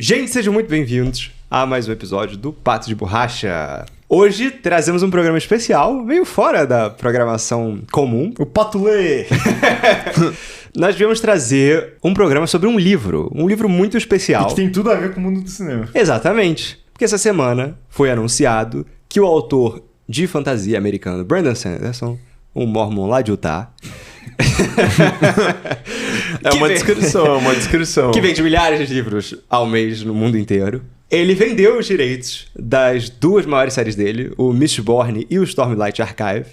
Gente, sejam muito bem-vindos a mais um episódio do Pato de Borracha. Hoje trazemos um programa especial, meio fora da programação comum. O Patulê! Nós viemos trazer um programa sobre um livro muito especial. E que tem tudo a ver com o mundo do cinema. Exatamente, porque essa semana foi anunciado que o autor de fantasia americano Brandon Sanderson, um mormon lá de Utah... É uma descrição. Que vende milhares de livros ao mês no mundo inteiro. Ele vendeu os direitos das duas maiores séries dele, o Mistborn e o Stormlight Archive,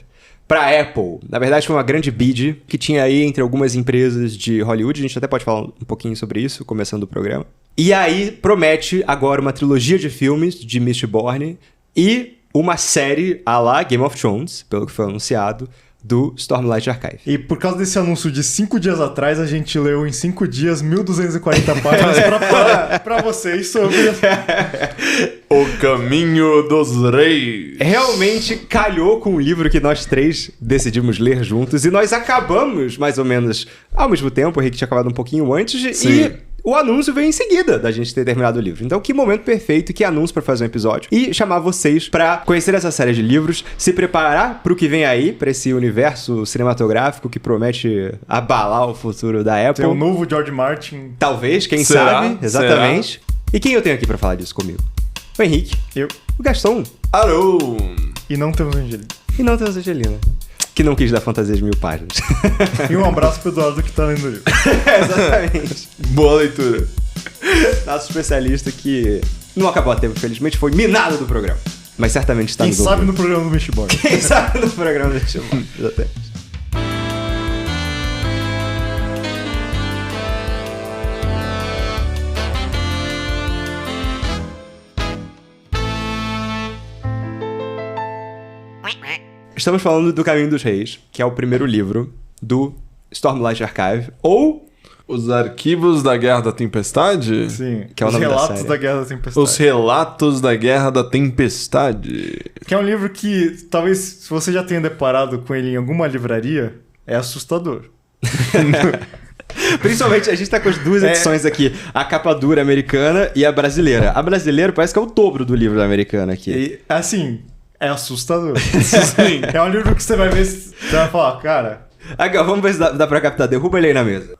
pra Apple. Na verdade, foi uma grande bid que tinha aí entre algumas empresas de Hollywood. A gente até pode falar um pouquinho sobre isso, começando o programa. E aí, promete agora uma trilogia de filmes de Mistborn e uma série à la Game of Thrones, pelo que foi anunciado, do Stormlight Archive. E por causa desse anúncio de 5 dias atrás, a gente leu em 5 dias 1.240 páginas pra falar pra vocês sobre... O Caminho dos Reis. Realmente calhou com o livro que nós três decidimos ler juntos e nós acabamos mais ou menos ao mesmo tempo. O Rick tinha acabado um pouquinho antes. Sim. E o anúncio veio em seguida da gente ter terminado o livro. Então, que momento perfeito, que anúncio pra fazer um episódio e chamar vocês pra conhecer essa série de livros, se preparar pro que vem aí, pra esse universo cinematográfico que promete abalar o futuro da Apple. Tem um novo George Martin. Talvez, quem Será? sabe, exatamente. E quem eu tenho aqui pra falar disso comigo? O Henrique. Eu. O Gastão. Alô! E não temos Angelina. E não temos a Angelina, que não quis dar fantasia de 1000 páginas. E um abraço pro Eduardo que tá lendo o livro. Exatamente. Boa leitura. Nosso especialista que não acabou a tempo, felizmente, foi minado do programa. Mas certamente está Quem nos sabe ouvindo. no programa do Mistborn. Quem sabe no programa do Mistborn. Exatamente. Estamos falando do Caminho dos Reis, que é o primeiro livro do Stormlight Archive, ou... Os Arquivos da Guerra da Tempestade? Sim. Que é o Os nome da Relatos série. da Guerra da Tempestade. Os Relatos da Guerra da Tempestade. Que é um livro que, talvez, se você já tenha deparado com ele em alguma livraria, é assustador. Principalmente, a gente tá com as duas edições aqui. A capa dura americana e a brasileira. A brasileira parece que é o dobro do livro da americana aqui. E, assim, é assustador. Sim. É um livro que você vai ver, você vai falar, cara... Agora, vamos ver se dá pra captar. Derruba ele aí na mesa.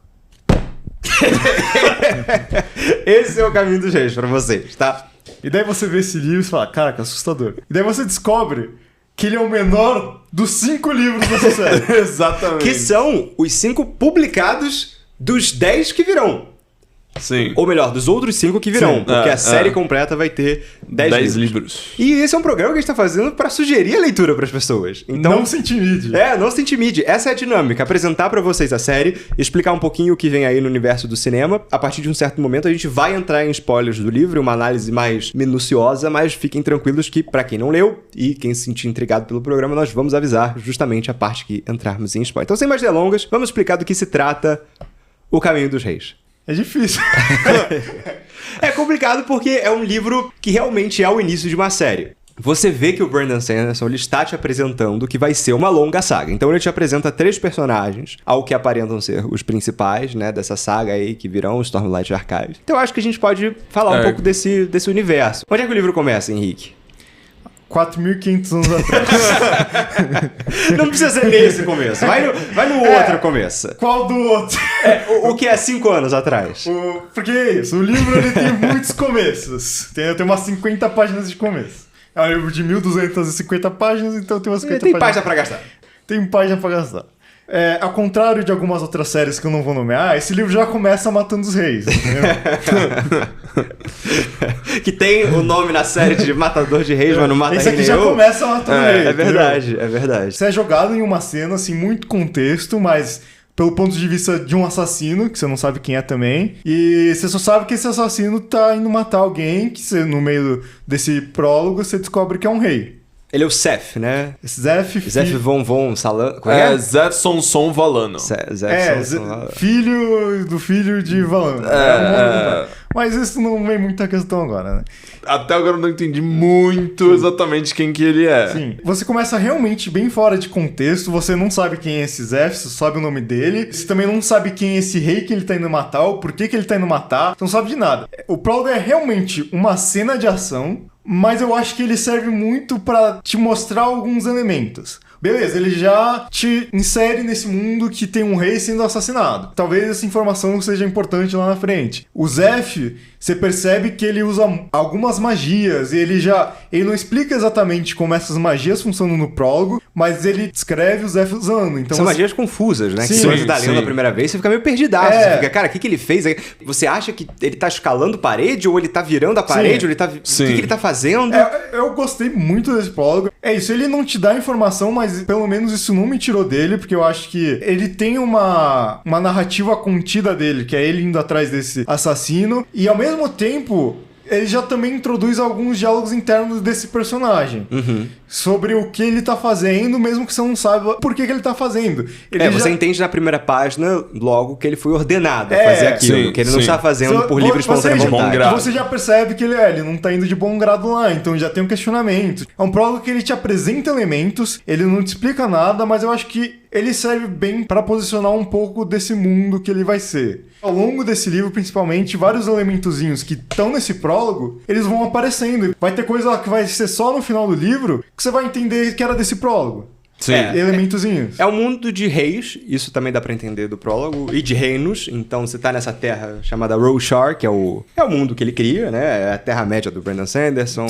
Esse é o Caminho dos Reis pra vocês, tá? E daí você vê esse livro e fala, cara, que assustador. E daí você descobre que ele é o menor dos 5 livros dessa série. Exatamente. Que são os 5 publicados dos 10 que virão. Sim. Ou melhor, dos outros 5 que virão. Sim. Porque a série completa vai ter 10 livros. E esse é um programa que a gente tá fazendo pra sugerir a leitura pras pessoas. Então, Não se intimide. não se intimide. Essa é a dinâmica. Apresentar pra vocês a série, explicar um pouquinho o que vem aí no universo do cinema. A partir de um certo momento, a gente vai entrar em spoilers do livro, uma análise mais minuciosa, mas fiquem tranquilos que, pra quem não leu e quem se sentir intrigado pelo programa, nós vamos avisar justamente a parte que entrarmos em spoiler. Então, sem mais delongas, vamos explicar do que se trata O Caminho dos Reis. É difícil. É complicado porque é um livro que realmente é o início de uma série. Você vê que o Brandon Sanderson ele está te apresentando que vai ser uma longa saga. Então ele te apresenta 3 personagens, ao que aparentam ser os principais, né, dessa saga aí que virão o Stormlight Archive. Então eu acho que a gente pode falar um pouco desse universo. Onde é que o livro começa, Henrique? 4.500 anos atrás. Não precisa ser nesse começo. Vai no outro começo. Qual do outro? O que é 5 anos atrás? Porque é isso, o livro ele tem muitos começos. Tem umas 50 páginas de começo. É um livro de 1.250 páginas, então tem umas 50 Tem páginas. página pra gastar. Tem página pra gastar. Ao contrário de algumas outras séries que eu não vou nomear, esse livro já começa matando os reis, entendeu? Que tem o nome na série de Matador de Reis, mas não mata Esse aqui rei já nenhum. começa matando rei. É entendeu? verdade, é verdade. Você é jogado em uma cena, assim, muito contexto, mas pelo ponto de vista de um assassino, que você não sabe quem é também. E você só sabe que esse assassino tá indo matar alguém, que você, no meio desse prólogo você descobre que é um rei. Ele é o Seth, né? Zef, Zef von Salan... Como é? Zé Sonson Valano. filho do filho de Valano. Mas isso não vem muita questão agora, né? Até agora eu não entendi muito exatamente quem que ele é. Sim. Você começa realmente bem fora de contexto, você não sabe quem é esse Zef, você sabe o nome dele, você também não sabe quem é esse rei que ele tá indo matar, ou por que ele tá indo matar, você não sabe de nada. O prólogo é realmente uma cena de ação, mas eu acho que ele serve muito pra te mostrar alguns elementos. Beleza, ele já te insere nesse mundo que tem um rei sendo assassinado. Talvez essa informação seja importante lá na frente. O Zef, você percebe que ele usa algumas magias e ele não explica exatamente como essas magias funcionam no prólogo, mas ele descreve o Zef usando. Então, são magias confusas, né? Sim, que quando você tá lendo a primeira vez, você fica meio perdidaço. Você fica, cara, o que ele fez? Você acha que ele tá escalando parede, ou ele tá virando a parede, ou ele tá... O que ele tá fazendo? Eu gostei muito desse prólogo. É isso, ele não te dá informação, mas pelo menos isso não me tirou dele, porque eu acho que ele tem uma narrativa contida dele, que é ele indo atrás desse assassino, e ao mesmo tempo... ele já também introduz alguns diálogos internos desse personagem. Sobre o que ele tá fazendo, mesmo que você não saiba por que ele tá fazendo. Você entende na primeira página, logo, que ele foi ordenado a fazer aquilo. Que ele não está fazendo por livre espontânea vontade. Você já percebe que ele não tá indo de bom grado lá, então já tem um questionamento. É um prólogo que ele te apresenta elementos, ele não te explica nada, mas eu acho que ele serve bem para posicionar um pouco desse mundo que ele vai ser. Ao longo desse livro, principalmente, vários elementozinhos que estão nesse prólogo, eles vão aparecendo. Vai ter coisa lá que vai ser só no final do livro que você vai entender que era desse prólogo. Sim. Elementozinhos. É um mundo de reis, isso também dá pra entender do prólogo, e de reinos. Então você tá nessa terra chamada Roshar, que é o mundo que ele cria, né? É a Terra-média do Brandon Sanderson,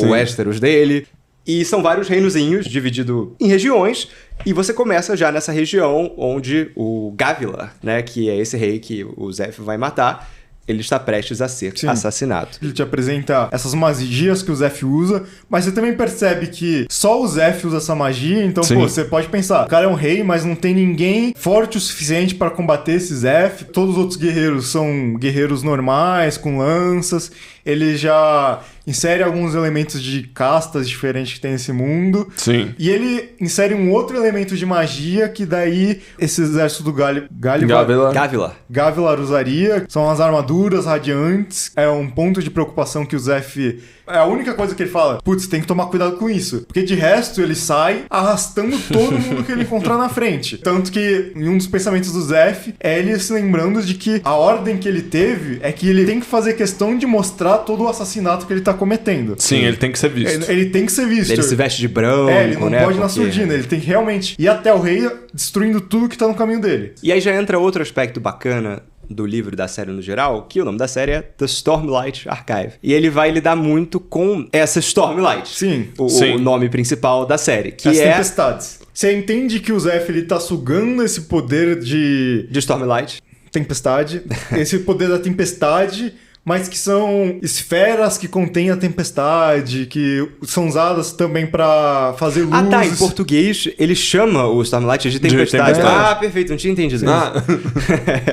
o Westeros dele. E são vários reinozinhos, divididos em regiões, e você começa já nessa região onde o Gavilar, né, que é esse rei que o Zef vai matar, ele está prestes a ser assassinado. Ele te apresenta essas magias que o Zef usa, mas você também percebe que só o Zef usa essa magia, então, você pode pensar, o cara é um rei, mas não tem ninguém forte o suficiente para combater esse Zef. Todos os outros guerreiros são guerreiros normais, com lanças. Ele já insere alguns elementos de castas diferentes que tem nesse mundo. Sim. E ele insere um outro elemento de magia que daí esse exército do Gavilar usaria. São as armaduras radiantes. É um ponto de preocupação que o Zef... É a única coisa que ele fala, putz, tem que tomar cuidado com isso. Porque de resto, ele sai arrastando todo mundo que ele encontrar na frente. Tanto que, em um dos pensamentos do Zef, é ele se lembrando de que a ordem que ele teve é que ele tem que fazer questão de mostrar todo o assassinato que ele tá cometendo. Sim, ele tem que ser visto. Ele tem que ser visto. Ele se veste de branco, ele não pode ir na surdina. Ele tem que realmente ir até o rei destruindo tudo que tá no caminho dele. E aí já entra outro aspecto bacana do livro, da série no geral, que o nome da série é The Stormlight Archive. E ele vai lidar muito com essa Stormlight. Sim. O nome principal da série, que as tempestades. Você entende que o Zef, ele tá sugando esse poder de Stormlight. Tempestade. Esse poder da tempestade... mas que são esferas que contêm a tempestade, que são usadas também pra fazer luzes. Ah, tá. Em português, ele chama o Stormlight de tempestade. Ah, perfeito. Não tinha entendido isso.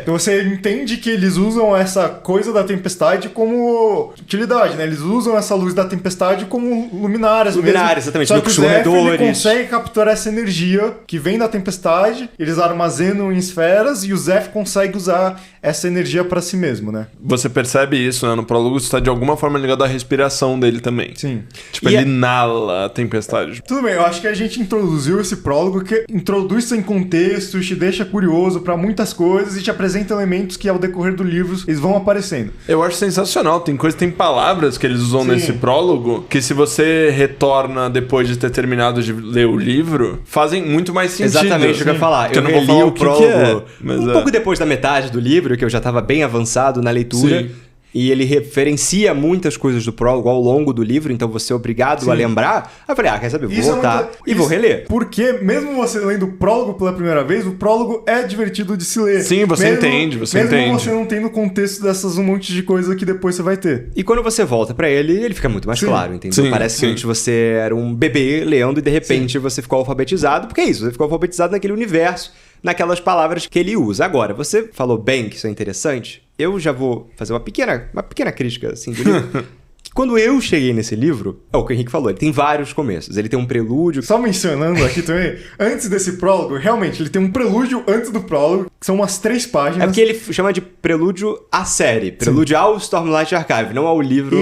Então você entende que eles usam essa coisa da tempestade como utilidade, né? Eles usam essa luz da tempestade como luminárias mesmo. Exatamente. Só que o Zef, ele consegue capturar essa energia que vem da tempestade, eles armazenam em esferas e o Zef consegue usar essa energia pra si mesmo, né? Você percebe isso, né? No prólogo está de alguma forma ligado à respiração dele também. Sim. Tipo, ele inala a tempestade. Tudo bem, eu acho que a gente introduziu esse prólogo que introduz sem contexto, te deixa curioso pra muitas coisas e te apresenta elementos que ao decorrer do livro eles vão aparecendo. Eu acho sensacional. Tem palavras que eles usam nesse prólogo que se você retorna depois de ter terminado de ler o livro, fazem muito mais sentido. Exatamente o que eu ia falar. Eu não vou reli falar o prólogo mas pouco depois da metade do livro, que eu já estava bem avançado na leitura. Sim. E ele referencia muitas coisas do prólogo ao longo do livro, então você é obrigado a lembrar. Aí eu falei, quer saber? Vou voltar e vou reler. Porque mesmo você lendo o prólogo pela primeira vez, o prólogo é divertido de se ler. Sim, você entende, mesmo você não tendo contexto dessas um monte de coisa que depois você vai ter. E quando você volta pra ele fica muito mais claro, entendeu? Sim, parece que antes você era um bebê lendo e de repente você ficou alfabetizado. Porque é isso, você ficou alfabetizado naquele universo, naquelas palavras que ele usa. Agora, você falou bem que isso é interessante. Eu já vou fazer uma pequena crítica assim, do livro. Quando eu cheguei nesse livro, é o que o Henrique falou, ele tem vários começos. Ele tem um prelúdio. Só mencionando aqui também, antes desse prólogo, realmente, ele tem um prelúdio antes do prólogo, que são umas 3 páginas. É porque ele chama de prelúdio à série. Prelúdio ao Stormlight Archive, não ao livro.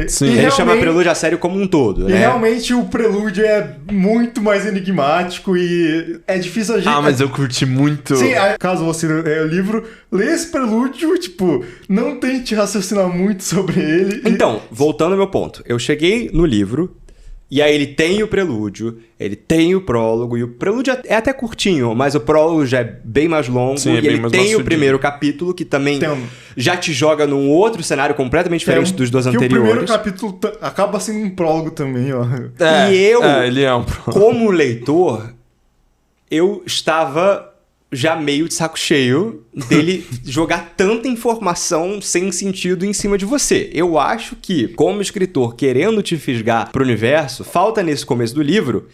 Sim. Ele chama prelúdio à série como um todo, E né? realmente o prelúdio é muito mais enigmático e é difícil a gente... mas eu curti muito. Sim, caso você leia o livro, lê esse prelúdio, tipo, não tente raciocinar muito sobre ele. Então, voltando ao meu ponto. Eu cheguei no livro, e aí ele tem o prelúdio, ele tem o prólogo, e o prelúdio é até curtinho, mas o prólogo já é bem mais longo, Sim, é e bem ele mais tem maçudinho. o primeiro capítulo, que também Tem já te joga num outro cenário completamente diferente dos dois que anteriores. o primeiro capítulo acaba sendo um prólogo também, ó. Ele é um prólogo. Como leitor, eu estava já meio de saco cheio dele jogar tanta informação sem sentido em cima de você. Eu acho que, como escritor querendo te fisgar pro universo, falta nesse começo do livro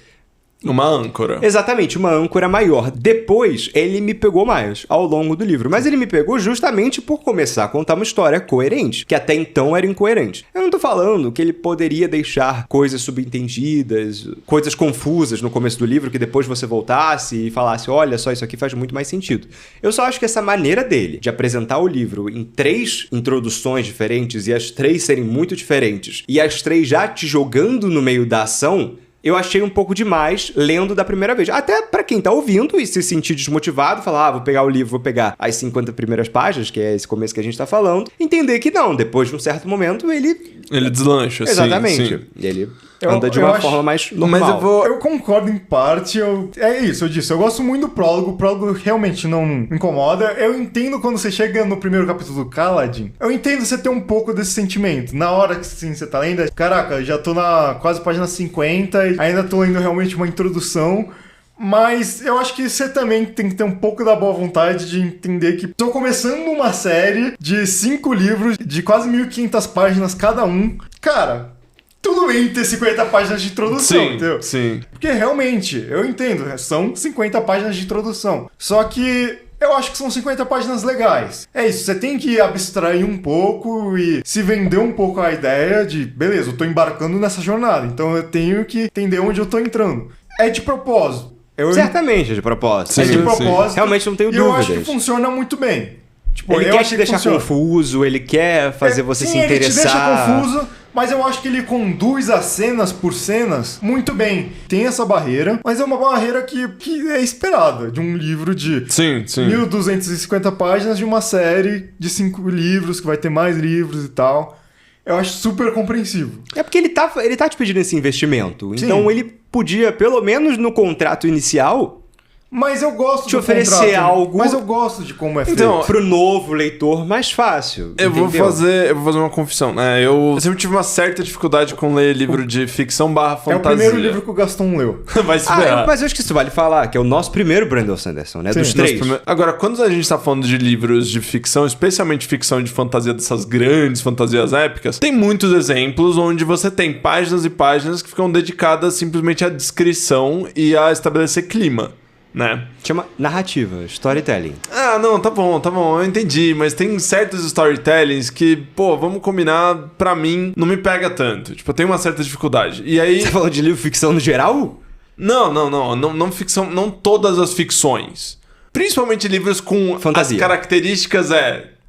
Uma âncora. exatamente uma âncora maior. Depois, ele me pegou mais ao longo do livro. Mas ele me pegou justamente por começar a contar uma história coerente, que até então era incoerente. Eu não tô falando que ele poderia deixar coisas subentendidas, coisas confusas no começo do livro, que depois você voltasse e falasse, olha só, isso aqui faz muito mais sentido. Eu só acho que essa maneira dele de apresentar o livro em 3 introduções diferentes, e as 3 serem muito diferentes, e as 3 já te jogando no meio da ação, eu achei um pouco demais lendo da primeira vez. Até pra quem tá ouvindo e se sentir desmotivado, falar, vou pegar o livro, vou pegar as 50 primeiras páginas, que é esse começo que a gente tá falando, entender que não, depois de um certo momento ele deslancha, exatamente. sim. Ele Eu- anda de eu uma acho- forma mais normal. Mas eu vou... Eu concordo em parte, é isso, eu disse, eu gosto muito do prólogo, o prólogo realmente não me incomoda, eu entendo quando você chega no primeiro capítulo do Kaladin, eu entendo você ter um pouco desse sentimento, na hora que sim, você tá lendo, caraca, já tô na quase página 50, e ainda tô lendo realmente uma introdução, mas eu acho que você também tem que ter um pouco da boa vontade de entender que tô começando uma série de 5 livros, de quase 1.500 páginas cada um, cara... Tudo bem ter 50 páginas de introdução, entendeu? Sim. Porque realmente, eu entendo, são 50 páginas de introdução. Só que eu acho que são 50 páginas legais. É isso, você tem que abstrair um pouco e se vender um pouco a ideia de, beleza, eu tô embarcando nessa jornada, então eu tenho que entender onde eu tô entrando. É de propósito. Certamente é de propósito. É de Sim, propósito. Realmente não tenho e eu acho dúvidas. que funciona muito bem. Tipo, Ele eu quer acho te que deixar funciona. confuso, ele quer fazer você Sim, se ele te interessar. deixa confuso, mas eu acho que ele conduz as cenas por cenas muito bem. Tem essa barreira, mas é uma barreira que é esperada de um livro de Sim. 1.250 páginas de uma série de 5 livros, que vai ter mais livros e tal. Eu acho super compreensivo. É porque ele tá te pedindo esse investimento. Sim. Então ele podia, pelo menos no contrato inicial, Mas eu gosto te oferecer algo. Mas eu gosto de como é feito. Então, pro novo leitor mais fácil. Eu vou entendeu? fazer uma confissão, né? Eu sempre tive uma certa dificuldade com ler livro de ficção / É fantasia. o primeiro livro que o Gaston leu. Vai se ferrar. Mas eu acho que isso vale falar, que é o nosso primeiro Brandon Sanderson, né? Sim. Dos Nosso 3. Agora, quando a gente tá falando de livros de ficção, especialmente ficção de fantasia dessas grandes fantasias épicas, tem muitos exemplos onde você tem páginas e páginas que ficam dedicadas simplesmente à descrição e a estabelecer clima, né? Chama narrativa, storytelling. Ah, não, tá bom, eu entendi, mas tem certos storytellings que, pô, vamos combinar, pra mim, não me pega tanto. Tipo, eu tenho uma certa dificuldade. E aí... Você tá falando de livro ficção no geral? Não ficção, não todas as ficções. Principalmente livros com Fantasia. as características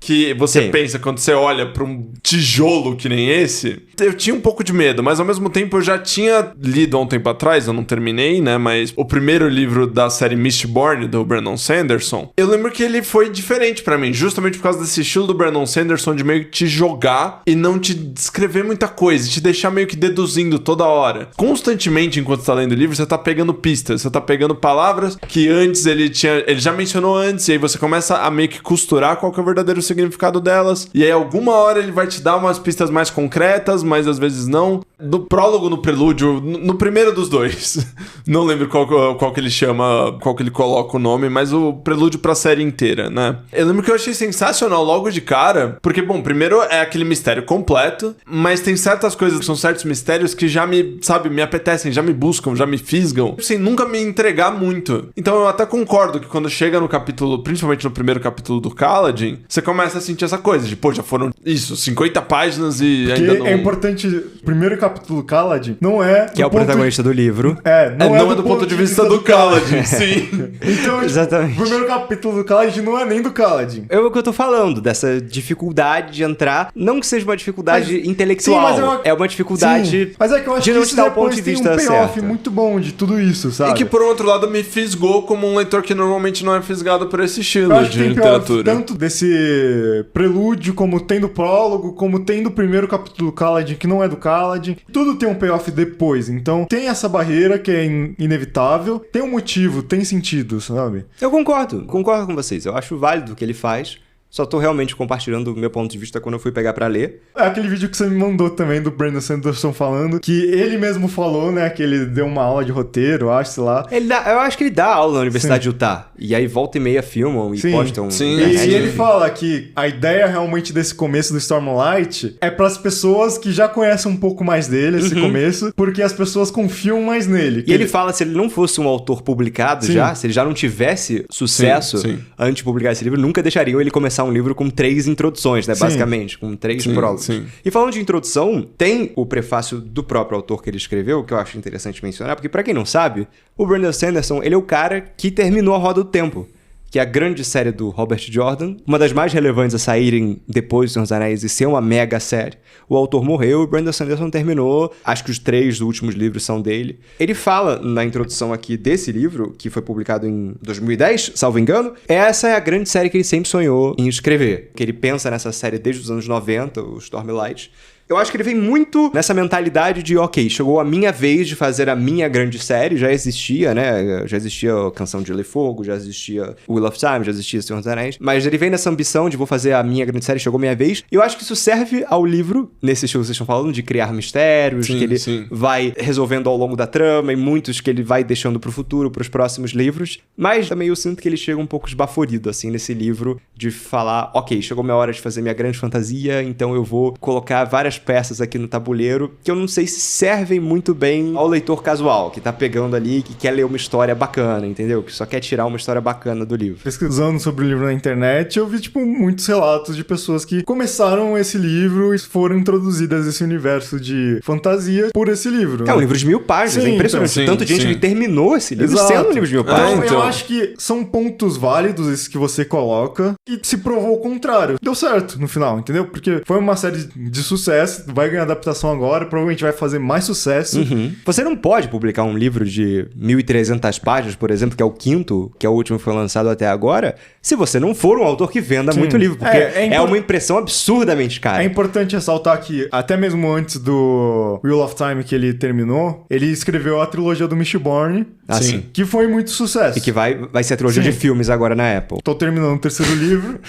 que você Sim. pensa quando você olha pra um tijolo que nem esse. Eu tinha um pouco de medo, mas ao mesmo tempo eu já tinha lido há um tempo atrás, eu não terminei, né, mas o primeiro livro da série Mistborn, do Brandon Sanderson, eu lembro que ele foi diferente pra mim, justamente por causa desse estilo do Brandon Sanderson de meio que te jogar e não te descrever muita coisa, te deixar meio que deduzindo toda hora. Constantemente, enquanto você tá lendo o livro, você tá pegando pistas, você tá pegando palavras que antes ele já mencionou antes, e aí você começa a meio que costurar qual que é o verdadeiro significado delas, e aí alguma hora ele vai te dar umas pistas mais concretas, mas às vezes não. No prólogo, no prelúdio, no primeiro dos dois, não lembro qual que ele chama, qual que ele coloca o nome, mas o prelúdio pra série inteira, né? Eu lembro que eu achei sensacional logo de cara, porque, bom, primeiro é aquele mistério completo, mas tem certas coisas que são certos mistérios que já me apetecem, já me buscam, já me fisgam, sem nunca me entregar muito. Então eu até concordo que quando chega no capítulo, principalmente no primeiro capítulo do Kaladin, você começa começa a sentir essa coisa de, pô, já foram isso, 50 páginas e Porque ainda não... é importante, o primeiro capítulo do Kaladin não é... Que é o protagonista do livro. Não é do ponto de vista do Kaladin, sim. Então, Exatamente. o primeiro capítulo do Kaladin não é nem do Kaladin. É o que eu tô falando, dessa dificuldade de entrar. Não que seja uma dificuldade intelectual, Sim, mas é uma dificuldade Sim, mas é que eu acho de que não isso te dar o ponto depois de tem vista um payoff certo. muito bom de tudo isso, sabe? E que, por outro lado, me fisgou como um leitor que normalmente não é fisgado por esse estilo Eu acho que de tem payoff literatura. tanto desse prelúdio, como tem do prólogo, como tem do primeiro capítulo do Kaladin, que não é do Kaladin. Tudo tem um payoff depois. Então, tem essa barreira que é inevitável. Tem um motivo, tem sentido, sabe? Eu concordo com vocês. Eu acho válido o que ele faz. Só tô realmente compartilhando o meu ponto de vista quando eu fui pegar pra ler. É aquele vídeo que você me mandou também do Brandon Sanderson falando, que ele mesmo falou, né, que ele deu uma aula de roteiro, acho, sei lá. Eu acho que ele dá aula na Universidade de Utah. E aí volta e meia filmam e Sim. postam. Sim. na E internet. ele fala que a ideia realmente desse começo do Stormlight é para as pessoas que já conhecem um pouco mais dele, esse começo, porque as pessoas confiam mais nele. E ele fala, se ele não fosse um autor publicado Sim. já, se ele já não tivesse sucesso Sim. antes de publicar esse livro, nunca deixariam ele começar um livro com 3 introduções, né? Sim. Basicamente, com 3 prólogos. sim. E falando de introdução, tem o prefácio do próprio autor que ele escreveu, que eu acho interessante mencionar, porque pra quem não sabe, o Brandon Sanderson, ele é o cara que terminou A Roda do Tempo, que é a grande série do Robert Jordan, uma das mais relevantes a saírem depois do Senhor dos Anéis e ser uma mega série. O autor morreu e o Brandon Sanderson terminou, acho que os 3 últimos livros são dele. Ele fala na introdução aqui desse livro, que foi publicado em 2010, salvo engano, essa é a grande série que ele sempre sonhou em escrever, que ele pensa nessa série desde os anos 90, o Stormlight. Eu acho que ele vem muito nessa mentalidade de, ok, chegou a minha vez de fazer a minha grande série, já existia, né? Já existia a Canção de Gelo e Fogo, já existia Wheel of Time, já existia Senhor dos Anéis. Mas ele vem nessa ambição de vou fazer a minha grande série, chegou a minha vez. E eu acho que isso serve ao livro, nesse estilo que vocês estão falando, de criar mistérios, Sim, que ele sim. vai resolvendo ao longo da trama, e muitos que ele vai deixando pro futuro, pros próximos livros. Mas também eu sinto que ele chega um pouco esbaforido, assim, nesse livro, de falar, ok, chegou minha hora de fazer minha grande fantasia, então eu vou colocar várias peças aqui no tabuleiro, que eu não sei se servem muito bem ao leitor casual, que tá pegando ali, que quer ler uma história bacana, entendeu? Que só quer tirar uma história bacana do livro. Pesquisando sobre o livro na internet, eu vi, tipo, muitos relatos de pessoas que começaram esse livro e foram introduzidas nesse universo de fantasia por esse livro. É um livro de 1000 páginas, Sim, é impressionante. então, sim, Tanto de gente sim. que terminou esse livro Exato. sendo um livro de 1000 páginas. Então, eu então. acho que são pontos válidos esses que você coloca e se provou o contrário. Deu certo no final, entendeu? Porque foi uma série de sucesso, vai ganhar adaptação agora, provavelmente vai fazer mais sucesso. Você não pode publicar um livro de 1.300 páginas, por exemplo, que é o 5º, que é o último que foi lançado até agora, se você não for um autor que venda muito livro, porque é uma impressão absurdamente cara. É importante ressaltar que, até mesmo antes do Wheel of Time que ele terminou, ele escreveu a trilogia do Mistborn, Assim. que foi muito sucesso. E que vai ser a trilogia Sim. de filmes agora na Apple. Tô terminando o terceiro livro.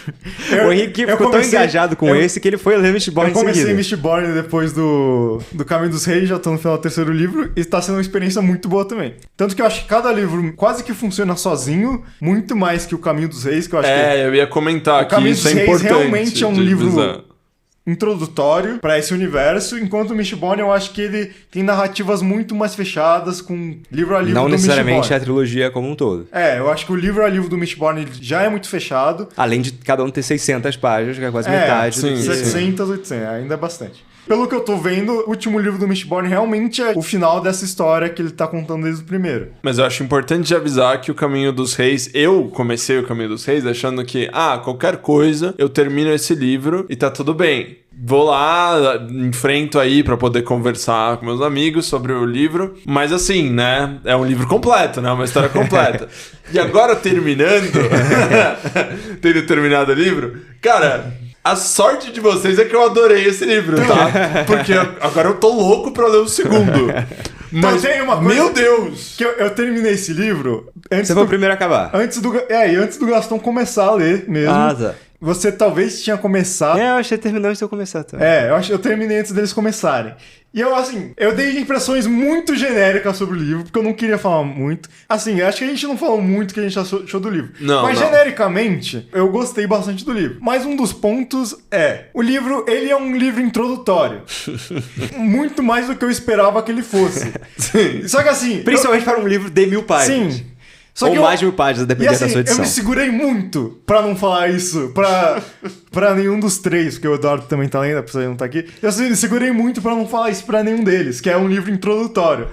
O Henrique ficou tão engajado com esse que ele foi ler Mistborn Eu em comecei seguida. Mistborn depois do Caminho dos Reis, já tô no final do terceiro livro, e tá sendo uma experiência muito boa também. Tanto que eu acho que cada livro quase que funciona sozinho, muito mais que o Caminho dos Reis, que eu acho que Eu ia comentar o que Caminho isso dos é Reis importante. realmente é um de livro avisar. introdutório pra esse universo, enquanto o Mistborn eu acho que ele tem narrativas muito mais fechadas, com livro a livro Não do necessariamente Mistborn. a trilogia como um todo. Eu acho que o livro a livro do Mistborn ele já é muito fechado. Além de cada um ter 600 páginas, que é quase metade do sim, que... 700, 800, ainda é bastante. Pelo que eu tô vendo, o último livro do Mistborn realmente é o final dessa história que ele tá contando desde o primeiro. Mas eu acho importante de avisar que o Caminho dos Reis... Eu comecei o Caminho dos Reis achando que, qualquer coisa, eu termino esse livro e tá tudo bem. Vou lá, enfrento aí pra poder conversar com meus amigos sobre o livro. Mas assim, né? É um livro completo, né? Uma história completa. E agora, terminando... tendo terminado o livro... Cara... A sorte de vocês é que eu adorei esse livro, tá? Porque agora eu tô louco pra ler o segundo. Mas, tem uma coisa- meu Deus! Que eu terminei esse livro antes Você foi o primeiro a acabar. antes do Gastão começar a ler mesmo. Tá. Você talvez tinha começado. Eu achei que terminou antes de eu começar também. Eu terminei antes deles começarem. E eu dei impressões muito genéricas sobre o livro, porque eu não queria falar muito. Assim, acho que a gente não falou muito o que a gente achou do livro. Mas não. genericamente, eu gostei bastante do livro. Mas um dos pontos o livro, ele é um livro introdutório. Muito mais do que eu esperava que ele fosse. Sim. Só que assim... Principalmente para um livro de 1000 páginas. Sim. Só Ou que mais de 1000 páginas, E dependendo assim, da sua eu edição. me segurei muito pra não falar isso pra nenhum dos três, porque o Eduardo também tá lendo, apesar de não tá aqui. Eu assim, me segurei muito pra não falar isso pra nenhum deles, que é um livro introdutório.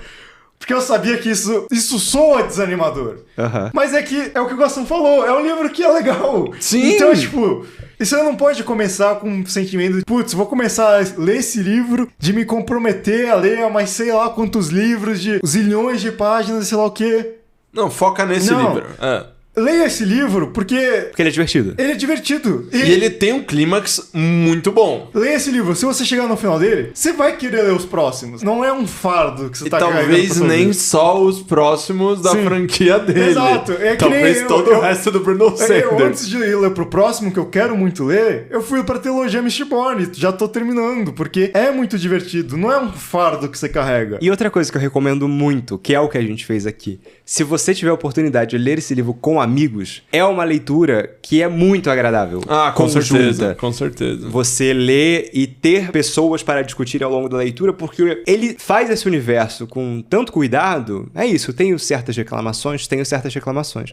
Porque eu sabia que isso soa desanimador. Aham. Mas é que é o que o Gastão falou, é um livro que é legal. Sim. Então, tipo, você não pode começar com um sentimento de, putz, vou começar a ler esse livro, de me comprometer a ler mais sei lá quantos livros, de zilhões de páginas, sei lá o quê. Não, foca nesse Não. livro. Leia esse livro porque Porque ele é divertido. ele é divertido. E ele tem um clímax muito bom. Leia esse livro. Se você chegar no final dele, você vai querer ler os próximos. Não é um fardo que você E tá carregando talvez pra sua nem vida. só os próximos da Sim. franquia dele. Exato. É que talvez nem todo o resto do Bruno Eu, Sanders. antes de ir ler pro próximo, que eu quero muito ler, eu fui pra trilogia Mistborn. Já tô terminando, porque é muito divertido. Não é um fardo que você carrega. E outra coisa que eu recomendo muito, que é o que a gente fez aqui. Se você tiver a oportunidade de ler esse livro com amigos, é uma leitura que é muito agradável. Ah, com Conjunta. certeza. Com certeza. Você ler e ter pessoas para discutir ao longo da leitura, porque ele faz esse universo com tanto cuidado. É isso, tenho certas reclamações,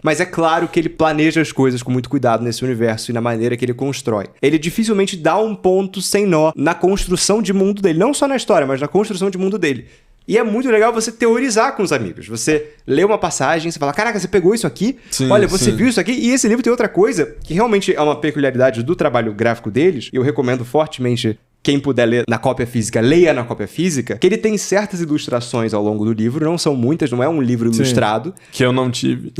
mas é claro que ele planeja as coisas com muito cuidado nesse universo e na maneira que ele constrói. Ele dificilmente dá um ponto sem nó na construção de mundo dele, não só na história, mas na construção de mundo dele. E é muito legal você teorizar com os amigos. Você lê uma passagem, você fala, caraca, você pegou isso aqui? Sim, Olha, você sim. viu isso aqui? E esse livro tem outra coisa, que realmente é uma peculiaridade do trabalho gráfico deles, e eu recomendo fortemente quem puder ler na cópia física, leia na cópia física, que ele tem certas ilustrações ao longo do livro, não são muitas, não é um livro ilustrado. Que eu não tive.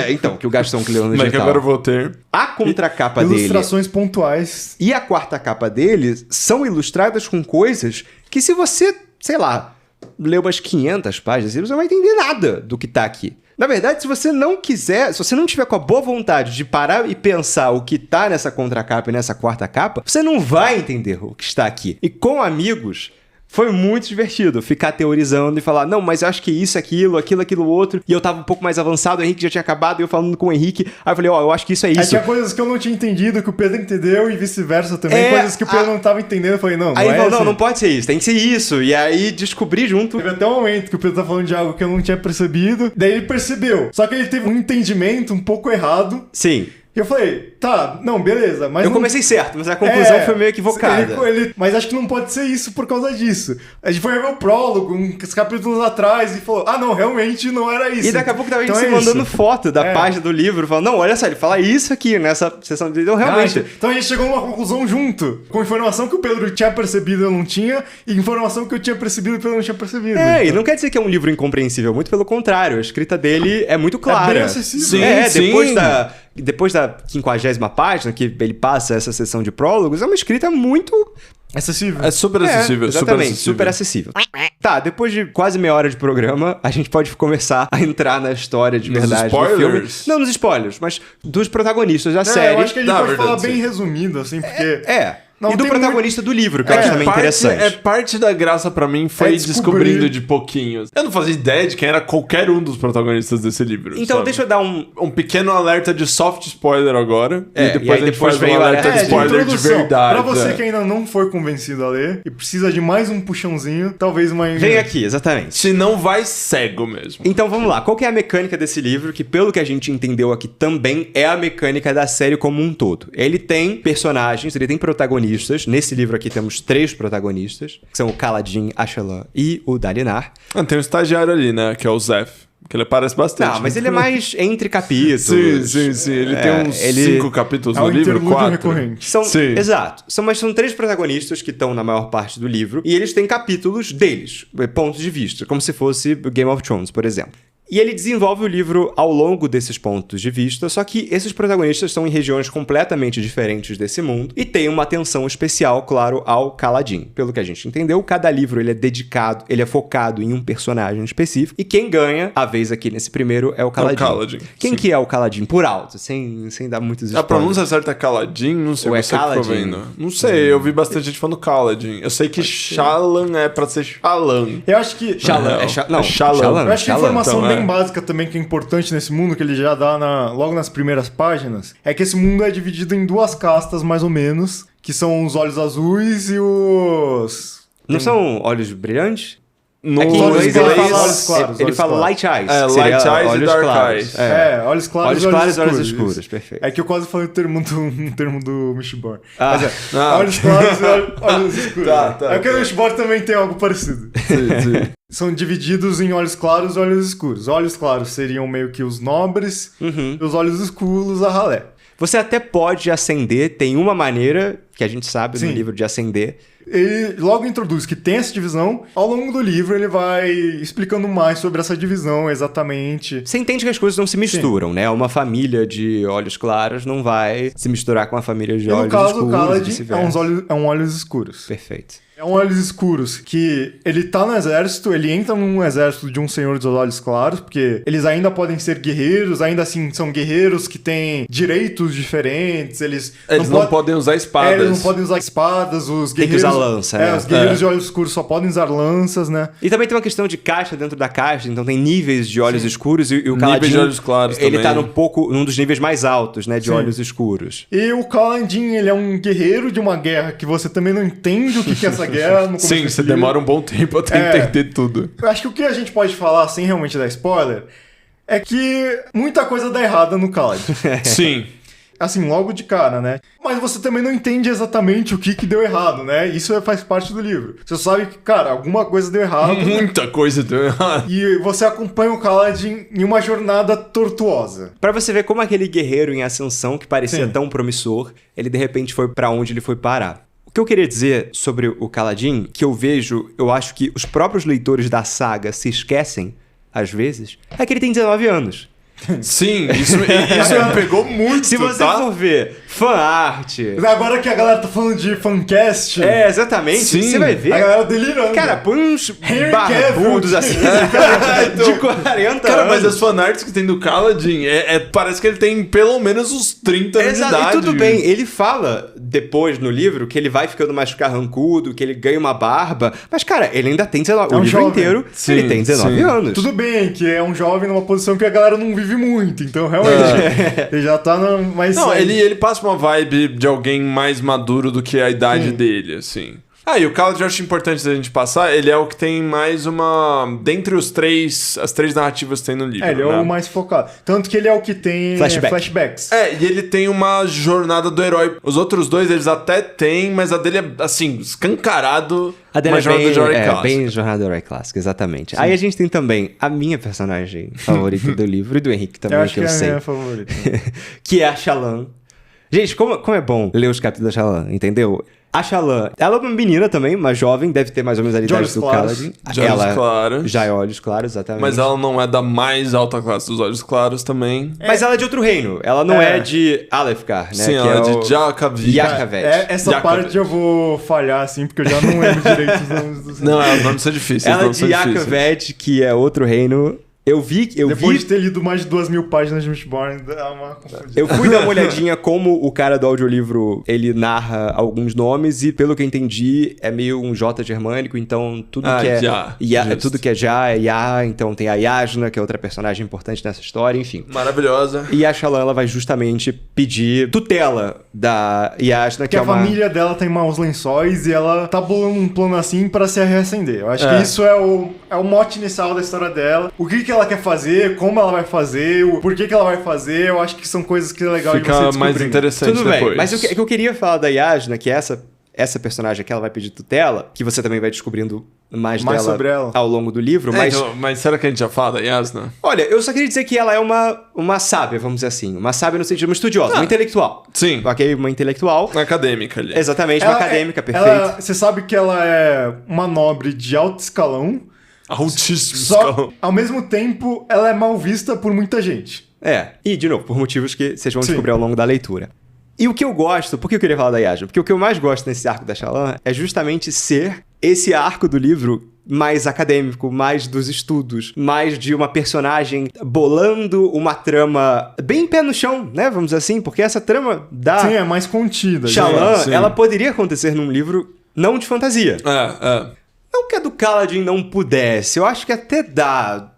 Então, que o Gastão que leu no Mas que digital. agora eu vou ter. A contracapa dele Ilustrações pontuais. e a quarta capa dele são ilustradas com coisas que se você, sei lá, ler umas 500 páginas, você não vai entender nada do que tá aqui. Na verdade, se você não quiser, se você não tiver com a boa vontade de parar e pensar o que tá nessa contracapa e nessa quarta capa, você não vai entender o que está aqui. E com amigos, foi muito divertido ficar teorizando e falar, não, mas eu acho que isso, aquilo, outro. E eu tava um pouco mais avançado, o Henrique já tinha acabado, e eu falando com o Henrique. Aí eu falei, eu acho que isso é É isso. tinha coisas que eu não tinha entendido, que o Pedro entendeu, e vice-versa também. Coisas que o Pedro não tava entendendo. Eu falei, não Aí ele é falou, assim. não pode ser isso, tem que ser isso. E aí descobri junto. Teve até um momento que o Pedro tá falando de algo que eu não tinha percebido. Daí ele percebeu. Só que ele teve um entendimento um pouco errado. Sim. E eu falei, tá, não, beleza. Mas Eu não... comecei certo, mas a conclusão foi meio equivocada. Mas acho que não pode ser isso por causa disso. A gente foi ver o prólogo, uns capítulos atrás, e falou, não, realmente não era isso. E daqui a pouco tava a gente Então se é mandando isso. foto da página do livro, falando, não, olha só, ele fala isso aqui nessa sessão de... Então, realmente... Então a gente chegou a uma conclusão junto, com informação que o Pedro tinha percebido e eu não tinha, e informação que eu tinha percebido e o Pedro não tinha percebido. E não quer dizer que é um livro incompreensível, muito pelo contrário, a escrita dele é muito clara. bem acessível. Sim, Depois da 50ª página, que ele passa essa sessão de prólogos, é uma escrita muito... Acessível. É super acessível, Exatamente, super acessível. Tá, depois de quase meia hora de programa, a gente pode começar a entrar na história de Nos verdade do spoilers? filme. Não nos spoilers, mas dos protagonistas da série. Eu acho que a gente Na pode verdade, falar sim. bem resumido, assim, porque... E do tem protagonista do livro, que eu acho também interessante. Parte da graça pra mim foi descobrir. descobrindo de pouquinhos. Eu não fazia ideia de quem era qualquer um dos protagonistas desse livro. Então, sabe? deixa eu dar um pequeno alerta de soft spoiler agora. É, e depois e aí a gente depois faz um vem o alerta alerta de de spoiler de introdução. verdade. Pra você que ainda não foi convencido a ler e precisa de mais um puxãozinho, talvez uma... Vem aqui, exatamente. Se não vai cego mesmo. Então vamos lá, qual que é a mecânica desse livro, que pelo que a gente entendeu aqui também é a mecânica da série como um todo. Ele tem personagens, ele tem protagonistas, nesse livro aqui temos 3 protagonistas, que são o Kaladin, Ashelan e o Dalinar. Tem um estagiário ali, né? Que é o Zeph. Que ele aparece bastante. Não, mas ele é mais entre capítulos. Sim. Ele tem uns 5 capítulos É no um livro, interlúdio 4. recorrente. Sim. Exato. Mas são 3 protagonistas que estão na maior parte do livro, e eles têm capítulos deles, pontos de vista, como se fosse Game of Thrones, por exemplo. E ele desenvolve o livro ao longo desses pontos de vista, só que esses protagonistas estão em regiões completamente diferentes desse mundo e tem uma atenção especial, claro, ao Kaladin. Pelo que a gente entendeu, cada livro ele é dedicado, ele é focado em um personagem específico, e quem ganha a vez aqui nesse primeiro é o Kaladin. Quem sim. que é o Kaladin? Por alto, sem dar muitos spoilers. A pronúncia certa é Kaladin? Não sei. Ou é você que ficou Kaladin? vendo. Não sei, eu vi bastante gente falando Kaladin. Eu sei que Shallan é pra ser Shalan. Eu acho que... Shallan. Não, Shallan. Eu acho que a informação então, bem básica também que é importante nesse mundo, que ele já dá logo nas primeiras páginas, é que esse mundo é dividido em 2 castas, mais ou menos, que são os olhos azuis e os... Não são olhos brilhantes? No Aqui em inglês olhos ele claros, fala, olhos claros, ele olhos fala claros. light eyes. É, que seria light eyes e olhos dark claros. eyes. Olhos claros, Olhos claros e olhos escuros. escuros, Isso. perfeito. É que eu quase falei um termo do Mistborn. Ah. Mas Ah. olhos claros e olhos escuros. Tá, É que o Mistborn também tem algo parecido. Sim. São divididos em olhos claros e olhos escuros. Olhos claros seriam meio que os nobres, e os olhos escuros a ralé. Você até pode acender, tem uma maneira que a gente sabe no Sim. livro de acender. Ele logo introduz que tem essa divisão. Ao longo do livro ele vai explicando mais sobre essa divisão exatamente. Você entende que as coisas não se misturam, né? Uma família de olhos claros não vai se misturar com a família de E no olhos caso, escuros. o Khaled e vice-versa. é um olhos escuros. Perfeito. É um olhos escuros que ele tá no exército, ele entra num exército de um senhor dos olhos claros, porque eles ainda podem ser guerreiros, ainda assim são guerreiros que têm direitos diferentes, eles não podem usar espadas. eles não podem usar espadas, os Tem que guerreiros... usar lança, né? os guerreiros de olhos escuros só podem usar lanças, né? E também tem uma questão de caixa dentro da caixa, então tem níveis de olhos escuros e o Níveis Kaladin, de olhos claros ele também. tá num dos níveis mais altos, né, de Sim. olhos escuros. E o Kaladin, ele é um guerreiro de uma guerra que você também não entende o que é essa guerra no começo Sim, desse você livro. demora um bom tempo até entender tudo. Eu acho que o que a gente pode falar, sem realmente dar spoiler, é que muita coisa dá errada no Khaled. Sim. Assim, logo de cara, né? Mas você também não entende exatamente o que deu errado, né? Isso faz parte do livro. Você sabe que, cara, alguma coisa deu errado. Muita coisa deu errado. E você acompanha o Khaled em uma jornada tortuosa. Pra você ver como aquele guerreiro em ascensão que parecia Sim. tão promissor, ele de repente foi pra onde ele foi parar. O que eu queria dizer sobre o Kaladin, que eu acho que os próprios leitores da saga se esquecem, às vezes, é que ele tem 19 anos. Sim, isso me pegou muito, Se você tá? for ver fanart... Agora que a galera tá falando de fancast, É, exatamente. Sim. Você vai a ver... galera delirando. Cara, põe uns Henry barbudos Cavill. assim, Então, de 40 Cara, anos. mas as fanarts que tem do Kaladin, parece que ele tem pelo menos uns 30 anos de Exato, idade. e tudo bem, ele fala depois no livro que ele vai ficando mais carrancudo, que ele ganha uma barba, mas cara, ele ainda tem 19, É um o livro jovem. inteiro, Sim, ele tem 19 sim. anos. Tudo bem que é um jovem numa posição que a galera não vive muito, então realmente ele já tá no... Mas Não, ele passa uma vibe de alguém mais maduro do que a idade Sim. dele, assim. Ah, e o Khaled eu acho importante a gente passar, ele é o que tem mais uma... Dentre as três narrativas que tem no livro, ele é né? o mais focado. Tanto que ele é o que tem flashbacks. E ele tem uma jornada do herói. Os outros dois, eles até têm, mas a dele é, assim, escancarado. A dele uma é jornada bem, do herói clássico. bem jornada do herói clássico, exatamente. Aí a gente tem também a minha personagem favorita do livro, e do Henrique também, Eu acho que é a sei, minha favorita. que é a Shallan. Gente, como é bom ler os capítulos da Shallan, entendeu? A Shallan, ela é uma menina também, uma jovem, deve ter mais ou menos a idade olhos do claros. Kaladin. De olhos Ela claros. já é olhos claros, exatamente. Mas ela não é da mais alta classe dos olhos claros também. Mas ela é de outro reino. Ela não é de Alefkar, né? Sim, que ela é o... de Jakavik. Yakavet. Essa Yakavet. parte eu vou falhar, assim, porque eu já não lembro direito os nomes dos... Não, os nomes são difíceis. Ela é nomes de são difíceis. Yakavet, que é outro reino. Eu vi... Depois de ter lido mais de 2.000 páginas de Mistborn, dá uma confusão. Eu fui dar uma olhadinha como o cara do audiolivro, ele narra alguns nomes e, pelo que eu entendi, é meio um J germânico, então tudo que é... Justo. tudo que é Já é Ya, então tem a Yasna, que é outra personagem importante nessa história, enfim. Maravilhosa. E a Shallan, ela vai justamente pedir tutela da Yasna, que Que é a uma... família dela tem maus lençóis e ela tá bolando um plano assim pra se reacender. Eu acho que isso é o mote inicial da história dela. O que ela quer fazer, como ela vai fazer, o porquê que ela vai fazer. Eu acho que são coisas que é legal de você Fica descobrir. mais interessante Tudo depois. bem, mas o que eu queria falar da Yasna, que é essa personagem que ela vai pedir tutela, que você também vai descobrindo mais dela sobre ela ao longo do livro, mas... Então, mas será que a gente já fala da Yasna? Olha, eu só queria dizer que ela é uma sábia, vamos dizer assim. Uma sábia no sentido de uma estudiosa, uma intelectual. Sim. Ok? Uma intelectual. Acadêmica ali. Exatamente, uma acadêmica, perfeito. Você sabe que ela é uma nobre de alto escalão, Altíssimo só escalão. ao mesmo tempo ela é mal vista por muita gente. E, de novo, por motivos que vocês vão Sim. descobrir ao longo da leitura. E o que eu gosto, por que eu queria falar da Yasna? Porque o que eu mais gosto nesse arco da Shallan é justamente ser esse arco do livro mais acadêmico, mais dos estudos, mais de uma personagem bolando uma trama bem pé no chão, né? Vamos dizer assim, porque essa trama da Sim, é mais contida. Shallan, sim. ela poderia acontecer num livro não de fantasia. Não que a do Kaladin não pudesse, eu acho que até dá.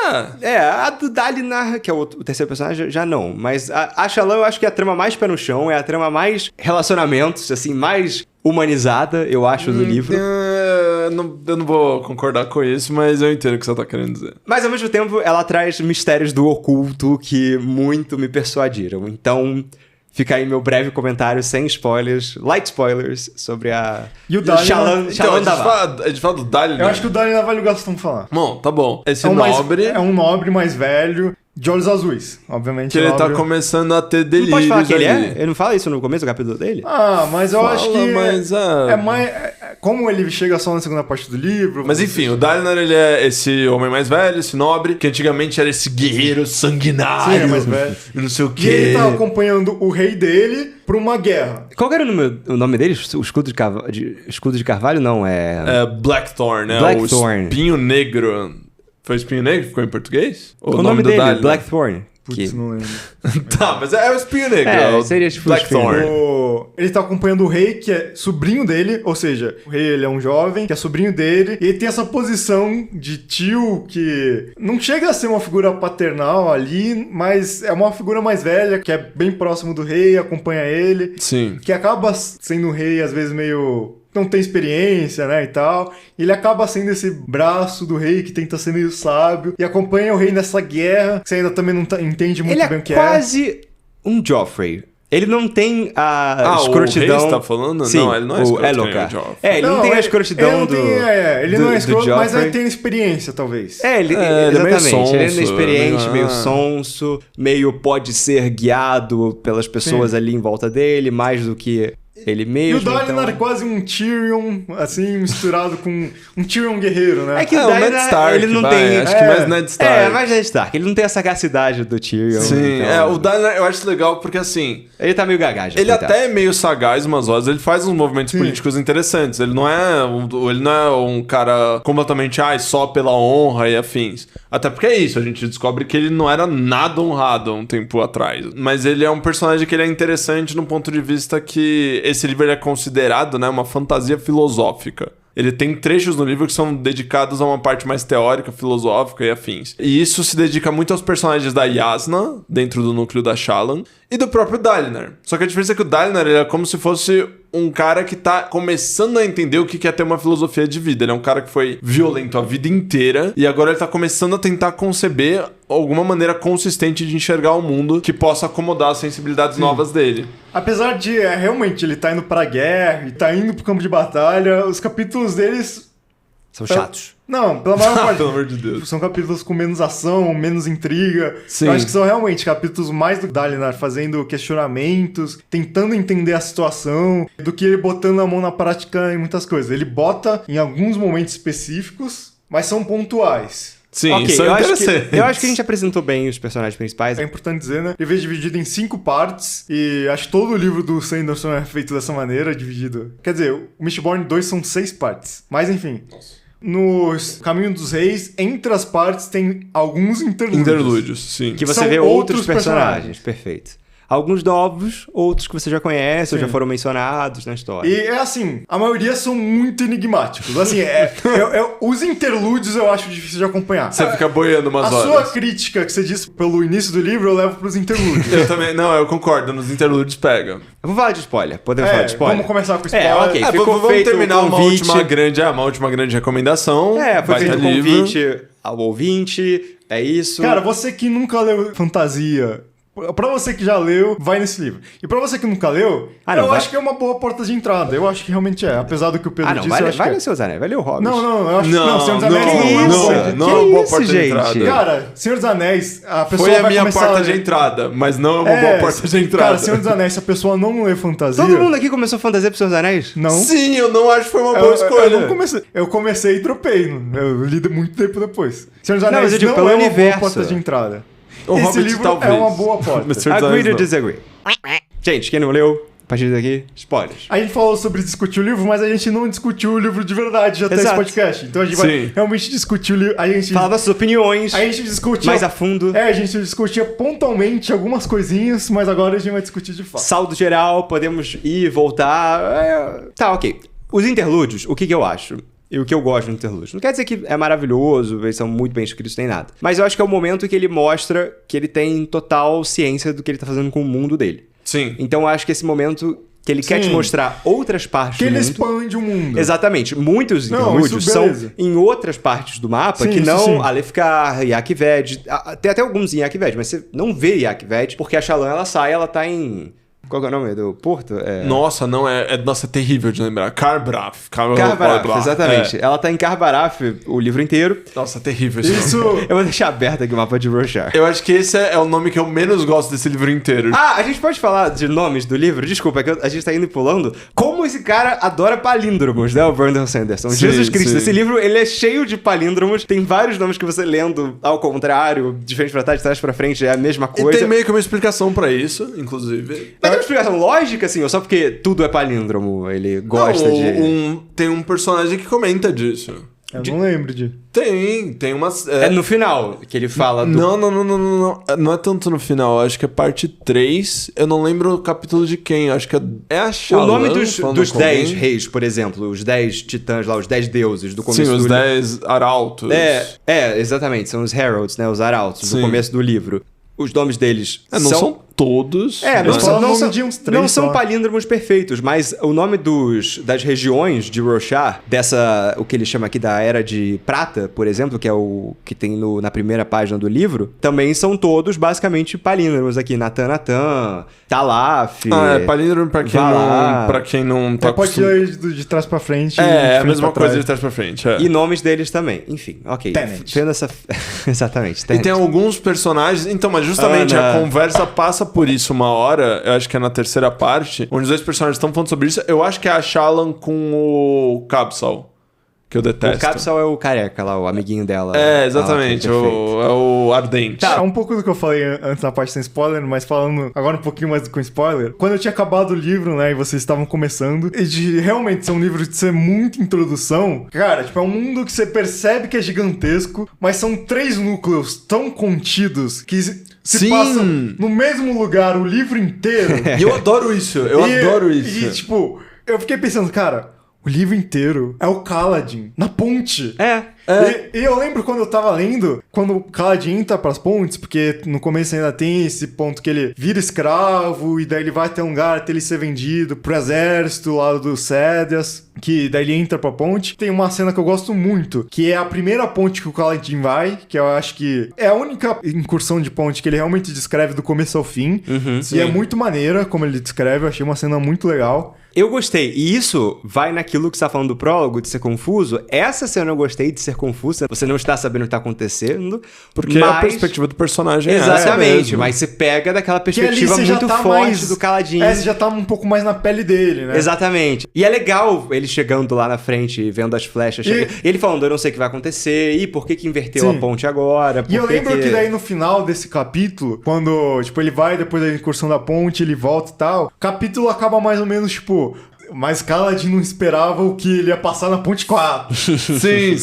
A do Dalinar, que é o terceiro personagem, já não. Mas a Shallan, eu acho que é a trama mais pé no chão, é a trama mais relacionamentos, assim, mais humanizada, eu acho, do livro. eu não vou concordar com isso, mas eu entendo o que você tá querendo dizer. Mas, ao mesmo tempo, ela traz mistérios do oculto que muito me persuadiram. Então, fica aí meu breve comentário, sem spoilers, light spoilers, sobre a... E o Dalinar... Então, a gente fala do Dalinar. Eu acho que o Dalinar vale o Gastão falar. Bom, tá bom. Esse É nobre... É um nobre mais velho, de olhos azuis, obviamente. Que ele tá nobre. começando a ter Não delírios pode falar que ele ali. é? Ele não fala isso no começo do capítulo dele? Mas eu acho que... Mas, É mais... Como ele chega só na segunda parte do livro... Mas enfim, o Dalinar, ele é esse homem mais velho, esse nobre, que antigamente era esse guerreiro sanguinário. Sim, é mais velho. E não sei o E quê. ele tá acompanhando o rei dele pra uma guerra. Qual que era o nome dele? O escudo escudo de carvalho? Não, É Blackthorn, né? Blackthorn. O espinho negro. Foi espinho negro que ficou em português? O nome do dele, Dalinar? Blackthorn. Putz, não lembro. Tá, mas é o espinho negro. Seria tipo Blackthorn. Ele tá acompanhando o rei, que é sobrinho dele, ou seja, o rei ele é um jovem, que é sobrinho dele, e ele tem essa posição de tio que não chega a ser uma figura paternal ali, mas é uma figura mais velha, que é bem próximo do rei, acompanha ele, Sim. que acaba sendo um rei, às vezes, meio... não tem experiência, né, e tal. E ele acaba sendo esse braço do rei que tenta ser meio sábio e acompanha o rei nessa guerra, que você ainda também não entende muito Ele bem é o que quase um Joffrey. Ele não tem a escrotidão... o rei você tá falando? Sim, não, ele não é escroto, nem o Elhokar. Joffrey. Ele não tem a escrotidão do... Ele não é escroto, mas Joffrey. ele tem experiência, talvez. Ele ele é meio exatamente. Ele é sonso, inexperiente, meio sonso, meio pode ser guiado pelas pessoas ali em volta dele, mais do que ele E mesmo. o Dalinar é então... quase um Tyrion, assim, misturado com um Tyrion guerreiro, né? É que o o Ned Dalinar, Stark, ele não vai, tem... acho que mais Ned Stark. mais Ned Stark. Ele não tem a sagacidade do Tyrion. Sim, então... o Dalinar eu acho legal porque assim... Ele tá meio gagá já, Ele coitado. até é meio sagaz umas horas, ele faz uns movimentos políticos interessantes. Ele não é um cara completamente só pela honra e afins. Até porque é isso, a gente descobre que ele não era nada honrado um tempo atrás. Mas ele é um personagem que ele é interessante no ponto de vista que esse livro ele é considerado, né, uma fantasia filosófica. Ele tem trechos no livro que são dedicados a uma parte mais teórica, filosófica e afins. E isso se dedica muito aos personagens da Yasna, dentro do núcleo da Shallan, e do próprio Dalinar. Só que a diferença é que o Dalinar ele é como se fosse um cara que tá começando a entender o que é ter uma filosofia de vida. Ele é um cara que foi violento a vida inteira e agora ele tá começando a tentar conceber alguma maneira consistente de enxergar o mundo que possa acomodar as sensibilidades novas dele. Apesar de, realmente, ele tá indo pra guerra e tá indo pro campo de batalha, os capítulos deles... São chatos. Não, pela maior parte. Pelo amor de Deus. São capítulos com menos ação, menos intriga. Sim. Eu acho que são realmente capítulos mais do Dalinar fazendo questionamentos, tentando entender a situação, do que ele botando a mão na prática em muitas coisas. Ele bota em alguns momentos específicos, mas são pontuais. Sim, Ok, isso é interessante. eu acho que a gente apresentou bem os personagens principais. É importante dizer, né? Ele veio dividido em 5 partes, e acho que todo o livro do Sanderson é feito dessa maneira, dividido. Quer dizer, o Mistborn 2 são 6 partes. Mas enfim. No Caminho dos Reis, entre as partes, tem alguns interlúdios. Sim. Que você São vê outros outros personagens. Perfeito. Alguns novos, outros que você já conhece ou já foram mencionados na história. E é assim, a maioria são muito enigmáticos. Assim, os interlúdios eu acho difícil de acompanhar. Você fica boiando umas A horas. sua crítica que você disse pelo início do livro, eu levo pros interlúdios. Eu também, não, eu concordo, nos interlúdios pega. Eu vou falar de spoiler. Podemos falar de spoiler? Vamos começar com spoiler. ok. Ficou vamos feito terminar o uma convite. uma última grande recomendação. Foi Baita feito um livro. convite ao ouvinte. É isso. Cara, você que nunca leu fantasia, pra você que já leu, vai nesse livro. E pra você que nunca leu, eu acho que é uma boa porta de entrada. Eu acho que realmente é. Apesar do que o Pedro disse, eu acho vai que no Senhor dos Anéis, vai ler o Hobbit. Não, eu acho Não, que não. Senhor dos Anéis que não. isso? Não é uma boa isso, porta de gente? entrada. Cara, Senhor dos Anéis, a pessoa Foi a vai minha começar porta a de ler. entrada, mas não é uma boa porta de entrada. Cara, Senhor dos Anéis, se a pessoa não lê fantasia... Todo mundo aqui começou fantasia pro Senhor dos Anéis? Não. Sim, eu não acho que foi uma boa escolha. Eu não comecei. Eu comecei e tropei. Eu li muito tempo depois. Senhor dos Não, Anéis mas eu digo, não pelo é uma universo. boa porta de entrada. O Esse Hobbit, livro talvez. é uma boa porta. Mas Senhor dos Agree Anéis, to não. disagree. Gente, quem não leu, a partir daqui, spoilers. A gente falou sobre discutir o livro, mas a gente não discutiu o livro de verdade até esse Exato. podcast. Então a gente Sim. vai realmente discutir o livro. A gente Falar nossas opiniões discutia mais a fundo. a gente discutia pontualmente algumas coisinhas, mas agora a gente vai discutir de fato. Saldo geral, podemos ir, voltar. Tá, ok. Os interlúdios, o que eu acho? E o que eu gosto do interlúdio. Não quer dizer que é maravilhoso, eles são muito bem escritos, nem nada. Mas eu acho que é o momento que ele mostra que ele tem total ciência do que ele tá fazendo com o mundo dele. Sim. Então eu acho que esse momento que ele quer te Sim. mostrar outras partes Que do ele mundo. expande o mundo. Exatamente. Muitos Não, interlúdios isso são beleza. em outras partes do mapa Sim, que isso não sim. Alefkar, Yakved. Tem até alguns em Yakved, mas você não vê Yakved, porque a Shallan, ela sai, ela tá em... Qual que é o nome do porto? Nossa, não, nossa, é terrível de lembrar. Carbraf. Karbaraf, exatamente. Ela tá em Karbaraf o livro inteiro. Nossa, terrível esse nome. Isso... Eu vou deixar aberto aqui o mapa de Roshar. Eu acho que esse é o nome que eu menos gosto desse livro inteiro. A gente pode falar de nomes do livro? Desculpa, é que a gente tá indo e pulando. Como esse cara adora palíndromos, né? O Brandon Sanderson. Sim, Jesus Cristo, sim. esse livro, ele é cheio de palíndromos. Tem vários nomes que você lendo ao contrário, de frente pra trás, de trás pra frente, é a mesma E coisa. tem meio que uma explicação pra isso, inclusive. Mas tem uma explicação lógica, assim, ou só porque tudo é palíndromo, ele gosta Não, de... tem um personagem que comenta disso. Eu não lembro de... Tem umas... É no final que ele fala do... Não. Não é tanto no final. Acho que é parte 3. Eu não lembro o capítulo de quem. Acho que é a Shallan. O nome dos falando com 10 alguém. reis, por exemplo, os 10 titãs lá, os 10 deuses do começo Sim, do os livro. 10 arautos. Exatamente, são os heralds, né, os arautos, do Sim. começo do livro. Os nomes deles Não são todos. não Eles mas- falam são, o nome de uns três não são só. palíndromos perfeitos, mas o nome das regiões de Roshar, o que ele chama aqui da Era de Prata, por exemplo, que é o que tem na primeira página do livro, também são todos basicamente palíndromos aqui. Natan, Talaf... palíndromo pra quem não tá pode acostumado. ler de trás pra frente. É, a frente mesma pra coisa trás. de trás pra frente. É. E nomes deles também. Enfim, ok. Tenet. Vendo essa... Exatamente, E Tenet. tem alguns personagens. Então, mas justamente Ana. a conversa passa por isso uma hora. Eu acho que é na terceira parte, onde os dois personagens estão falando sobre isso. Eu acho que é a Shallan com o Capsal, que eu detesto. O Capsal é o careca lá, o amiguinho dela. É, exatamente. Ah, ok, perfeito. É o Ardente. É um pouco do que eu falei antes na parte sem spoiler, mas falando agora um pouquinho mais com spoiler. Quando eu tinha acabado o livro, né, e vocês estavam começando, e de realmente ser um livro de ser muita introdução, cara, tipo, é um mundo que você percebe que é gigantesco, mas são 3 núcleos tão contidos que se Sim. passam no mesmo lugar o livro inteiro. E eu adoro isso. Eu adoro isso. E, tipo, eu fiquei pensando, cara, o livro inteiro é o Kaladin na ponte. E eu lembro quando eu tava lendo, quando o Kaladin entra pras pontes, porque no começo ainda tem esse ponto que ele vira escravo, e daí ele vai até um lugar até ele ser vendido pro exército lá dos Sédias, que daí ele entra pra ponte. Tem uma cena que eu gosto muito, que é a primeira ponte que o Kaladin vai, que eu acho que é a única incursão de ponte que ele realmente descreve do começo ao fim. E é muito maneira como ele descreve, eu achei uma cena muito legal. Eu gostei. E isso vai naquilo que você tá falando do prólogo, de ser confuso. Essa cena eu gostei de ser confusa. Você não está sabendo o que tá acontecendo. Porque a perspectiva do personagem é essa Exatamente. mesmo. Mas você pega daquela Que ali perspectiva você já muito tá forte mais... do Kaladin. Você já tá um pouco mais na pele dele, né? Exatamente. E é legal ele chegando lá na frente e vendo as flechas. E ele falando, eu não sei o que vai acontecer. E por que inverteu Sim. a ponte agora? E eu lembro que daí no final desse capítulo, quando, tipo, ele vai depois da incursão da ponte, ele volta e tal, o capítulo acaba mais ou menos, tipo... Mas Kaladin não esperava o que ele ia passar na ponte 4. Sim.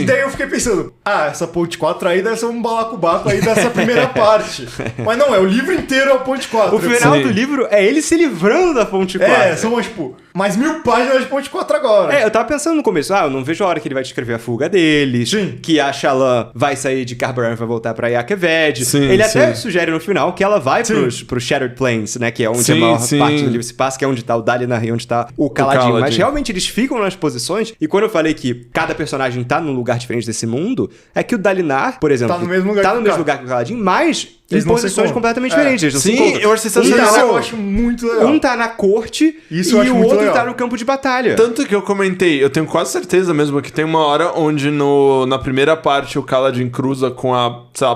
E daí eu fiquei pensando, essa ponte 4 aí deve ser um balacobaco aí dessa primeira parte. Mas não, é o livro inteiro é a ponte 4. O final Sim. do livro é ele se livrando da ponte 4. São, tipo, mais 1000 páginas de ponte 4 agora. Eu tava pensando no começo, eu não vejo a hora que ele vai descrever a fuga deles, Sim. que a Shallan vai sair de Carbaran e vai voltar pra Yakved. Sim, Ele até sim. sugere no final que ela vai pro Shattered Plains, né, que é onde a maior parte do livro se passa, que é onde tá o Dalinar e onde tá o Kaladin. Mas realmente eles ficam nas posições, e quando eu falei que cada personagem tá num lugar diferente desse mundo, é que o Dalinar, por exemplo, Tá no mesmo lugar tá que no o mesmo lugar que o Kaladin, mas em Eles não se posições encontram. completamente É. diferentes. Eles não se Sim, encontram. eu acho sensacional. Isso eu acho muito legal. Um tá na corte Isso eu e acho o muito outro legal. tá no campo de batalha. Tanto que eu comentei, eu tenho quase certeza mesmo que tem uma hora onde na primeira parte o Kaladin cruza com a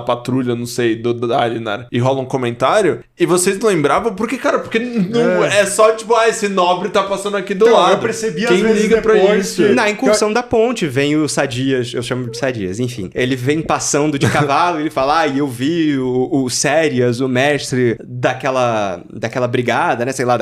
patrulha, não sei, do Dalinar e rola um comentário, e vocês não lembravam? Porque, cara, porque não é só tipo, esse nobre tá passando aqui do Então, lado. eu percebi às Quem vezes liga pra depois isso? que- Na incursão da ponte, vem o Sadias, eu chamo de Sadias, enfim. Ele vem passando de cavalo e ele fala, e eu vi o Sérias, o mestre daquela brigada, né, sei lá,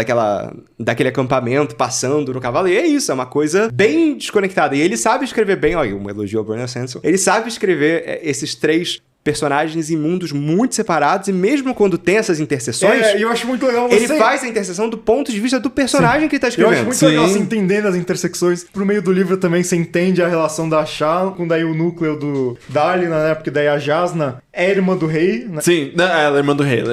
daquele acampamento passando no cavalo. E é isso, é uma coisa bem desconectada. E ele sabe escrever bem, olha, um elogio ao Brandon Sanderson. Ele sabe escrever esses 3 personagens em mundos muito separados, e mesmo quando tem essas interseções, E eu acho muito legal você... ele faz a interseção do ponto de vista do personagem que ele tá Eu escrevendo. acho muito Sim. legal você entendendo as intersecções. Pro meio do livro também você entende a relação da Shallan com daí o núcleo do Dalinar, né? Porque daí a Jasna é irmã do rei, né? Sim, ela é irmã do rei,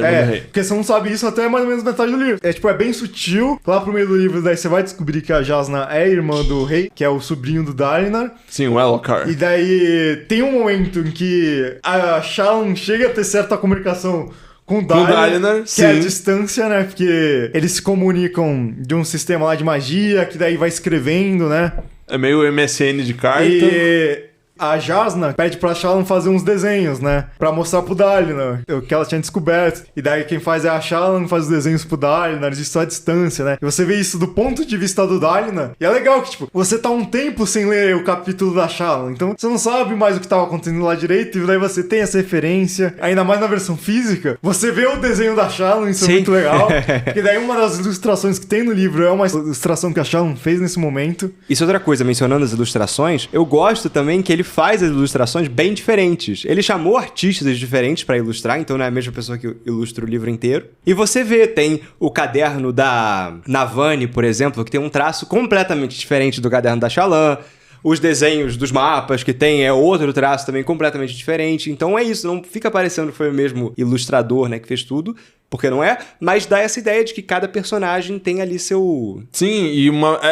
Porque você não sabe isso até mais ou menos metade do livro. É bem sutil. Lá pro meio do livro, daí você vai descobrir que a Jasna é irmã do rei, que é o sobrinho do Dalinar. Sim, o Elhokar. E daí tem um momento em que a Shallan chega a ter certa comunicação com o Dalinar, que sim. é a distância, né? Porque eles se comunicam de um sistema lá de magia, que daí vai escrevendo, né? É meio MSN de carta. E a Jasna pede pra Shallan fazer uns desenhos, né? Pra mostrar pro Dalinar o que ela tinha descoberto. E daí quem faz é a Shallan, faz os desenhos pro Dalinar, isso à distância, né? E você vê isso do ponto de vista do Dalinar. E é legal que, tipo, você tá um tempo sem ler o capítulo da Shallan. Então você não sabe mais o que tava acontecendo lá direito. E daí você tem essa referência. Ainda mais na versão física. Você vê o desenho da Shallan, isso é muito legal. Porque daí uma das ilustrações que tem no livro é uma ilustração que a Shallan fez nesse momento. Isso é outra coisa, mencionando as ilustrações, eu gosto também que ele faz as ilustrações bem diferentes. Ele chamou artistas diferentes pra ilustrar, então não é a mesma pessoa que ilustra o livro inteiro. E você vê, tem o caderno da Navani, por exemplo, que tem um traço completamente diferente do caderno da Shallan. Os desenhos dos mapas que tem é outro traço também completamente diferente. Então é isso, não fica parecendo que foi o mesmo ilustrador, né, que fez tudo, porque não é, mas dá essa ideia de que cada personagem tem ali seu... Sim, e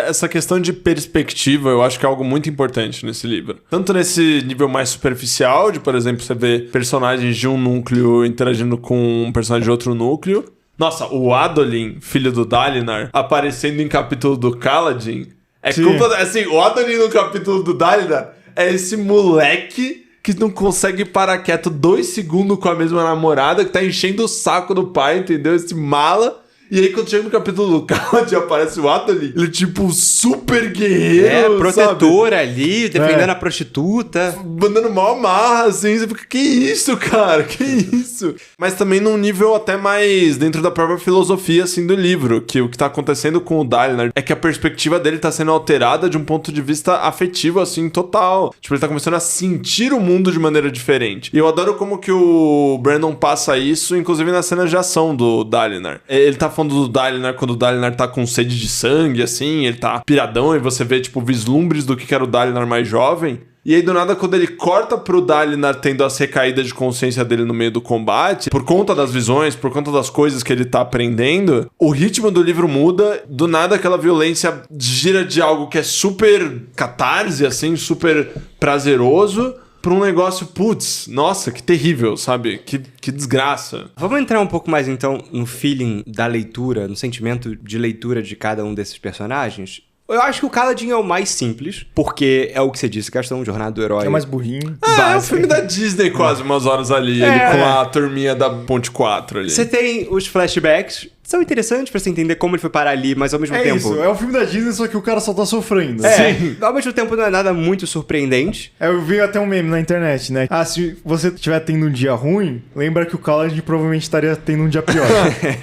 essa questão de perspectiva eu acho que é algo muito importante nesse livro. Tanto nesse nível mais superficial, de, por exemplo, você ver personagens de um núcleo interagindo com um personagem de outro núcleo. Nossa, o Adolin, filho do Dalinar, aparecendo em capítulo do Kaladin... Assim, o Adolin no capítulo do Dalinar é esse moleque que não consegue parar quieto 2 segundos com a mesma namorada, que tá enchendo o saco do pai, entendeu? Esse mala. E aí, quando chega no capítulo do Kaladin, aparece o Adolin, ele é tipo super guerreiro, protetor, sabe? ali, defendendo a prostituta. Mandando mal amarra, assim, você fica, que isso, cara? Que isso? Mas também num nível até mais dentro da própria filosofia, assim, do livro, que o que tá acontecendo com o Dalinar é que a perspectiva dele tá sendo alterada de um ponto de vista afetivo, assim, total. Tipo, ele tá começando a sentir o mundo de maneira diferente. E eu adoro como que o Brandon passa isso, inclusive nas cenas de ação do Dalinar. Ele tá falando do Dalinar, quando o Dalinar tá com sede de sangue, assim, ele tá piradão, e você vê, tipo, vislumbres do que era o Dalinar mais jovem. E aí, do nada, quando ele corta pro Dalinar tendo as recaídas de consciência dele no meio do combate, por conta das visões, por conta das coisas que ele tá aprendendo, o ritmo do livro muda. Do nada, aquela violência gira de algo que é super catarse, assim, super prazeroso, pra um negócio, putz, nossa, que terrível, sabe? Que desgraça. Vamos entrar um pouco mais, então, no feeling da leitura, no sentimento de leitura de cada um desses personagens. Eu acho que o Kaladin é o mais simples, porque é o que você disse, questão, jornada do herói. É mais burrinho. É um filme da Disney quase umas horas ali, ele com a turminha da Ponte 4 ali. Você tem os flashbacks, são interessantes pra você entender como ele foi parar ali, mas ao mesmo tempo... Isso, é um filme da Disney, só que o cara só tá sofrendo. Sim. Ao mesmo tempo não é nada muito surpreendente. Eu vi até um meme na internet, né? Se você estiver tendo um dia ruim, lembra que o Kaladin provavelmente estaria tendo um dia pior.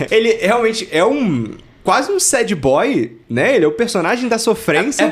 Ele realmente é quase um sad boy, né? Ele é o personagem da sofrência.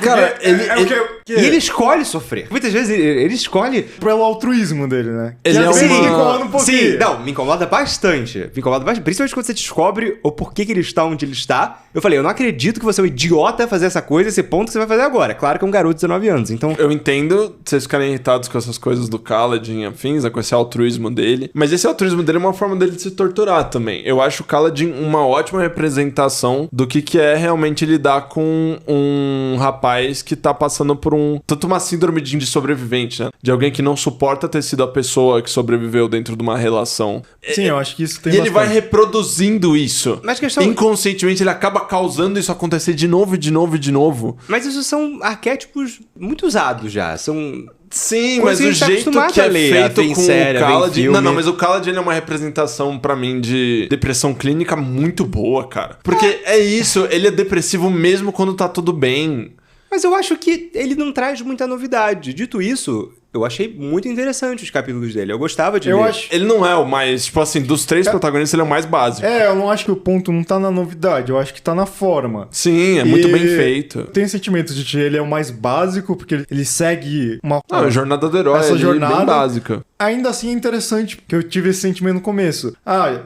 E ele escolhe sofrer. Muitas vezes ele escolhe... Pelo altruísmo dele, né? Ele é me uma... incomoda um pouquinho. Sim, não, me incomoda bastante. Principalmente quando você descobre o porquê que ele está onde ele está. Eu falei, eu não acredito que você é um idiota a fazer essa coisa, esse ponto que você vai fazer agora. Claro que é um garoto de 19 anos, então... Eu entendo vocês ficarem irritados com essas coisas do Kaladin e afins, com esse altruísmo dele. Mas esse altruísmo dele é uma forma dele de se torturar também. Eu acho o Kaladin uma ótima representação do que é realmente lidar com um rapaz que tá passando por tanto uma síndrome de sobrevivente, né? De alguém que não suporta ter sido a pessoa que sobreviveu dentro de uma relação. Sim, eu acho que isso tem E ele vai reproduzindo isso. Mas questão... Inconscientemente ele acaba causando isso acontecer de novo e de novo e de novo. Mas isso são arquétipos muito usados já. São... Sim, mas o jeito que é feito com o Kaladin... Não, mas o Kaladin é uma representação pra mim de depressão clínica muito boa, cara. Porque é isso, ele é depressivo mesmo quando tá tudo bem. Mas eu acho que ele não traz muita novidade. Dito isso, eu achei muito interessante os capítulos dele. Eu gostava de ler. Ele não é o mais... Tipo assim, dos 3 protagonistas, ele é o mais básico. Eu não acho que o ponto não tá na novidade. Eu acho que tá na forma. Sim, é muito bem feito. Tem sentimento de que ele é o mais básico, porque ele segue uma... a jornada do herói essa jornada bem básica. Ainda assim é interessante, porque eu tive esse sentimento no começo.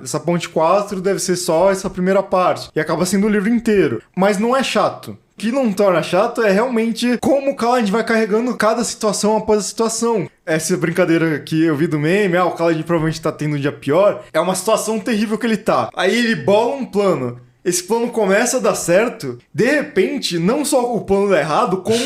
Essa ponte 4 deve ser só essa primeira parte. E acaba sendo o livro inteiro. Mas não é chato. que não torna chato é realmente como o Kaladin vai carregando cada situação após a situação. Essa brincadeira que eu vi do meme, o Kaladin provavelmente tá tendo um dia pior, é uma situação terrível que ele tá. Aí ele bola um plano. Esse plano começa a dar certo, de repente, não só o plano dá errado, como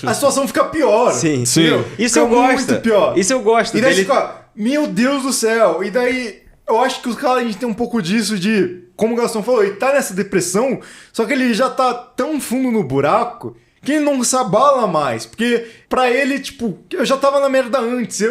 a situação fica pior. Sim. Entendeu? Isso Fica eu gosto. muito pior. Isso eu gosto E daí dele. fica, meu Deus do céu. E daí, eu acho que os caras, a gente tem um pouco disso de, como o Gastão falou, ele tá nessa depressão, só que ele já tá tão fundo no buraco que ele não se abala mais. Porque pra ele, tipo, eu já tava na merda antes.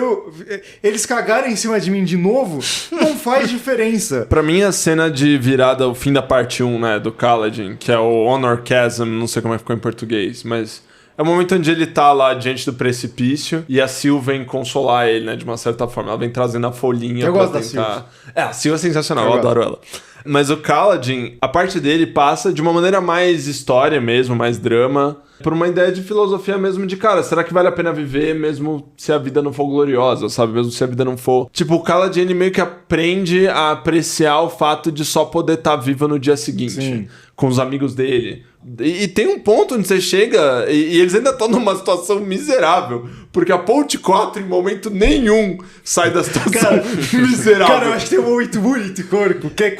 Eles cagarem em cima de mim de novo, não faz diferença. Pra mim, a cena de virada, o fim da parte 1, né, do Kaladin, que é o Honor Chasm, não sei como é que ficou em português, mas é o momento onde ele tá lá diante do precipício e a Sil vem consolar ele, né, de uma certa forma. Ela vem trazendo a folhinha Eu pra gosto tentar... A Sil é sensacional, eu adoro ela. Mas o Kaladin, a parte dele passa de uma maneira mais história mesmo, mais drama, por uma ideia de filosofia mesmo de, cara, será que vale a pena viver mesmo se a vida não for gloriosa, sabe? Mesmo se a vida não for... Tipo, o Kaladin, ele meio que aprende a apreciar o fato de só poder estar vivo no dia seguinte. Sim. Com os amigos dele. E tem um ponto onde você chega e eles ainda estão numa situação miserável. Porque a ponte 4, em momento nenhum, sai da situação miserável. Cara, eu acho que tem um momento bonito, icônico, que é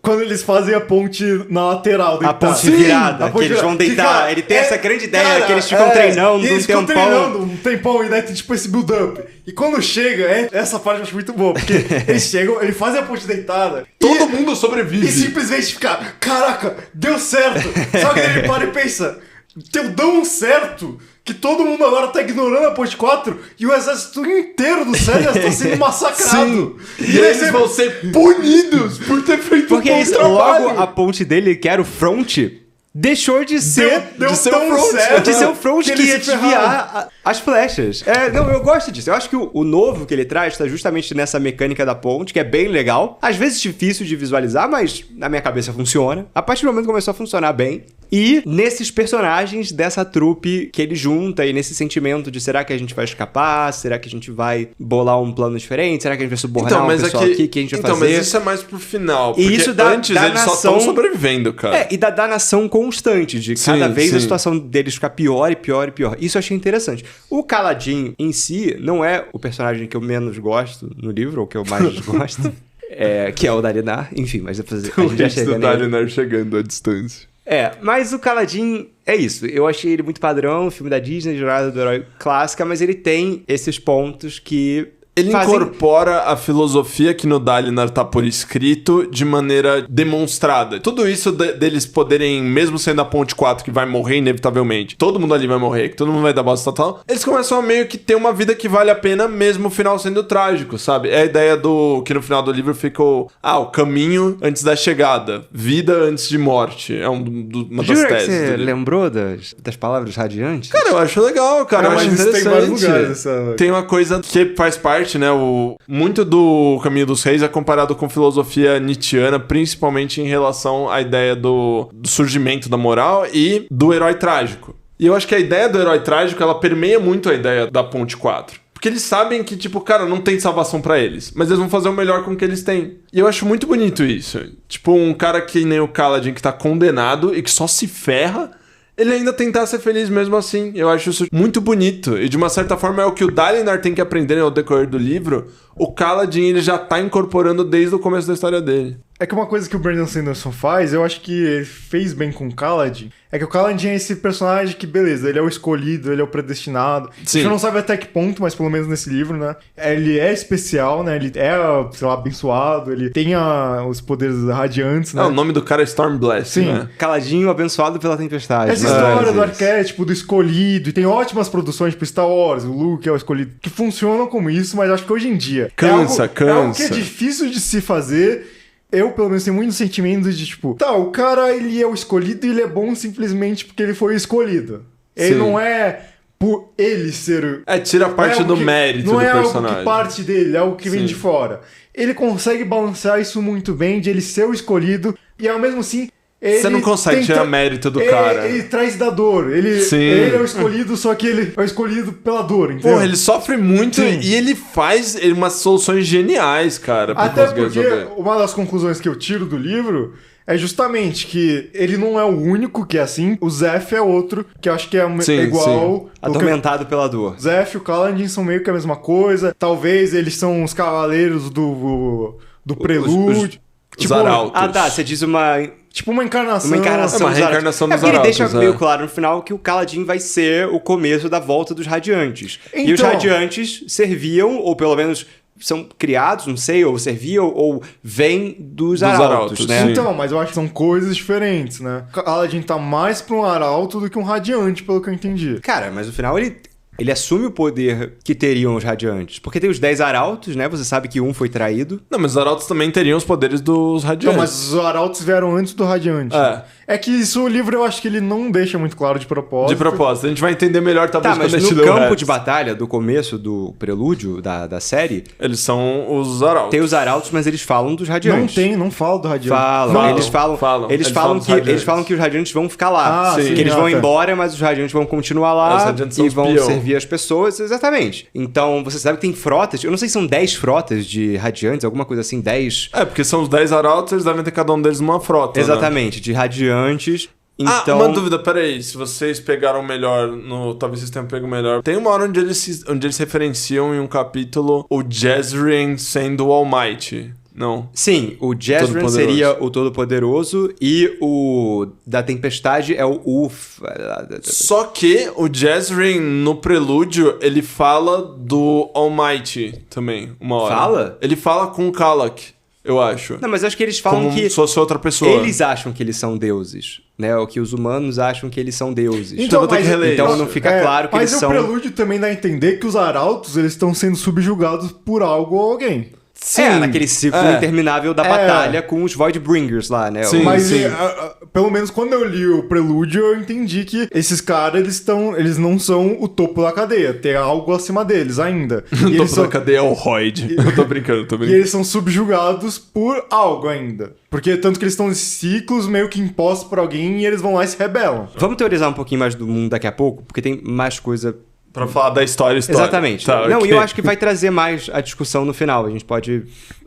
quando eles fazem a ponte na lateral. A ponte virada, que eles vão deitar. Ele tem essa grande ideia que eles ficam treinando eles um ficam tempão. treinando um tempão e daí tem tipo esse build-up. E quando chega, essa parte eu acho muito boa, porque eles chegam, eles fazem a ponte deitada. Todo mundo sobrevive. E simplesmente fica, caraca, deu certo. Só que ele para e pensa, deu tão certo que todo mundo agora tá ignorando a ponte 4 e o exército inteiro do Célias tá sendo massacrado. E eles vão ser punidos por ter feito Porque um bom isso, trabalho. logo a ponte dele, que era o front, deixou de ser... Deu de ser tão o front, certo de ser o front que eles ia se ferraram. desviar as flechas. Não, eu gosto disso. Eu acho que o novo que ele traz tá justamente nessa mecânica da ponte, que é bem legal. Às vezes difícil de visualizar, mas na minha cabeça funciona. A partir do momento que começou a funcionar bem. E nesses personagens dessa trupe que ele junta e nesse sentimento de será que a gente vai escapar? Será que a gente vai bolar um plano diferente? Será que a gente vai subornar o pessoal aqui? Que a gente vai fazer? Mas isso é mais pro final. E Porque isso dá antes eles só estão sobrevivendo, cara. E da danação constante, de cada vez sim. a situação deles ficar pior e pior e pior. Isso eu achei interessante. O Kaladin em si não é o personagem que eu menos gosto no livro, ou que eu mais gosto, que é o Dalinar. Enfim, mas depois a gente já chega O nele. Dalinar chegando à distância. Mas o Kaladin é isso. Eu achei ele muito padrão, filme da Disney, Jornada do Herói clássica, mas ele tem esses pontos que... Ele incorpora a filosofia que no Dalinar tá por escrito de maneira demonstrada. Tudo isso deles poderem, mesmo sendo a ponte 4 que vai morrer inevitavelmente, todo mundo ali vai morrer, que todo mundo vai dar bosta total, eles começam a meio que ter uma vida que vale a pena, mesmo o final sendo trágico, sabe? É a ideia que no final do livro fica o caminho antes da chegada, vida antes de morte. É uma das Jura teses. que você dele. lembrou das palavras radiantes? Cara, eu acho legal, cara. Eu acho mas isso interessante. tem vários lugares, Tem uma coisa que faz parte, né? Muito do Caminho dos Reis é comparado com filosofia nietzschiana, principalmente em relação à ideia do surgimento da moral e do herói trágico. E eu acho que a ideia do herói trágico, ela permeia muito a ideia da Ponte 4. Porque eles sabem que, tipo, cara, não tem salvação pra eles. Mas eles vão fazer o melhor com o que eles têm. E eu acho muito bonito isso. Tipo, um cara que nem o Kaladin, que tá condenado e que só se ferra, ele ainda tentar ser feliz mesmo assim. Eu acho isso muito bonito. E de uma certa forma é o que o Dalinar tem que aprender ao decorrer do livro. O Kaladin, ele já tá incorporando desde o começo da história dele. É que uma coisa que o Brandon Sanderson faz, eu acho que ele fez bem com o Kaladin, é que o Kaladin é esse personagem que, beleza, ele é o escolhido, ele é o predestinado. Sim. A gente não sabe até que ponto, mas pelo menos nesse livro, né? Ele é especial, né? Ele é, sei lá, abençoado, ele tem os poderes radiantes, né? O nome do cara é Stormblast, Sim. né? Caladinho abençoado pela tempestade. Essa história do arquétipo, do escolhido, e tem ótimas produções tipo Star Wars, o Luke é o escolhido, que funcionam como isso, mas acho que hoje em dia Cansa. É algo que é difícil de se fazer. Eu, pelo menos, tenho muito sentimento de, tipo, o cara, ele é o escolhido e ele é bom simplesmente porque ele foi o escolhido. Ele não é por ele ser... tira a parte do mérito do personagem. Não é algo que parte dele, é algo que vem de fora. Ele consegue balancear isso muito bem, de ele ser o escolhido, e ao mesmo assim... Você não consegue tirar mérito do cara. Ele traz da dor. Ele é o escolhido, só que ele é o escolhido pela dor, entendeu? Porra, ele sofre muito e ele faz umas soluções geniais, cara. Até porque uma das conclusões que eu tiro do livro é justamente que ele não é o único que é assim, o Zeph é outro, que eu acho que é igual... Atormentado pela dor. O Zeph e o Kaladin são meio que a mesma coisa, talvez eles são os cavaleiros do prelúdio. Os arautos. Ah, tá, você diz uma... Tipo uma encarnação. Uma encarnação uma reencarnação dos porque ele arautos, deixa meio claro no final que o Kaladin vai ser o começo da volta dos Radiantes. E os Então- Radiantes serviam, ou pelo menos são criados, não sei, ou serviam, ou vêm dos arautos, né? sim. Então, mas eu acho que são coisas diferentes, né? O Kaladin tá mais pra um arauto do que um radiante, pelo que eu entendi. Cara, mas no final ele assume o poder que teriam os Radiantes. Porque tem os 10 arautos, né? Você sabe que um foi traído. Não, mas os arautos também teriam os poderes dos Não, radiantes. mas os arautos vieram antes do radiante. É que isso o livro eu acho que ele não deixa muito claro de propósito. De propósito. A gente vai entender melhor, talvez, Tá, mas quando a gente no ler o campo resto. de batalha do começo do prelúdio da série, Eles são os arautos. tem os arautos, mas eles falam dos Não Radiantes. tem, não fala do radiante. Falam, Falam, eles falam, falam. eles Eles falam falam dos que Radiantes. eles falam que os Radiantes vão ficar lá, Ah, sim, que eles vão tá. embora, mas os Radiantes vão continuar Os lá Radiantes são e os vão peão. servir as pessoas, exatamente. Então, você sabe que tem frotas, eu não sei se são 10 frotas de Radiantes, alguma coisa assim, 10. Porque são os 10 arautos, eles devem ter cada um deles numa frota, né? Exatamente, de Radiantes. Então, uma dúvida, peraí. Se vocês pegaram melhor, talvez vocês tenham pego melhor. Tem uma hora onde eles referenciam em um capítulo o Jezrien sendo o Almighty. Não. sim, o Jezrien Todo-Poderoso. seria o Todo-Poderoso e o da Tempestade é o Uf. Só que o Jezrien, no prelúdio, ele fala do Almighty também, uma hora. Fala? Ele fala com o Kalak, eu acho. Não, mas acho que eles falam Como que se fosse outra pessoa. eles acham que eles são deuses, né? O que os humanos acham que eles são deuses. Então, vou ter que reler Então isso. não fica claro que eles Mas são... o prelúdio também dá a entender que os arautos eles estão sendo subjugados por algo ou alguém. Sim. naquele ciclo interminável da batalha com os Voidbringers lá, né? Sim. Mas sim. pelo menos quando eu li o prelúdio, eu entendi que esses caras eles não são o topo da cadeia. Tem algo acima deles ainda. O E eles topo são, da cadeia é o Royd. Eu tô brincando, e eles são subjugados por algo ainda. Porque tanto que eles estão em ciclos meio que impostos por alguém e eles vão lá e se rebelam. Vamos teorizar um pouquinho mais do mundo daqui a pouco, porque tem mais coisa... Pra falar da história. Exatamente. Tá, não, ok. e eu acho que vai trazer mais a discussão no final. A gente pode...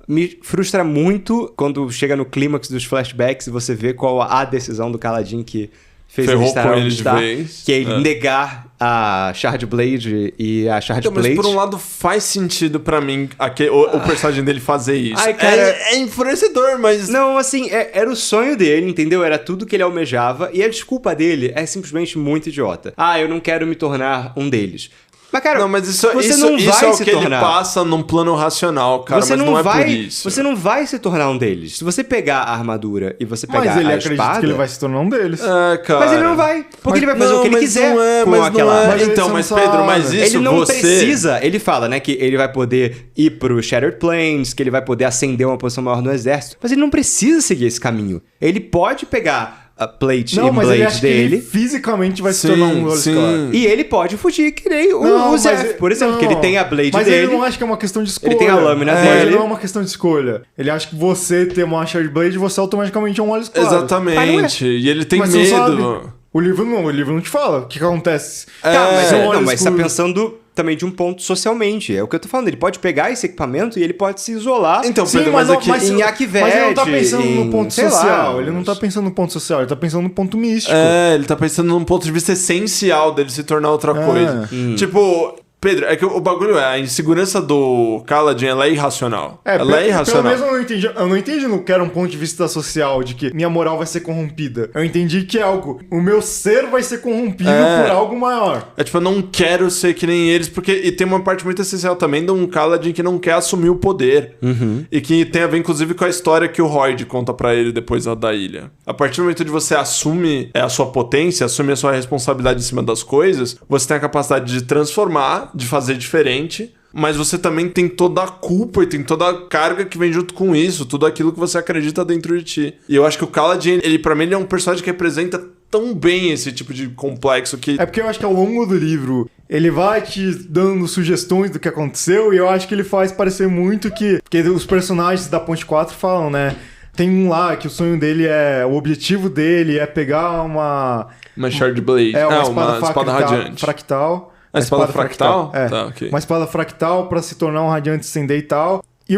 Me frustra muito quando chega no clímax dos flashbacks e você vê qual a decisão do Kaladin que fez Ferrou ele estar com onde ele de está, vez. que é ele negar a Shard Blade e a Shard Então, mas Blade. por um lado faz sentido pra mim o personagem dele fazer isso. Ai, cara. É influenciador, mas... Não, assim, era o sonho dele, entendeu? Era tudo que ele almejava e a desculpa dele é simplesmente muito idiota. Ah, eu não quero me tornar um deles. Mas, cara, Não, mas isso não vai é o se que tornar. ele passa num plano racional, cara, Você mas não não é vai, por isso. Você não vai se tornar um deles. Se você pegar a armadura e você pegar Mas ele a acredita espada... que ele vai se tornar um deles. É, cara. Mas ele não vai, porque ele vai fazer o que ele quiser com mas aquela... Não é. Mas Então, ele mas não Pedro, mas sabe. isso Ele não você... precisa, ele fala, né, que ele vai poder ir pro Shattered Plains, que ele vai poder ascender uma posição maior no exército, mas ele não precisa seguir esse caminho. Ele pode pegar a plate Não, e mas ele blade acha que dele ele fisicamente vai se Sim, tornar um sim. Olescar. e ele pode fugir, que nem o Não, Zeph, mas por exemplo, não. que ele tem a blade mas dele. ele não acha que é uma questão de escolha. Ele tem a lâmina Mas dele. ele não é uma questão de escolha. Ele acha que você ter uma Shard Blade, você automaticamente é um Olescar. Exatamente. E ele tem Mas você não medo. sabe. O livro não te fala o que acontece. Tá, mas, É, não, mas tá escuro. pensando também de um ponto socialmente. É o que eu tô falando. Ele pode pegar esse equipamento e ele pode se isolar. Então, Sim, Pedro, mas, mas aqui... em Akved, mas ele não tá pensando em- no ponto sei lá, social. Ele não mas- tá pensando no ponto social, ele tá pensando no ponto místico. ele tá pensando num ponto de vista essencial dele se tornar outra coisa. Tipo, Pedro, é que o bagulho a insegurança do Kaladin, ela é irracional. Ela é irracional. Pelo menos eu não entendi no que era um ponto de vista social, de que minha moral vai ser corrompida. Eu entendi que é algo, o meu ser vai ser corrompido por algo maior. É tipo, eu não quero ser que nem eles, porque... E tem uma parte muito essencial também de um Kaladin que não quer assumir o poder. E que tem a ver, inclusive, com a história que o Royd conta pra ele depois da ilha. A partir do momento de você assume a sua potência, assume a sua responsabilidade em cima das coisas, você tem a capacidade de transformar, de fazer diferente... Mas você também tem toda a culpa e tem toda a carga que vem junto com isso, tudo aquilo que você acredita dentro de ti. E eu acho que o Kaladin, pra mim, ele é um personagem que representa tão bem esse tipo de complexo que... É porque eu acho que ao longo do livro ele vai te dando sugestões do que aconteceu e eu acho que ele faz parecer muito que... Porque os personagens da Ponte 4 falam, né? Tem um lá que o sonho dele é... O objetivo dele é pegar uma... Uma Shard Blade. Uma espada radiante. fractal. A espada fractal? É. Tá, ok. Uma espada fractal pra se tornar um radiante ascender e tal. E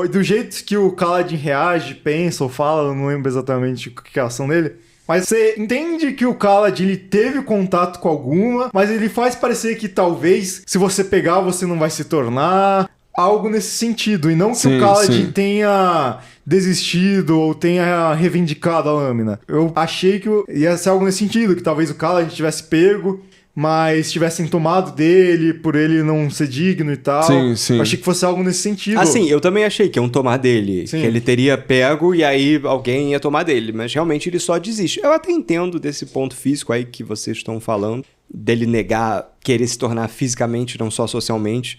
do jeito que o Kaladin reage, pensa ou fala, eu não lembro exatamente o que é a ação dele. Mas você entende que o Kaladin ele teve contato com alguma, mas ele faz parecer que talvez, se você pegar, você não vai se tornar algo nesse sentido. E não que o Kaladin tenha desistido ou tenha reivindicado a lâmina. Eu achei que ia ser algo nesse sentido, que talvez o Kaladin tivesse pego, mas tivessem tomado dele por ele não ser digno e tal. Sim. Eu achei que fosse algo nesse sentido. Assim, eu também achei que iam tomar dele. Sim. Que ele teria pego e aí alguém ia tomar dele. Mas realmente ele só desiste. Eu até entendo desse ponto físico aí que vocês estão falando. Dele negar, querer se tornar fisicamente, não só socialmente.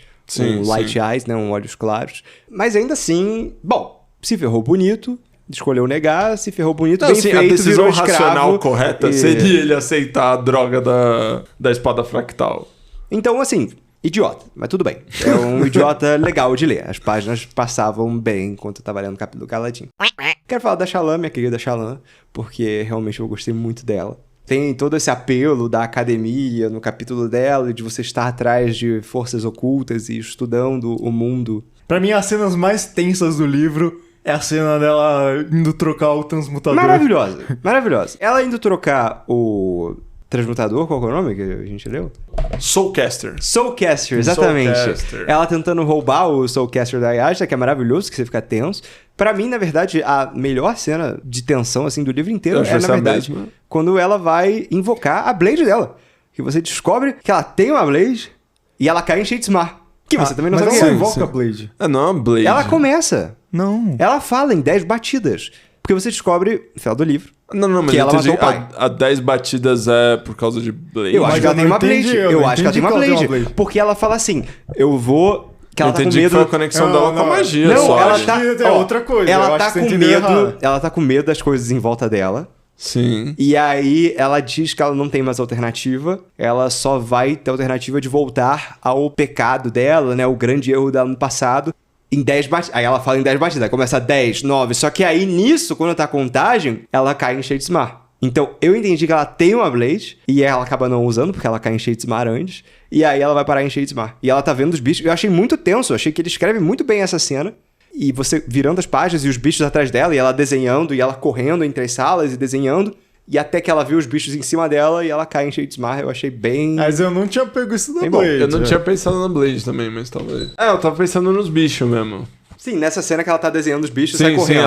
Light eyes, né? Olhos claros. Mas ainda assim, bom, se ferrou bonito. Escolheu negar, se ferrou bonito, não, bem assim, feito, a decisão virou racional escravo, correta seria ele aceitar a droga da espada fractal. Então, assim, idiota, mas tudo bem. É um idiota legal de ler. As páginas passavam bem enquanto eu tava lendo o capítulo do Kaladin. Quero falar da Shallan, minha querida Shallan, porque realmente eu gostei muito dela. Tem todo esse apelo da academia no capítulo dela, de você estar atrás de forças ocultas e estudando o mundo. Pra mim, as cenas mais tensas do livro é a cena dela indo trocar o transmutador. Maravilhosa. Ela indo trocar o transmutador, qual é o nome que a gente leu? Soulcaster, Exatamente. Soulcaster. Ela tentando roubar o Soulcaster da Yasha, que é maravilhoso, que você fica tenso. Pra mim, na verdade, a melhor cena de tensão assim do livro inteiro é, na verdade, quando ela vai invocar a Blade dela. Que você descobre que ela tem uma Blade e ela cai em Shadesmar. Que você também não sabe o que ela é. invoca a Blade. Não é uma Blade. Ela começa. Não. Ela fala em 10 batidas. Porque você descobre, no final do livro, Não, mas que eu ela entendi, matou o pai. a 10 batidas é por causa de Blade. Eu acho que ela tem uma Blade. Eu acho que ela tem uma entendi Blade. Porque ela fala assim, eu vou... Que ela eu tá com entendi medo... que foi a conexão dela com a magia. Não, só. ela acho tá... que é outra coisa. Eu Ela acho tá que você com entendeu medo... errado. Ela tá com medo das coisas em volta dela. Sim. E aí ela diz que ela não tem mais alternativa. Ela só vai ter alternativa de voltar ao pecado dela, né? O grande erro dela no passado. Em 10 batidas. Aí ela fala em 10 batidas. Aí começa 10, 9. Só que aí nisso, quando tá a contagem, ela cai em Shadesmar. Então, eu entendi que ela tem uma Blade, e ela acaba não usando, porque ela cai em Shadesmar antes, e aí ela vai parar em Shadesmar. E ela tá vendo os bichos. Eu achei muito tenso, eu achei que ele escreve muito bem essa cena, e você virando as páginas, e os bichos atrás dela, e ela desenhando, e ela correndo entre as salas e desenhando, e até que ela vê os bichos em cima dela, e ela cai em Shadesmar. Eu achei bem... Mas eu não tinha pego isso da Bem bom. Blade. Eu não tinha pensado na Blade também, mas talvez. Eu tava pensando nos bichos mesmo. Sim, nessa cena que ela tá desenhando os bichos, Sim, sai correndo.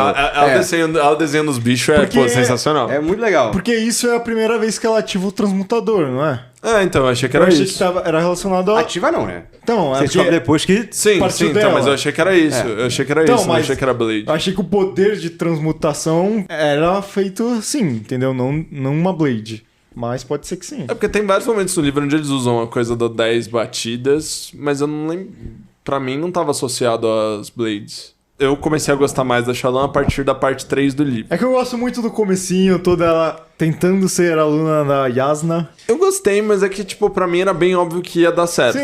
ela desenhando os bichos Porque sensacional. É muito legal. Porque isso é a primeira vez que ela ativa o transmutador, não é? Então, eu achei que Eu era achei isso. que era relacionado a... Ativa não, né? Então, Você descobre depois que... Sim, partiu então, dela. mas eu achei que era isso. Eu achei que era Então, isso, não mas- achei que era Blade. Eu achei que o poder de transmutação era feito assim, entendeu? Não uma Blade. Mas pode ser que sim. É porque tem vários momentos no livro onde eles usam a coisa das 10 batidas, mas eu não lembro. Pra mim não tava associado às Blades. Eu comecei a gostar mais da Shallan a partir da parte 3 do livro. É que eu gosto muito do comecinho, toda ela tentando ser aluna da Yasna. Eu gostei, mas é que, tipo, pra mim era bem óbvio que ia dar certo.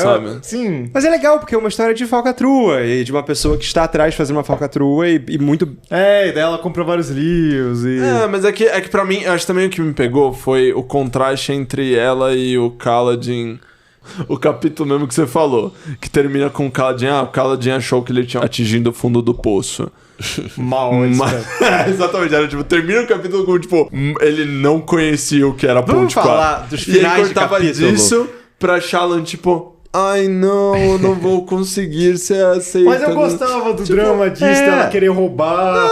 Sabe? Sim. Mas é legal, porque é uma história de falcatrua, e de uma pessoa que está atrás fazendo uma falcatrua e muito... É, e daí ela compra vários livros e... Mas é que pra mim, eu acho também o que me pegou foi o contraste entre ela e o Kaladin. O capítulo mesmo que você falou, que termina com o Kaladin. O Kaladin achou que ele tinha atingido o fundo do poço. Mal, Exatamente, era tipo, termina o capítulo com, tipo, ele não conhecia o que era Vamos Ponte 4. falar dos E aí finais de cortava capítulo. disso pra Shallan, tipo, ai não, eu não vou conseguir ser aceita. Mas eu gostava do drama disso, dela querer roubar.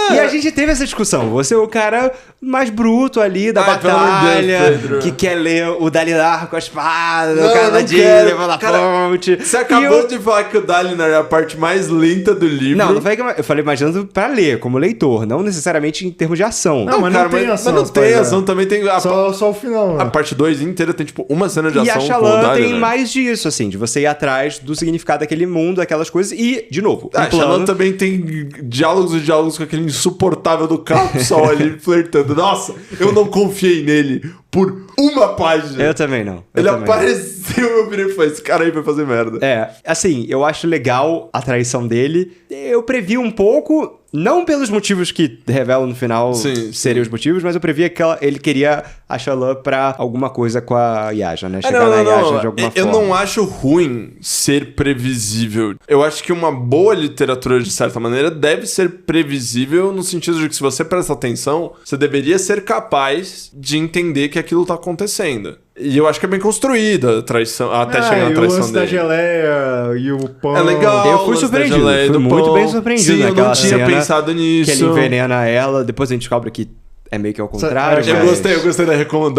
E a gente teve essa discussão. Você é o cara mais bruto ali da Ai, pelo amor de batalha, Deus, Pedro. que quer ler o Dalinar com a espada, Não, o cara da não Disney quero. levando a Cara, fonte. Você E acabou eu... de falar que o Dalinar é a parte mais lenta do livro. Não falei que eu falei imaginando pra ler, como leitor, não necessariamente em termos de ação. Não, mas não tem ação, Mas não tem rapaz, ação, também tem... Só o final, A né? parte 2 inteira tem, tipo, uma cena de E ação a com o Shallan Dalinar. tem mais disso, assim, de você ir atrás do significado daquele mundo, daquelas coisas, e, de novo, A um plano... Shallan também tem diálogos e diálogos com aquele insuportável do Capsol ali flertando. Nossa, eu não confiei nele por uma página. Eu também não. Ele apareceu e eu virei e falei, esse cara aí vai fazer merda. É, assim, eu acho legal a traição dele. Eu previ um pouco, Não pelos motivos que revelam no final Sim, seriam os motivos, mas eu previa que ele queria a Shyamalan pra alguma coisa com a Yasha, né? Não. na Yasha de alguma Eu forma. não acho ruim ser previsível. Eu acho que uma boa literatura, de certa maneira, deve ser previsível no sentido de que se você presta atenção, você deveria ser capaz de entender que aquilo tá acontecendo. E eu acho que é bem construída a traição, até chegar na E o traição lance da dele. geleia e o pão. É legal. Eu fui o lance da surpreendido, geleia fui do muito pão. bem surpreendido Sim, eu naquela não tinha cena pensado nisso. Que ele envenena ela, depois a gente descobre que é meio que ao contrário. Eu mas... Eu gostei da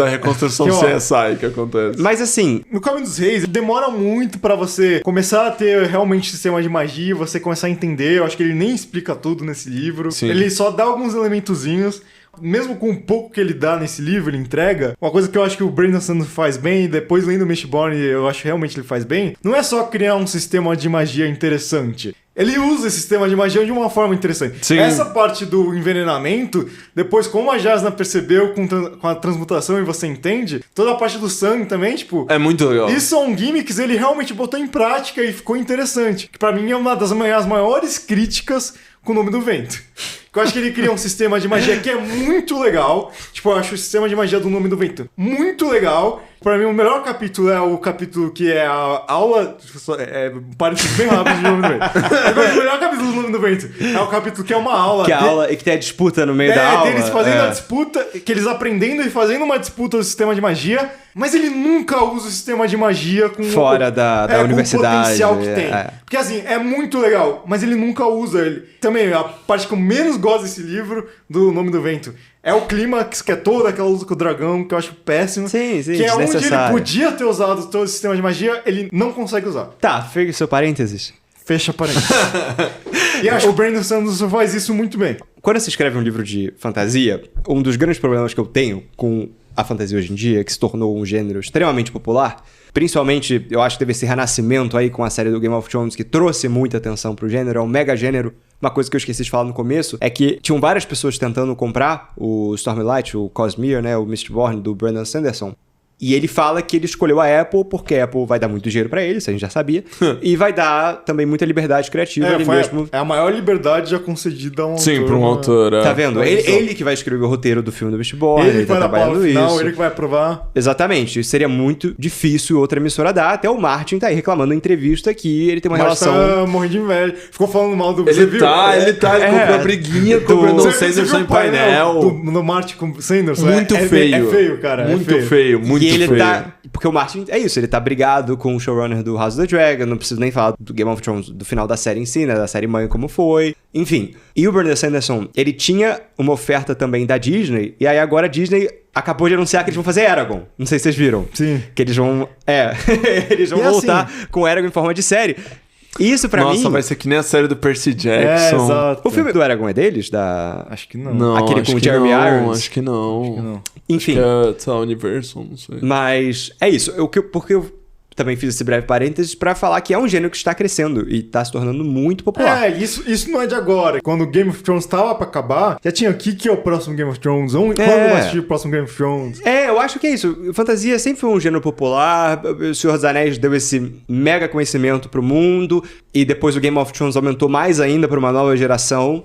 reconstrução Que, ó, CSI que acontece. Mas assim, No Caminho dos Reis, demora muito pra você começar a ter realmente sistema de magia, você começar a entender. Eu acho que ele nem explica tudo nesse livro. Sim. Ele só dá alguns elementozinhos. Mesmo com o pouco que ele dá nesse livro, ele entrega. Uma coisa que eu acho que o Brandon Sanderson faz bem, e depois lendo Mistborn, eu acho que realmente ele faz bem, não é só criar um sistema de magia interessante. Ele usa esse sistema de magia de uma forma interessante. Sim. Essa parte do envenenamento, depois como a Jasna percebeu com a transmutação e você entende, toda a parte do sangue também, tipo... É muito legal. Isso são gimmicks, ele realmente botou em prática e ficou interessante. Que pra mim é uma das minhas maiores críticas com o Nome do Vento. Eu acho que ele cria um sistema de magia que é muito legal. Tipo, eu acho o sistema de magia do Nome do Vento muito legal. Pra mim, o melhor capítulo é o capítulo que é a aula... parênteses bem rápido de Nome do Vento. O melhor capítulo do Nome do Vento é o capítulo que é uma aula... que a aula e que tem a disputa no meio da aula. Deles fazendo a disputa, que eles aprendendo e fazendo uma disputa do sistema de magia, mas ele nunca usa o sistema de magia com Fora da com universidade, o potencial que tem. é. Porque assim, é muito legal, mas ele nunca usa ele. Também, a parte que eu menos gosto desse livro, do Nome do Vento, é o clímax, que é toda aquela luta com o dragão, que eu acho péssimo. Sim, que é onde ele desnecessário. podia ter usado todo o sistema de magia, ele não consegue usar. Tá, fecha seu parênteses. Fecha parênteses. E acho que o Brandon Sanderson faz isso muito bem. Quando você escreve um livro de fantasia, um dos grandes problemas que eu tenho com a fantasia hoje em dia, que se tornou um gênero extremamente popular, principalmente, eu acho que teve esse renascimento aí com a série do Game of Thrones, que trouxe muita atenção pro gênero, é um mega gênero. Uma coisa que eu esqueci de falar no começo é que tinham várias pessoas tentando comprar o Stormlight, o Cosmere, né, o Mistborn do Brandon Sanderson. E ele fala que ele escolheu a Apple porque a Apple vai dar muito dinheiro pra ele, isso a gente já sabia, e vai dar também muita liberdade criativa. Ele mesmo... É a maior liberdade já concedida a um autor. Sim, pra um autor. Tá vendo? Ele que vai escrever o roteiro do filme do Mistborn, Ele ele tá vai na trabalhando palavra final, isso. ele que vai aprovar. Exatamente, isso seria muito difícil outra emissora dar. Até o Martin tá aí reclamando em entrevista que ele tem uma Mas relação... tá morrendo de inveja. Ficou falando mal do... Ele comprou a briguinha com o Brandon Sanderson em painel. No Martin com Sanderson. Muito feio. É feio, cara. Muito é feio, muito e ele feio. tá... Porque o Martin, é isso, ele tá brigado com o showrunner do House of the Dragon, não preciso nem falar do Game of Thrones, do final da série em si, né, da série mãe como foi. Enfim, e o Brandon Sanderson, ele tinha uma oferta também da Disney, e aí agora a Disney acabou de anunciar que eles vão fazer Eragon. Não sei se vocês viram. Sim. Que eles vão... eles vão E voltar assim- com Eragon em forma de série. Isso pra mim... Nossa, vai ser que nem a série do Percy É, Jackson. exato. O filme do Eragon é deles? Da... Acho que não. Não, Aquele acho com o que Jeremy não, Irons? Acho que não. Acho que não. Enfim, Que é, sei lá, Universal, não sei. mas é isso. Porque eu também fiz esse breve parênteses pra falar que é um gênero que está crescendo e tá se tornando muito popular. É, isso não é de agora. Quando o Game of Thrones tava pra acabar, já tinha o que é o próximo Game of Thrones? Quando vai assistir o próximo Game of Thrones? Eu acho que é isso. Fantasia sempre foi um gênero popular. O Senhor dos Anéis deu esse mega conhecimento pro mundo. E depois o Game of Thrones aumentou mais ainda pra uma nova geração.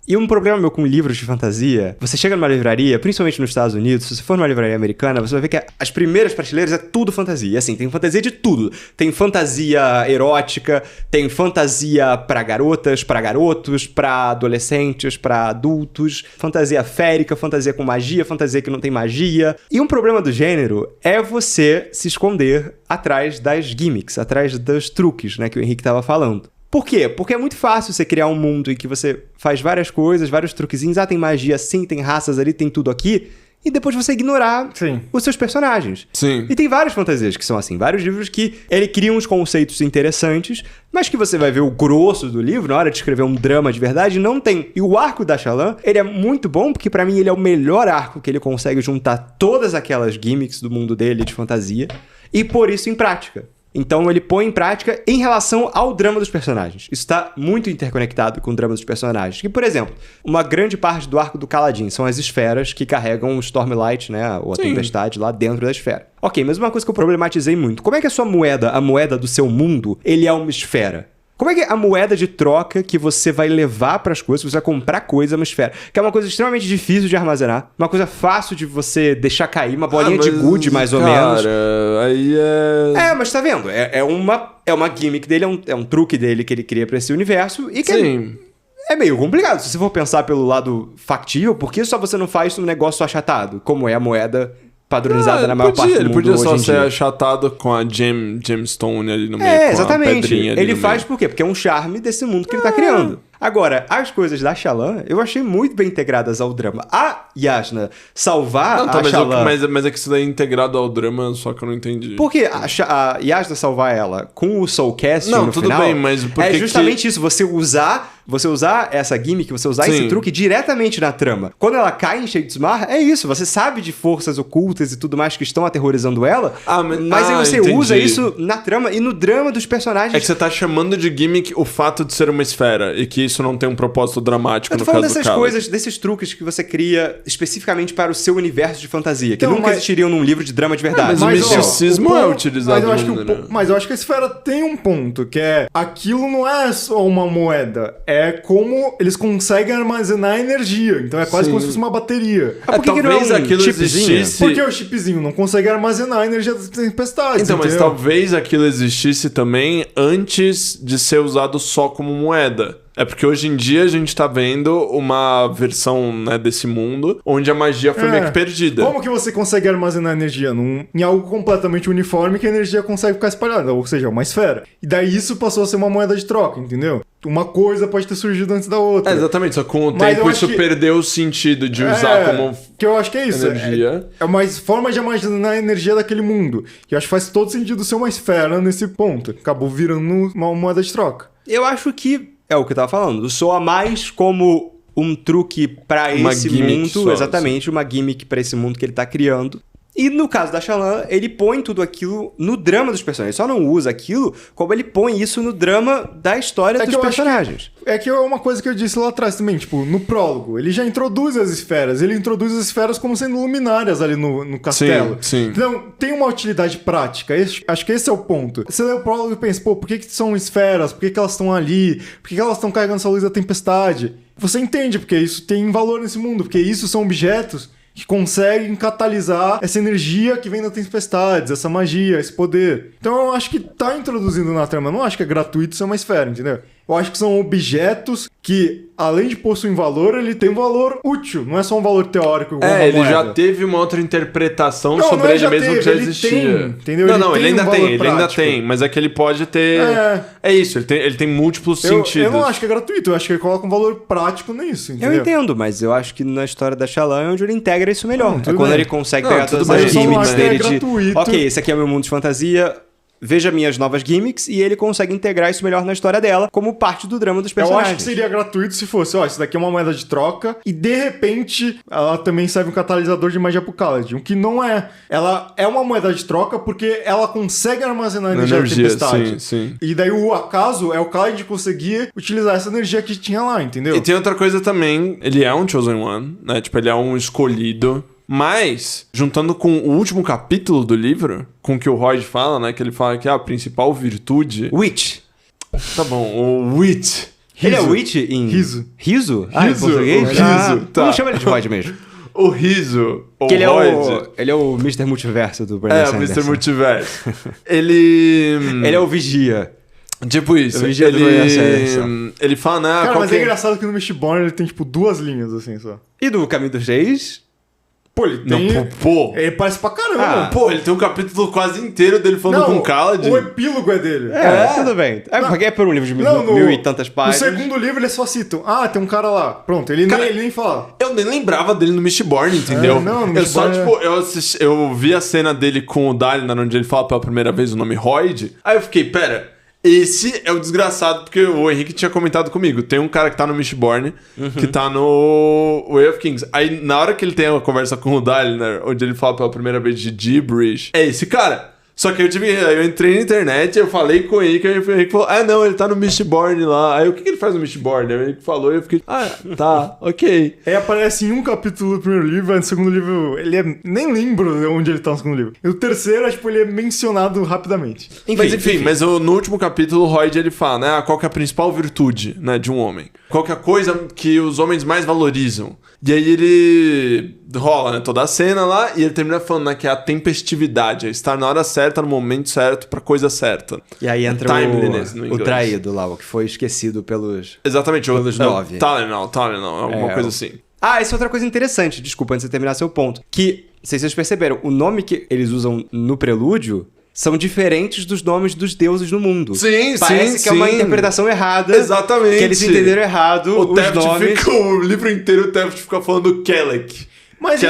E um problema meu com livros de fantasia, você chega numa livraria, principalmente nos Estados Unidos, se você for numa livraria americana, você vai ver que as primeiras prateleiras é tudo fantasia. Assim, tem fantasia de tudo. Tem fantasia erótica, tem fantasia pra garotas, pra garotos, pra adolescentes, pra adultos, fantasia férica, fantasia com magia, fantasia que não tem magia. E um problema do gênero é você se esconder atrás das gimmicks, atrás dos truques, né, que o Henrique tava falando. Por quê? Porque é muito fácil você criar um mundo em que você faz várias coisas, vários truquezinhos. Ah, tem magia sim, tem raças ali, tem tudo aqui. E depois você ignorar Sim. os seus personagens. Sim. E tem várias fantasias que são assim. Vários livros que ele cria uns conceitos interessantes, mas que você vai ver o grosso do livro, na hora de escrever um drama de verdade, não tem. E o arco da Shyamalan, ele é muito bom, porque pra mim ele é o melhor arco que ele consegue juntar todas aquelas gimmicks do mundo dele de fantasia e pôr isso em prática. Então ele põe em prática em relação ao drama dos personagens. Isso está muito interconectado com o drama dos personagens. Que, por exemplo, uma grande parte do arco do Kaladin são as esferas que carregam o Stormlight, né? Ou a tempestade lá dentro da esfera. Ok, mas uma coisa que eu problematizei muito. Como é que a sua moeda, a moeda do seu mundo, ele é uma esfera? Como é que é a moeda de troca que você vai levar pras coisas, você vai comprar coisa, uma esfera? Que é uma coisa extremamente difícil de armazenar, uma coisa fácil de você deixar cair, uma bolinha de gude, mais ou menos. Cara, aí é... Mas tá vendo? É uma gimmick dele, é um truque dele que ele cria pra esse universo e que Sim. é meio complicado. Se você for pensar pelo lado factível, por que só você não faz um negócio achatado, como é a moeda padronizada na maior parte do mundo Ele podia hoje só em ser dia? achatado com a gemstone ali no meio, com Exatamente. a pedrinha ali Ele no faz meio. por quê? Porque é um charme desse mundo que ele tá criando. Agora, as coisas da Shallan, eu achei muito bem integradas ao drama. A Yasna salvar Não, tá, a Shallan... mas é que isso daí é integrado ao drama, só que eu não entendi. Porque a Yasna salvar ela com o Soulcast no tudo final... bem, mas por que justamente isso, você usar essa gimmick, você usar esse Sim. truque diretamente na trama. Quando ela cai em Shadesmar, é isso, você sabe de forças ocultas e tudo mais que estão aterrorizando ela, mas aí você entendi. usa isso na trama e no drama dos personagens. É que você tá chamando de gimmick o fato de ser uma esfera e que isso não tem um propósito dramático Eu tô no falando caso do dessas Khaled. coisas, desses truques que você cria especificamente para o seu universo de fantasia, que Então, nunca mas- existiriam num livro de drama de verdade. mas o Entendeu? misticismo é utilizado mas eu acho que no mundo, né? Mas eu acho que a esfera tem um ponto, que é... Aquilo não é só uma moeda, é como eles conseguem armazenar energia. Então é quase Sim. como se fosse uma bateria. por que não é talvez um aquilo chipzinho? existisse... Porque o chipzinho não consegue armazenar a energia das tempestades, Então, mas entendeu? talvez aquilo existisse também antes de ser usado só como moeda. É porque hoje em dia a gente tá vendo uma versão, né, desse mundo onde a magia foi meio que perdida. Como que você consegue armazenar energia? Em algo completamente uniforme que a energia consegue ficar espalhada, ou seja, uma esfera. E daí isso passou a ser uma moeda de troca, entendeu? Uma coisa pode ter surgido antes da outra. Exatamente, só com o Mas tempo eu isso acho que- perdeu o sentido de usar como que eu acho que é isso. energia. É uma forma de armazenar a energia daquele mundo. E eu acho que faz todo sentido ser uma esfera nesse ponto. Acabou virando uma moeda de troca. Eu acho que é o que eu tava falando. Soa mais como um truque pra Uma esse gimmick mundo, só, exatamente, uma gimmick pra esse mundo que ele tá criando. E no caso da Shallan, ele põe tudo aquilo no drama dos personagens. Ele só não usa aquilo como ele põe isso no drama da história dos que eu acho personagens. É que é uma coisa que eu disse lá atrás também, tipo, no prólogo, ele já introduz as esferas. Ele introduz as esferas como sendo luminárias ali no castelo. Sim. Então, tem uma utilidade prática. Acho que esse é o ponto. Você lê o prólogo e pensa, pô, por que são esferas? Por que elas estão ali? Por que elas estão carregando essa luz da tempestade? Você entende porque isso tem valor nesse mundo, porque isso são objetos que conseguem catalisar essa energia que vem das tempestades, essa magia, esse poder. Então eu acho que tá introduzindo na trama. Eu não acho que é gratuito ser uma esfera, entendeu? Eu acho que são objetos que, além de possuir valor, ele tem um valor útil. Não é só um valor teórico igual uma ele moeda. já teve uma outra interpretação Não, sobre não é ele já mesmo teve, que já ele existia. tem, entendeu? Não, Ele ele tem ainda um tem, valor ele ainda prático. tem, mas é que ele pode ter... É isso, ele tem múltiplos Eu sentidos. não acho que é gratuito, eu acho que ele coloca um valor prático nisso, entendeu? Eu entendo, mas eu acho que na história da Shallan é onde ele integra isso melhor. Não, É tudo quando bem. ele consegue Não, pegar tudo todas bem, as eu só não gimmicks acho que é dele de... gratuito. Ok, esse aqui é o meu mundo de fantasia... Veja minhas novas gimmicks e ele consegue integrar isso melhor na história dela, como parte do drama dos Eu personagens. acho que seria gratuito se fosse, ó, isso daqui é uma moeda de troca e de repente ela também serve um catalisador de magia pro Khaled, o que não é. Ela é uma moeda de troca porque ela consegue armazenar a energia da tempestade. sim. E daí o acaso é o Khaled conseguir utilizar essa energia que tinha lá, entendeu? E tem outra coisa também, ele é um Chosen One, né? Tipo, ele é um escolhido. Mas, juntando com o último capítulo do livro, com o que o Royd fala, né? Que ele fala que a principal virtude... Witch. Tá bom, o Witch. Ele é Witch em... Riso. Riso? Ah, em Riso, português? o riso, tá. Vamos chamar ele de Royd mesmo. O Riso, ou Que ele Royd... ele é o Mr. Multiverso do Brandon o Sanderson. Mr. Multiverso. Ele... Ele é o Vigia. Tipo isso. O Vigia do Brandon Sanderson. Ele fala, né? Cara, mas é qualquer... engraçado que no Mistborn ele tem, tipo, 2 linhas, assim, só. E do Caminho dos Reis? Pô, ele Não, tem... pô. Ele parece pra caramba. Ah, Pô, ele tem um capítulo quase inteiro dele falando com o Khaled. o epílogo é dele. Tudo bem. Porque é por um livro de Não, mil e tantas No páginas. segundo livro eles só citam, tem um cara lá. Pronto, ele nem fala. Eu nem lembrava dele no Mistborn, entendeu? não, no eu só, Mistborn tipo, eu vi a cena dele com o Dalinar, onde ele fala pela primeira vez o nome Royd. Aí eu fiquei, pera, esse é o desgraçado, porque o Henrique tinha comentado comigo. Tem um cara que tá no Mistborn, que tá no Way of Kings. Aí, na hora que ele tem uma conversa com o Dalinar, onde ele fala pela primeira vez de Gibberish, é esse cara. Só que eu entrei na internet, eu falei com o Henrique, aí o Henrique falou, não, ele tá no Mistborn lá. Aí o que ele faz no Mistborn? Aí o Henrique falou e eu fiquei, tá, ok. Aí aparece em um capítulo do primeiro livro, aí no segundo livro, nem lembro onde ele tá no segundo livro. E o terceiro, tipo, ele é mencionado rapidamente. Mas no último capítulo, o Royd, ele fala, né, qual que é a principal virtude, né, de um homem. Qual que é a coisa que os homens mais valorizam. E aí ele rola, né, toda a cena lá, e ele termina falando, né, que é a tempestividade, é estar na hora certa, no momento certo, pra coisa certa. E aí entra o traído lá, o que foi esquecido pelos... Exatamente, pelos 9. Tylenol, alguma coisa assim. Essa é outra coisa interessante, desculpa, antes de terminar seu ponto. Que, não sei se vocês perceberam, o nome que eles usam no prelúdio são diferentes dos nomes dos deuses no mundo. Parece que é uma interpretação errada. Exatamente. Que eles entenderam errado os nomes. O livro inteiro o Teft fica falando Kelek. Mas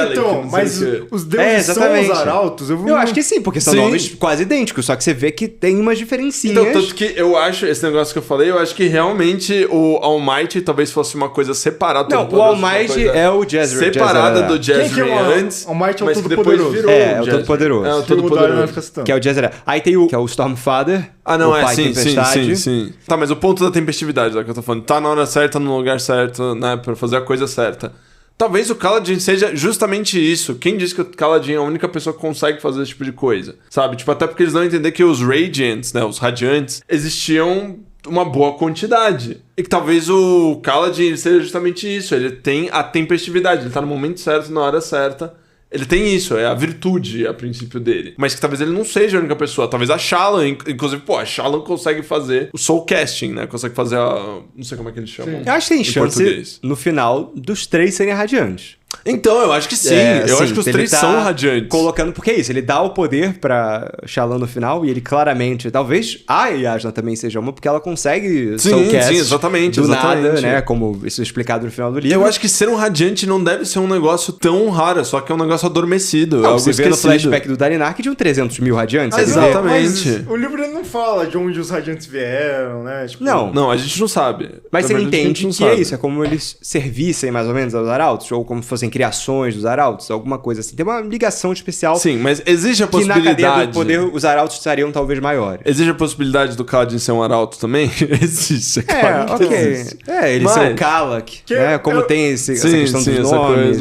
os deuses são os arautos? Eu acho que sim, porque são nomes quase idênticos, só que você vê que tem umas diferencinhas. Então, tanto que eu acho, esse negócio que eu falei, eu acho que realmente o All Might talvez fosse uma coisa separada. Não, o All Might é o Jezreel. Separada do Jezreel antes. All Might é o mas depois Todo-Poderoso. virou o Todo-Poderoso. É o Todo-Poderoso. Que é o Jezreel. Aí tem o que é o Stormfather. Não, o pai Tempestade. sim. Tá, mas o ponto da tempestividade, que eu tô falando, tá na hora certa, no lugar certo, né, pra fazer a coisa certa. Talvez o Kaladin seja justamente isso. Quem disse que o Kaladin é a única pessoa que consegue fazer esse tipo de coisa? Sabe? Tipo, até porque eles não entender que os Radiants, né? Os Radiantes, existiam uma boa quantidade. E que talvez o Kaladin seja justamente isso. Ele tem a tempestividade. Ele tá no momento certo, na hora certa. Ele tem isso, é a virtude a princípio dele. Mas que talvez ele não seja a única pessoa. Talvez a Shallan, inclusive, a Shallan consegue fazer o soul casting, né? Consegue fazer a... Não sei como é que eles chamam. Eu acho que tem chance, no final, dos 3 serem radiantes. Então, eu acho que sim. Eu acho que os 3 são radiantes. Colocando, porque é isso, ele dá o poder pra Shallan no final e ele claramente, talvez a Yasna também seja uma, porque ela consegue soulcast exatamente. nada, né? Como isso é explicado no final do livro. Eu acho que ser um radiante não deve ser um negócio tão raro, só que é um negócio adormecido. Não, você vê no flashback do Dalinar que de 300 mil radiantes. Exatamente. O livro ele não fala de onde os radiantes vieram, né? Tipo, não, a gente não sabe. Mas você entende que é isso, é como eles servissem mais ou menos aos arautos, ou como fossem criações dos arautos, alguma coisa assim. Tem uma ligação especial. Sim, mas existe a possibilidade... Que na cadeia do poder os arautos estariam talvez maiores. Existe a possibilidade do Kaladin ser um arauto também? Existe, claro. Existe. Ele ser um Kalak, né? Como tem essa questão dos nomes.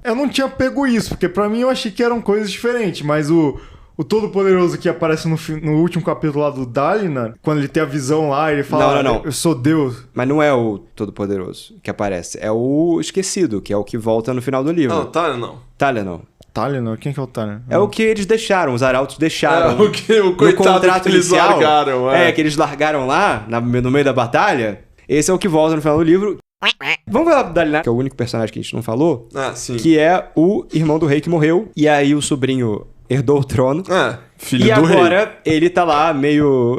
Eu não tinha pego isso, porque pra mim eu achei que eram coisas diferentes, mas o Todo-Poderoso que aparece no último capítulo lá do Dalinar, quando ele tem a visão lá, ele fala, não. Eu sou Deus. Mas não é o Todo-Poderoso que aparece, é o Esquecido, que é o que volta no final do livro. Não, Talha. Talha? Quem que é o Talha? É o que eles deixaram, os arautos deixaram. O coitado que eles largaram. Que eles largaram lá, no meio da batalha. Esse é o que volta no final do livro. Vamos falar do Dalinar, que é o único personagem que a gente não falou. Sim. Que é o irmão do rei que morreu. E aí o sobrinho herdou o trono. Filho do rei. E agora ele tá lá meio...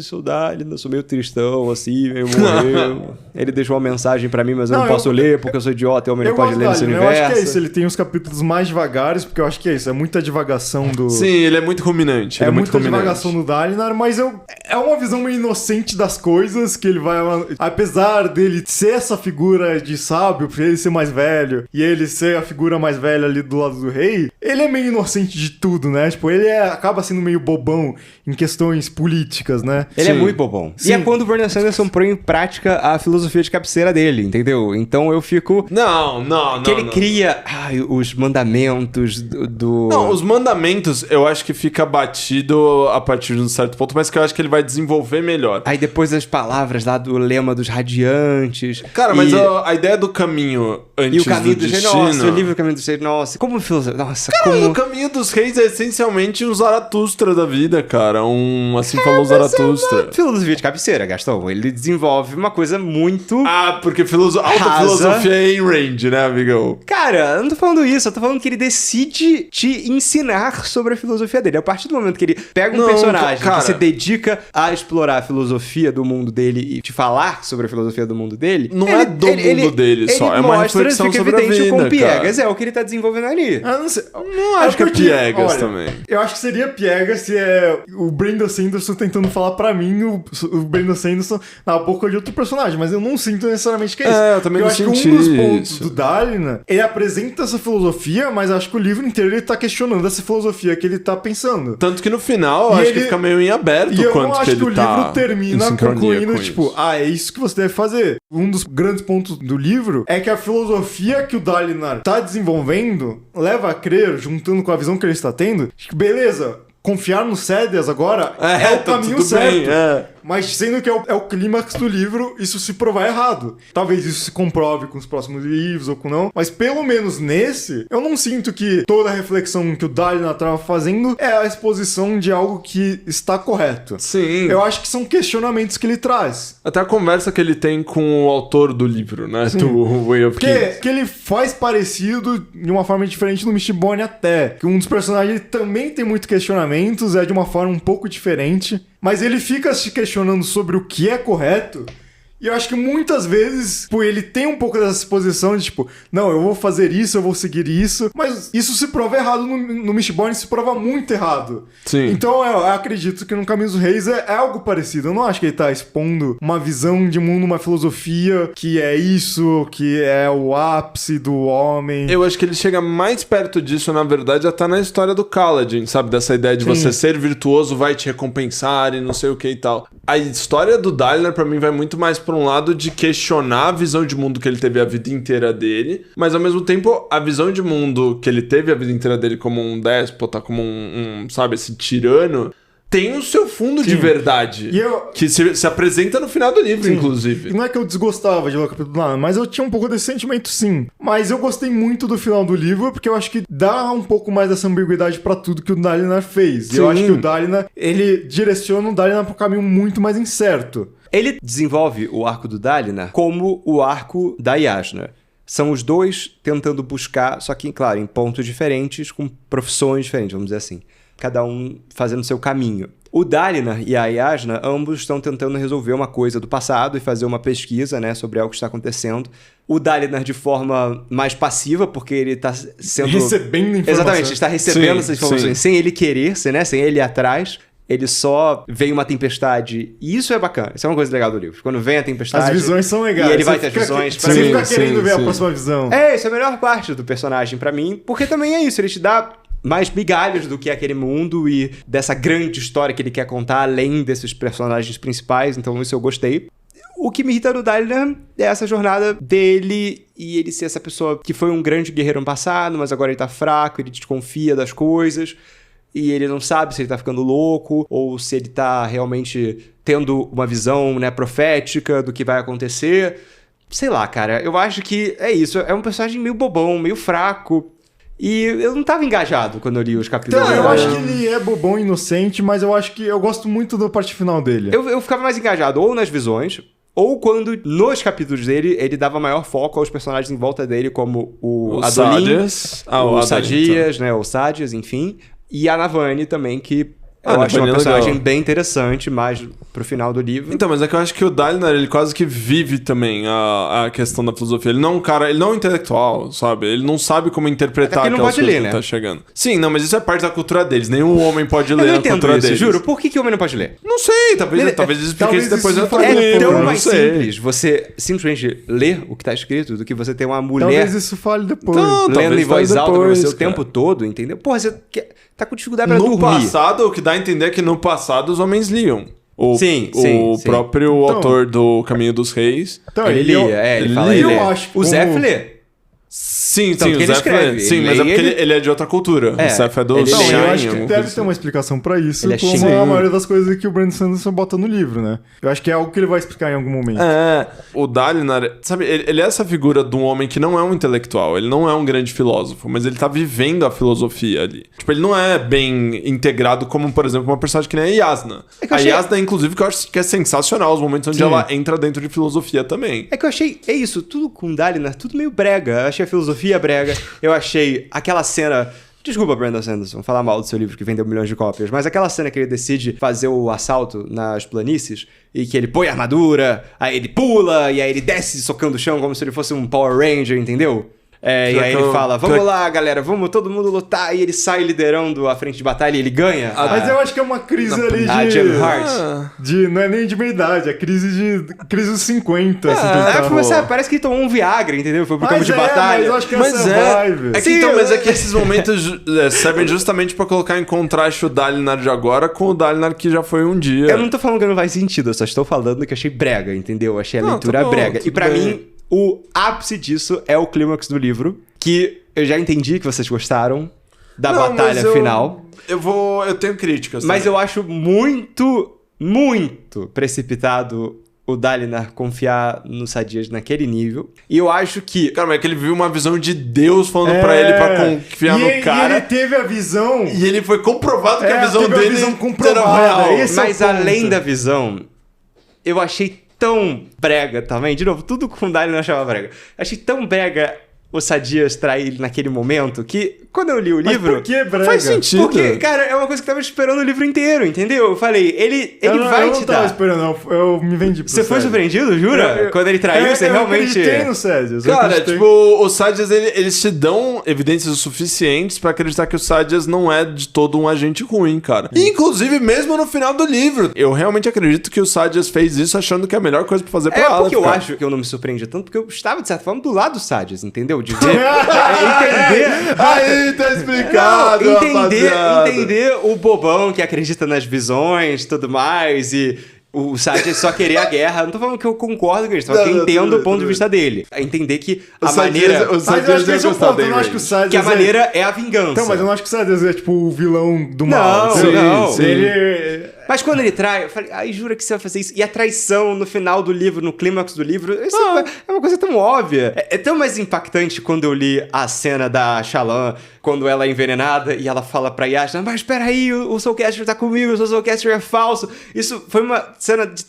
sou Dalinar, sou meio tristão, assim, meio morreu. Ele deixou uma mensagem pra mim, mas eu não posso ler porque eu sou idiota e o homem não pode ler nesse universo. Eu acho que é isso, ele tem os capítulos mais devagares, porque eu acho que é isso, é muita divagação do... Sim, ele é muito ruminante. É muita divagação do Dalinar, mas é uma visão meio inocente das coisas, que ele vai... Apesar dele ser essa figura de sábio, por ele ser mais velho, e ele ser a figura mais velha ali do lado do rei, ele é meio inocente de tudo, né? Tipo, ele acaba sendo meio bobão em questões políticas, né? Ele é muito bobão. Sim. E é quando o Brandon Sanderson põe em prática a filosofia de cabeceira dele, entendeu? Então eu fico... Não. Que ele cria os mandamentos do... Não, os mandamentos eu acho que fica batido a partir de um certo ponto, mas que eu acho que ele vai desenvolver melhor. Aí depois as palavras lá do lema dos radiantes... Cara, mas a ideia do caminho antes do caminho dos destino... Nossa, o livro do Caminho dos Reis, nossa, como filosofia... Nossa, o Caminho dos Reis é essencialmente um Zaratustra da vida, cara. Assim falou Zaratustra. É uma filosofia de cabeceira, Gastão. Ele desenvolve uma coisa muito... Porque alta filosofia é em range, né, amigão? Cara, eu não tô falando isso. Eu tô falando que ele decide te ensinar sobre a filosofia dele. A partir do momento que ele pega um personagem que se dedica a explorar a filosofia do mundo dele e te falar sobre a filosofia do mundo dele... Não é do mundo dele só. É uma reflexão sobre a vida, com Piegas. É o que ele tá desenvolvendo ali. Eu não sei. Não acho que é Piegas também. Eu acho que seria minha piega-se é o Brandon Sanderson tentando falar pra mim o Brandon Sanderson na boca de outro personagem, mas eu não sinto necessariamente que é isso. Eu também não acho senti que um dos pontos isso. do Dalinar, ele apresenta essa filosofia, mas acho que o livro inteiro ele tá questionando essa filosofia que ele tá pensando. Tanto que no final, E acho ele- que fica meio em aberto E eu quanto não que acho ele que o tá livro termina em sincronia concluindo, com tipo, isso. é isso que você deve fazer. Um dos grandes pontos do livro é que a filosofia que o Dalinar tá desenvolvendo leva a crer, juntando com a visão que ele está tendo, que beleza, confiar no Cédias agora é o tá caminho tudo certo. bem, Mas sendo que é o clímax do livro, isso se provar errado. Talvez isso se comprove com os próximos livros ou com não. Mas pelo menos nesse, eu não sinto que toda a reflexão que o Dalinar estava fazendo é a exposição de algo que está correto. Sim. Eu acho que são questionamentos que ele traz. Até a conversa que ele tem com o autor do livro, né? Do Way of Kings. Que ele faz parecido de uma forma diferente no Mistborn até. Que um dos personagens também tem muito questionamentos, é de uma forma um pouco diferente. Mas ele fica se questionando sobre o que é correto. E eu acho que muitas vezes, tipo, ele tem um pouco dessa exposição de tipo, não, eu vou fazer isso, eu vou seguir isso. Mas isso se prova errado no Mistborn, se prova muito errado. Sim. Então eu acredito que no Caminho dos Reis é algo parecido. Eu não acho que ele tá expondo uma visão de mundo, uma filosofia que é isso, que é o ápice do homem. Eu acho que ele chega mais perto disso, na verdade, até na história do Kaladin, sabe? Dessa ideia de você ser virtuoso vai te recompensar e não sei o que e tal. A história do Dalinar, pra mim, vai muito mais pra um lado de questionar a visão de mundo que ele teve a vida inteira dele, mas ao mesmo tempo, a visão de mundo que ele teve a vida inteira dele como um déspota, como sabe, esse tirano, tem o seu fundo de verdade. E eu- Que se apresenta no final do livro, inclusive. E não é que eu desgostava de ler o capítulo do nada, mas eu tinha um pouco desse sentimento sim. Mas eu gostei muito do final do livro, porque eu acho que dá um pouco mais dessa ambiguidade pra tudo que o Dalinar fez. E eu Sim. acho que o Dalinar, ele direciona o Dalinar pra um caminho muito mais incerto. Ele desenvolve o arco do Dalinar como o arco da Yasna. São os dois tentando buscar, só que, claro, em pontos diferentes, com profissões diferentes, vamos dizer assim. Cada um fazendo seu caminho. O Dalinar e a Yasna, ambos estão tentando resolver uma coisa do passado e fazer uma pesquisa, né, sobre algo que está acontecendo. O Dalinar de forma mais passiva, porque ele está sendo... Recebendo informações. Exatamente, está recebendo Sim, essas informações sim. sem ele querer, né, sem ele ir atrás. Ele só vem uma tempestade. E isso é bacana. Isso é uma coisa legal do livro. Quando vem a tempestade... As visões são legais. E ele vai Você ter as fica- visões. Você Pra mim, fica sim, querendo ver a sim. próxima visão. isso é a melhor parte do personagem pra mim, porque também é isso, ele te dá mais migalhas do que é aquele mundo e dessa grande história que ele quer contar, além desses personagens principais, então isso eu gostei. O que me irrita no Dalinar é essa jornada dele e ele ser essa pessoa que foi um grande guerreiro no passado, mas agora ele tá fraco, ele desconfia das coisas e ele não sabe se ele tá ficando louco ou se ele tá realmente tendo uma visão, né, profética do que vai acontecer. Sei lá, cara, eu acho que é isso. É um personagem meio bobão, meio fraco. E eu não tava engajado quando eu li os capítulos. Então, eu dele. acho que ele é bobão, inocente, mas eu acho que eu gosto muito da parte final dele. Eu ficava mais engajado ou nas visões, ou quando nos capítulos dele ele dava maior foco aos personagens em volta dele, como o Adolin, Sadias. o Adolin, Sadias, né, o Sadias, enfim, e a Navani também, que eu a acho uma Navani é personagem legal. bem interessante, mais pro final do livro. Então, mas é que eu acho que o Dalinar, ele quase que vive também a questão da filosofia. Ele não é um cara, ele não é um intelectual, sabe? Ele não sabe como interpretar Até porque ele não aquelas pode coisas ler, que né? tá chegando. Sim, não, mas isso é parte da cultura deles. Nenhum homem pode Eu ler não a entendo cultura isso, deles. juro. Por que o homem não pode ler? Não sei, talvez eles expliquem talvez isso depois isso eu fale É depois, tão eu mais não sei. simples você simplesmente ler o que tá escrito do que você ter uma mulher Talvez isso fale depois. Então, lendo talvez em voz fale alta pra depois, você o cara. tempo todo, entendeu? Porra, você tá com dificuldade pra No dormir. passado, o que dá a entender é que no passado os homens liam. Sim, o sim. próprio Então- autor do Caminho dos Reis. Então, Ele lia, ele fala, e ele eu lê. acho O Zé como- lê. Sim, Tanto sim, que o ele Zef escreve. Sim, Ele mas é lê, porque ele- ele é de outra cultura. É, O Zef é do ele Não, Shine, eu acho que alguma deve coisa ter uma explicação pra isso, Ele é como Shine. a maioria das coisas que o Brandon Sanderson bota no livro, né? Eu acho que é algo que ele vai explicar em algum momento. É, o Dalinar, sabe, ele é essa figura de um homem que não é um intelectual, ele não é um grande filósofo, mas ele tá vivendo a filosofia ali. Tipo, ele não é bem integrado como, por exemplo, uma personagem que nem a Yasna. É que eu A achei- Yasna, inclusive, que eu acho que é sensacional, os momentos onde Sim. ela entra dentro de filosofia também. É que eu achei, é isso, tudo com Dalinar, tudo meio brega. Eu achei a filosofia brega, eu achei aquela cena... Desculpa, Brandon Sanderson, falar mal do seu livro que vendeu milhões de cópias, mas aquela cena que ele decide fazer o assalto nas planícies e que ele põe a armadura, aí ele pula e aí ele desce socando o chão como se ele fosse um Power Ranger, entendeu? E aí ele fala, vamos lá, galera, vamos todo mundo lutar. E ele sai liderando a frente de batalha e ele ganha. Mas eu acho que é uma crise ali de... A Jim Hart. Não é nem de meia idade, é crise dos 50. Parece que ele tomou um Viagra, entendeu? Foi pro campo de batalha. Mas eu acho que essa é a vibe. Mas é que esses momentos servem justamente pra colocar em contraste o Dalinar de agora com o Dalinar que já foi um dia. Eu não tô falando que não faz sentido, eu só estou falando que eu achei brega, entendeu? Eu achei a leitura brega. E pra mim, o ápice disso é o clímax do livro, que eu já entendi que vocês gostaram da batalha final. Eu tenho críticas. Mas eu acho muito, muito precipitado o Dalinar confiar no Sadeas naquele nível. E eu acho que... Cara, mas é que ele viu uma visão de Deus falando pra ele pra confiar no cara. E ele teve a visão... E ele foi comprovado que a visão dele era real. Mas além da visão, eu achei tão brega também. De novo, tudo com o Dalinar eu achava brega. Achei tão brega o Sadeas trair ele naquele momento que, quando eu li o livro... Mas por que brega? Faz sentido. Porque, cara, é uma coisa que eu tava esperando o livro inteiro, entendeu? Eu falei, ele vai te dar... Eu não tava esperando, não. Eu me vendi pro Você foi surpreendido, jura? Quando ele traiu, você realmente... Eu acreditei no Sadeas. Cara, tipo, o Sadeas, eles te dão evidências o suficientes pra acreditar que o Sadeas não é de todo um agente ruim, cara. Inclusive, mesmo no final do livro. Eu realmente acredito que o Sadeas fez isso achando que é a melhor coisa pra fazer pra Aleph. Porque eu acho que eu não me surpreendi tanto, porque eu estava, de certa forma, do lado do Sadeas, entendeu? De ver, entender... Aí, tá explicado, entender o bobão que acredita nas visões e tudo mais, e o Sadeas só querer a guerra. Não tô falando que eu concordo com isso, só que eu entendo o ponto de vista dele. Entender que a maneira... Mas eu acho que esse é o ponto, eu não acho que o Sadeas... Que a maneira é a vingança. Então, mas eu não acho que o Sadeas é, tipo, o vilão do mal. Não. Ele... Mas quando ele trai, eu falei, ai, jura que você vai fazer isso? E a traição no final do livro, no clímax do livro, isso é uma coisa tão óbvia. É tão mais impactante quando eu li a cena da Shallan, quando ela é envenenada e ela fala pra Yasna, mas peraí, o Soulcaster tá comigo, o Soulcaster é falso. Isso foi uma cena de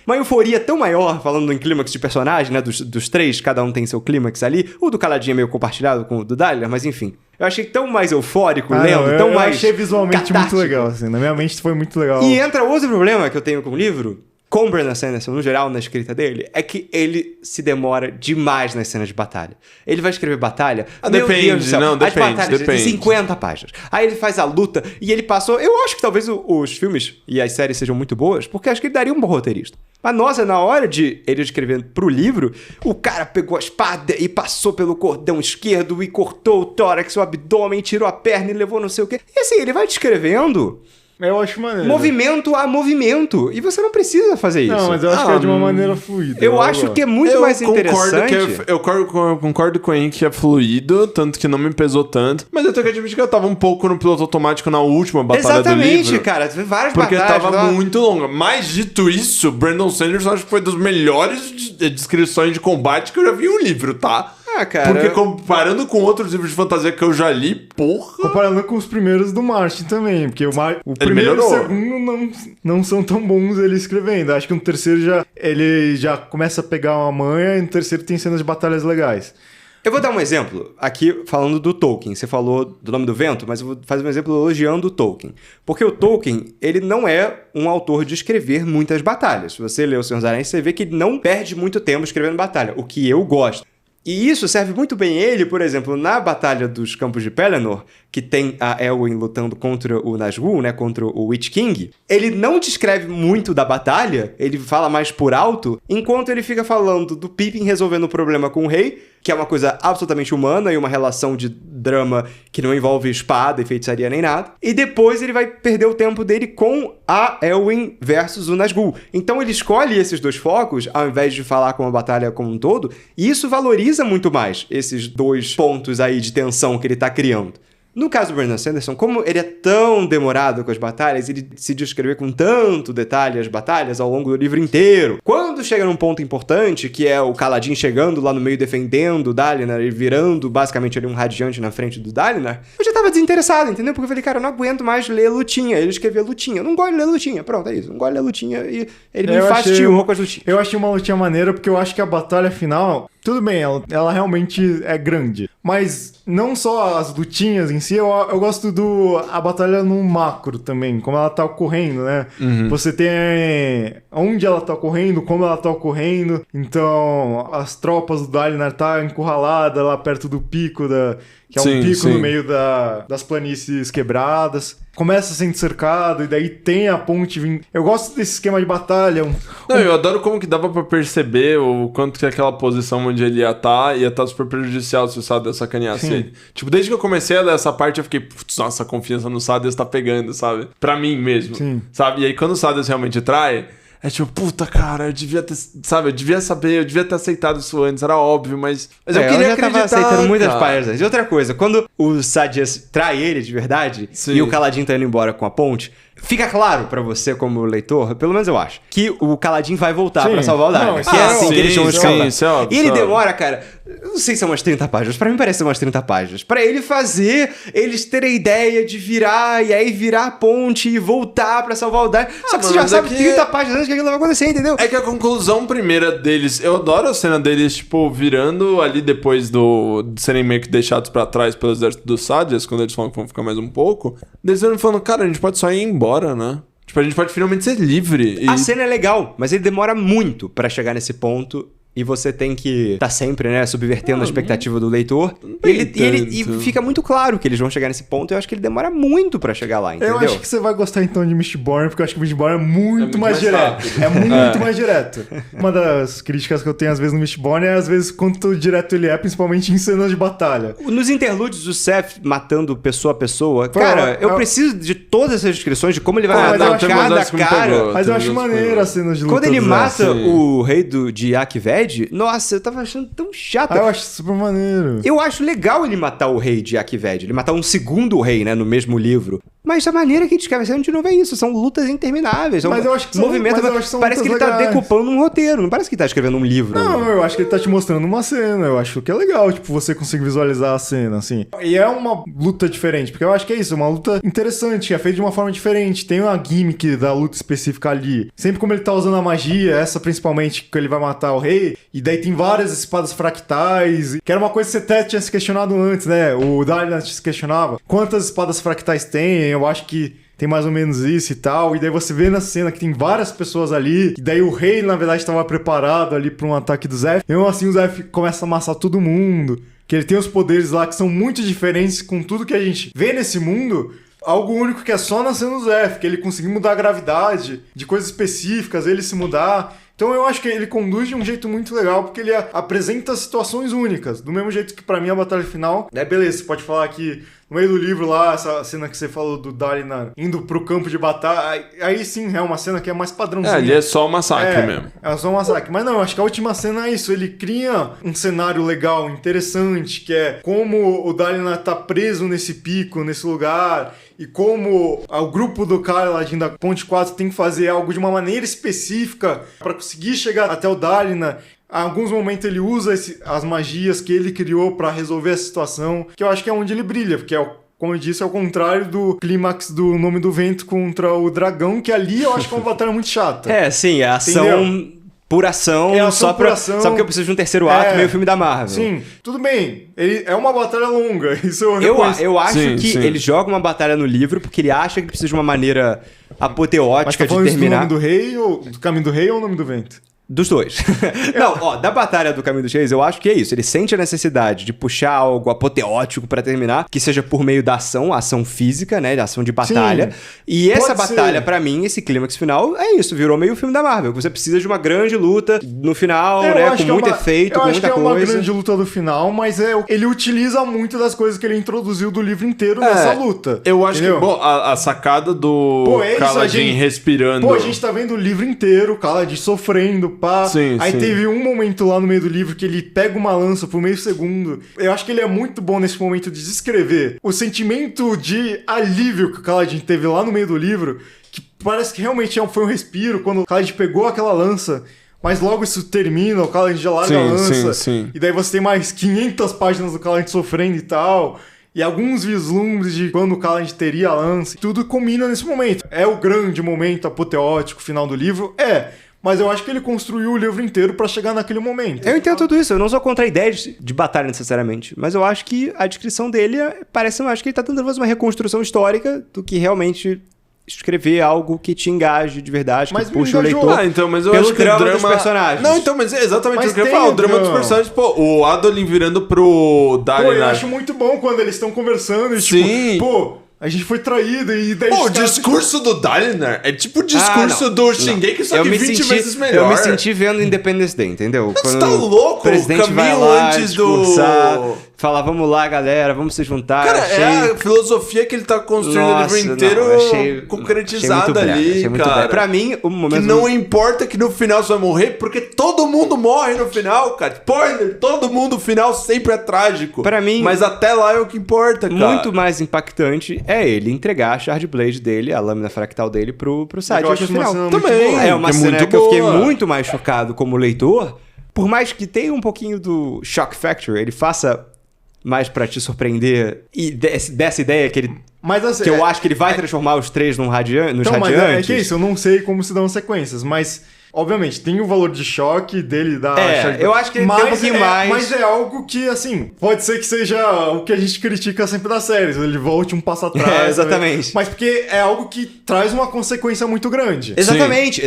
uma euforia tão maior, falando em clímax de personagem, né, dos três, cada um tem seu clímax ali. O do Caladinho é meio compartilhado com o do Dalinar, mas enfim. Eu achei tão mais eufórico lendo, tão mais... Eu achei visualmente muito legal, assim. Na minha mente foi muito legal. E entra outro problema que eu tenho com o livro, com o Brandon Sanderson, no geral, na escrita dele, é que ele se demora demais nas cenas de batalha. Ele vai escrever batalha... Depende, Deus do céu, depende. As batalhas de 50 páginas. Aí ele faz a luta e ele passou... Eu acho que talvez os filmes e as séries sejam muito boas, porque acho que ele daria um bom roteirista. Mas, nossa, na hora de ele escrever pro livro, o cara pegou a espada e passou pelo cordão esquerdo e cortou o tórax, o abdômen, tirou a perna e levou não sei o quê. E assim, ele vai descrevendo... Eu acho maneiro. Movimento a movimento. E você não precisa fazer isso. Não, mas eu acho que é de uma maneira fluida. Eu acho que é muito mais interessante. Eu concordo com o Henrique que é fluido, tanto que não me pesou tanto. Mas eu tenho que admitir que eu tava um pouco no piloto automático na última batalha do livro. Exatamente, cara. Várias porque batalhas. Porque tava muito longa. Mas, dito isso, Brandon Sanderson acho que foi dos melhores descrições de combate que eu já vi em um livro, tá? Cara. Porque comparando com outros livros de fantasia que eu já li, porra... Comparando com os primeiros do Martin também, porque o primeiro e o segundo não são tão bons ele escrevendo. Acho que no terceiro ele já começa a pegar uma manha e no terceiro tem cenas de batalhas legais. Eu vou dar um exemplo aqui falando do Tolkien. Você falou do Nome do Vento, mas eu vou fazer um exemplo elogiando o Tolkien. Porque o Tolkien, ele não é um autor de escrever muitas batalhas. Se você lê O Senhor dos Anéis, você vê que ele não perde muito tempo escrevendo batalha, o que eu gosto. E isso serve muito bem ele, por exemplo, na Batalha dos Campos de Pelennor, que tem a Elwyn lutando contra o Nazgûl, né, contra o Witch King. Ele não descreve muito da batalha, ele fala mais por alto, enquanto ele fica falando do Pippin resolvendo o problema com o rei, que é uma coisa absolutamente humana e uma relação de drama que não envolve espada e feitiçaria nem nada. E depois ele vai perder o tempo dele com a Elwyn versus o Nazgûl. Então ele escolhe esses dois focos, ao invés de falar com a batalha como um todo, e isso valoriza muito mais esses dois pontos aí de tensão que ele tá criando. No caso do Brandon Sanderson, como ele é tão demorado com as batalhas, ele decidiu escrever com tanto detalhe as batalhas ao longo do livro inteiro. Quando chega num ponto importante, que é o Kaladin chegando lá no meio defendendo o Dalinar e virando basicamente ali um radiante na frente do Dalinar, eu já tava desinteressado, entendeu? Porque eu falei, cara, eu não aguento mais ler lutinha. Ele escrevia lutinha. Eu não gosto de ler lutinha. Pronto, é isso. Não gosto de ler lutinha e ele me fastidiou com as lutinhas. Eu achei uma lutinha maneira porque eu acho que a batalha final... Tudo bem, ela realmente é grande. Mas não só as lutinhas em si, eu gosto a batalha no macro também, como ela tá ocorrendo, né? Você tem onde ela tá ocorrendo, como ela tá ocorrendo. Então, as tropas do Dalinar tá encurralada lá perto do pico que é um pico no meio das planícies quebradas. Começa sendo cercado, e daí tem a ponte vindo. Eu gosto desse esquema de batalha. Não, eu adoro como que dava pra perceber o quanto que aquela posição onde ele ia estar super prejudicial se o Sadeas sacaneasse ele. Tipo, desde que eu comecei a dar essa parte, eu fiquei, putz, nossa, a confiança no Sadeas tá pegando, sabe? Pra mim mesmo, sabe? E aí quando o Sadeas realmente trai... É tipo, puta, cara, eu devia ter, sabe, eu devia saber, eu devia ter aceitado isso antes, era óbvio, mas eu queria já acreditar, tava aceitando muitas cara. páginas antes. E outra coisa, quando o Sadeas trai ele de verdade, e o Kaladin tá indo embora com a ponte, fica claro pra você como leitor, pelo menos eu acho, que o Kaladin vai voltar pra salvar o Dalinar. Que é assim que eles chamam de Kaladin. E ele demora, cara, eu não sei se são umas 30 páginas, pra mim parece umas 30 páginas, pra ele fazer, eles terem a ideia de virar, e aí virar a ponte e voltar pra salvar o Dalinar. Só que você já sabe 30 páginas antes que aquilo vai acontecer, entendeu? É que a conclusão primeira deles, eu adoro a cena deles, tipo, virando ali depois de serem meio que deixados pra trás pelo exército dos Sadeas, quando eles falam que vão ficar mais um pouco, eles viram falando, cara, a gente pode só ir embora, né? Tipo, a gente pode finalmente ser livre. A cena é legal, mas ele demora muito pra chegar nesse ponto. E você tem que estar sempre, né, subvertendo a expectativa do leitor. E fica muito claro que eles vão chegar nesse ponto. E eu acho que ele demora muito pra chegar lá, entendeu? Eu acho que você vai gostar então de Mistborn, porque eu acho que Mistborn é muito mais direto. É muito mais direto. Uma das críticas que eu tenho às vezes no Mistborn é às vezes quanto direto ele é, principalmente em cenas de batalha. Nos interlúdios do Seth matando pessoa a pessoa, cara, eu preciso de todas essas descrições de como ele vai matar cada cara. Mas eu acho maneiro as cenas de luta. Quando ele mata o rei de Akved, nossa, eu tava achando tão chato. Eu acho super maneiro. Eu acho legal ele matar o rei de Akved, ele matar um segundo rei, né, no mesmo livro. Mas a maneira que ele descreve, a gente não vê isso. São lutas intermináveis. Mas eu acho que parece que ele tá decupando um roteiro. Não parece que ele tá escrevendo um livro. Não, eu acho que ele tá te mostrando uma cena. Eu acho que é legal, tipo, você conseguir visualizar a cena, assim. E é uma luta diferente, porque eu acho que é isso, uma luta interessante, é feita de uma forma diferente. Tem uma gimmick da luta específica ali. Sempre como ele tá usando a magia, essa principalmente, que ele vai matar o rei, e daí tem várias espadas fractais, que era uma coisa que você até tinha se questionado antes, né? O Dalinar se questionava. Quantas espadas fractais tem? Eu acho que tem mais ou menos isso e tal. E daí você vê na cena que tem várias pessoas ali. E daí o rei, na verdade, estava preparado ali para um ataque do Zeph. E assim o Zeph começa a amassar todo mundo. Que ele tem os poderes lá que são muito diferentes com tudo que a gente vê nesse mundo. Algo único que é só na cena do Zeph. Que ele conseguir mudar a gravidade de coisas específicas, ele se mudar. Então eu acho que ele conduz de um jeito muito legal, porque ele apresenta situações únicas. Do mesmo jeito que pra mim a batalha final, beleza, você pode falar que no meio do livro lá, essa cena que você falou do Dalinar indo pro campo de batalha, aí sim é uma cena que é mais padrãozinha. Ali é só um massacre mesmo. É só um massacre. Mas não, eu acho que a última cena é isso, ele cria um cenário legal, interessante, que é como o Dalinar tá preso nesse pico, nesse lugar, e como o grupo do Kaladin da Ponte 4 tem que fazer algo de uma maneira específica para conseguir chegar até o Dalinar. Em alguns momentos ele usa as magias que ele criou para resolver a situação, que eu acho que é onde ele brilha, porque como eu disse, é o contrário do clímax do Nome do Vento contra o dragão, que ali eu acho que é uma batalha muito chata. Sim, a ação... Entendeu? Por ação, só porque eu preciso de um terceiro ato, meio filme da Marvel. Sim, tudo bem. É uma batalha longa, isso eu acho que ele joga uma batalha no livro porque ele acha que precisa de uma maneira apoteótica de terminar. Do Nome do Rei ou do Caminho do Rei ou o Nome do Vento? Dos dois. Não, da batalha do Caminho dos Reis, eu acho que é isso. Ele sente a necessidade de puxar algo apoteótico pra terminar, que seja por meio da ação física, né? Da ação de batalha. Sim, e essa batalha, pra mim, esse clímax final, é isso. Virou meio filme da Marvel. Você precisa de uma grande luta no final, né? Com muito efeito, com muita coisa. Eu acho que é uma grande luta do final, mas ele utiliza muito das coisas que ele introduziu do livro inteiro nessa luta. Eu acho que, a sacada do Kaladin respirando... Pô, a gente tá vendo o livro inteiro, o Kaladin sofrendo, aí teve um momento lá no meio do livro que ele pega uma lança por meio segundo. Eu acho que ele é muito bom nesse momento de descrever o sentimento de alívio que o Kaladin teve lá no meio do livro, que parece que realmente foi um respiro quando o Kaladin pegou aquela lança. Mas logo isso termina, o Kaladin já larga a lança. E daí você tem mais 500 páginas do Kaladin sofrendo e tal. E alguns vislumbres de quando o Kaladin teria a lança. Tudo combina nesse momento. É o grande momento apoteótico final do livro? mas eu acho que ele construiu o livro inteiro pra chegar naquele momento. Eu entendo tudo isso, eu não sou contra a ideia de batalha necessariamente, mas eu acho que a descrição dele parece mais que ele tá tentando fazer uma reconstrução histórica do que realmente escrever algo que te engaje de verdade, Mas que puxe o me engajou. leitor Então, mas eu pelo acho que o drama drama dos personagens. Não, então, mas é exatamente Mas o que eu ia tem falar. O drama dos drama. personagens, pô, o Adolin virando pro Pô, eu Dalinar. acho muito bom quando eles estão conversando e Sim. tipo, pô, a gente foi traído e daí... Pô, o os caras- discurso do Dalinar é tipo o discurso do Shingeki, só que 20 vezes melhor. Eu me senti vendo Independence Day, entendeu? Você tá louco? O presidente O vai caminho lá antes discursar, do... falar, vamos lá, galera, vamos se juntar. Cara, é a filosofia que ele tá construindo o livro inteiro concretizada ali, achei muito cara. breve. Pra mim, o momento... Que não importa que no final você vai morrer, porque todo mundo morre no final, cara. Spoiler, todo mundo no final sempre é trágico. Pra mim... Mas até lá é o que importa, cara. Muito mais impactante é ele entregar a Shard Blade dele, a lâmina fractal dele, pro Sidious Eu acho no uma final. cena muito Também. boa. É uma que é cena muito que eu fiquei boa. muito mais chocado como leitor, por mais que tenha um pouquinho do shock factor, ele faça mais pra te surpreender e dessa ideia que ele... Mas assim, Que eu acho que ele vai transformar os três nos então, radiantes. mas é que é isso, eu não sei como se dão as sequências, mas obviamente tem o valor de choque dele da Shard- eu acho que ele tem um pouquinho mais. Mas é algo que, assim, pode ser que seja o que a gente critica sempre das séries, ele volte um passo atrás. É, exatamente. Né? Mas porque é algo que traz uma consequência muito grande. Exatamente.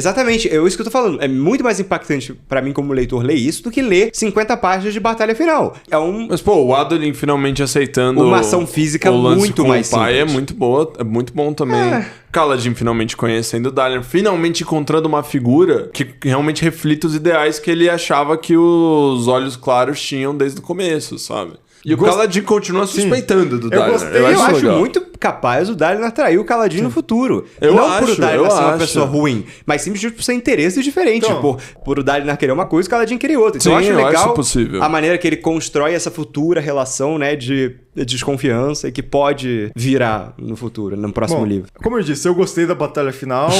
É isso que eu tô falando. É muito mais impactante pra mim como leitor ler isso do que ler 50 páginas de batalha final. É Mas, pô, o Adolin finalmente aceitando uma ação física o lance muito com mais o pai simples. é muito boa, é muito bom também. Kaladin finalmente conhecendo o Dalinar, finalmente encontrando uma figura que realmente reflita os ideais que ele achava que os Olhos Claros tinham desde o começo, sabe? E o Kaladin continua suspeitando do Dalinar. gostei, Eu acho legal. muito capaz o Dalinar atrair o Kaladin no futuro. Eu não por acho, o Dalinar eu ser uma acho. pessoa ruim, mas simplesmente por ser interesses diferentes. Então. Por o Dalinar querer uma coisa, o Kaladin querer outra. Então Sim, eu acho eu legal acho possível. a maneira que ele constrói essa futura relação, né, de desconfiança e que pode virar no futuro, no próximo Bom, livro. como eu disse, eu gostei da batalha final.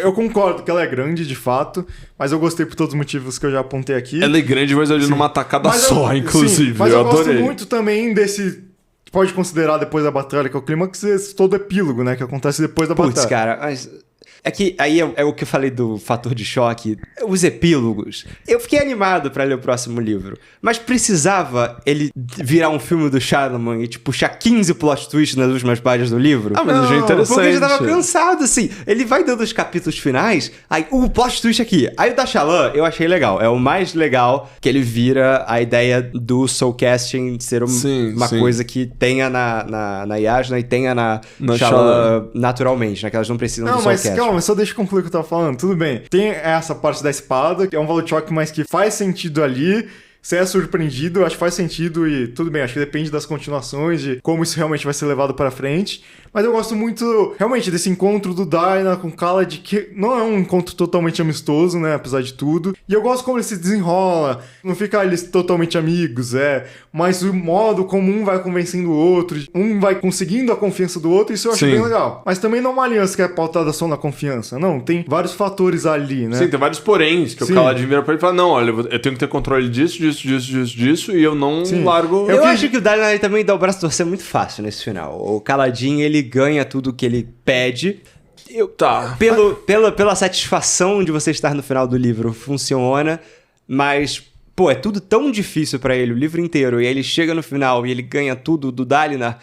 eu concordo que ela é grande, de fato, mas eu gostei por todos os motivos que eu já apontei aqui. Ela é grande, mas eu li numa tacada Mas só, inclusive. Sim, mas eu adorei. gosto muito também desse... Pode considerar depois da batalha, que é o clímax, esse todo epílogo, né? Que acontece depois da Putz, batalha. cara, mas... É que aí é o que eu falei do fator de choque. Os epílogos. Eu fiquei animado pra ler o próximo livro. Mas precisava ele virar um filme do Shyamalan e, tipo, puxar 15 plot twists nas últimas páginas do livro? Ah, mas eu achei interessante. Porque eu já tava cansado, assim. Ele vai dando os capítulos finais, aí o plot twist aqui. Aí o da Shyamalan eu achei legal. É o mais legal que ele vira a ideia do soulcasting ser uma sim. coisa que tenha na Yasna e tenha na Na Shyamalan naturalmente, né? Que elas não precisam Não, do mas soulcasting. calma, só deixa eu concluir o que eu tava falando. Tudo bem. Tem essa parte da espada, que é um valor de choque, mas que faz sentido ali. Você é surpreendido, acho que faz sentido e tudo bem, acho que depende das continuações, de como isso realmente vai ser levado pra frente. Mas eu gosto muito, realmente, desse encontro do Dalinar com Khalad, que não é um encontro totalmente amistoso, né, apesar de tudo. E eu gosto como ele se desenrola, não fica eles totalmente amigos, mas o modo como um vai convencendo o outro, um vai conseguindo a confiança do outro, isso eu acho Sim. bem legal. Mas também não é uma aliança que é pautada só na confiança, não, tem vários fatores ali, né? Sim, tem vários poréns que Sim. o Kaladin vira pra ele e fala: não, olha, eu tenho que ter controle disso, e eu não Sim. largo. Eu acho que o Dalinar ele também dá o braço a torcer muito fácil nesse final. O Kaladin, ele ganha tudo que ele pede. Tá. Pela satisfação de você estar no final do livro, funciona. Mas, pô, é tudo tão difícil pra ele, o livro inteiro. E aí ele chega no final e ele ganha tudo do Dalinar.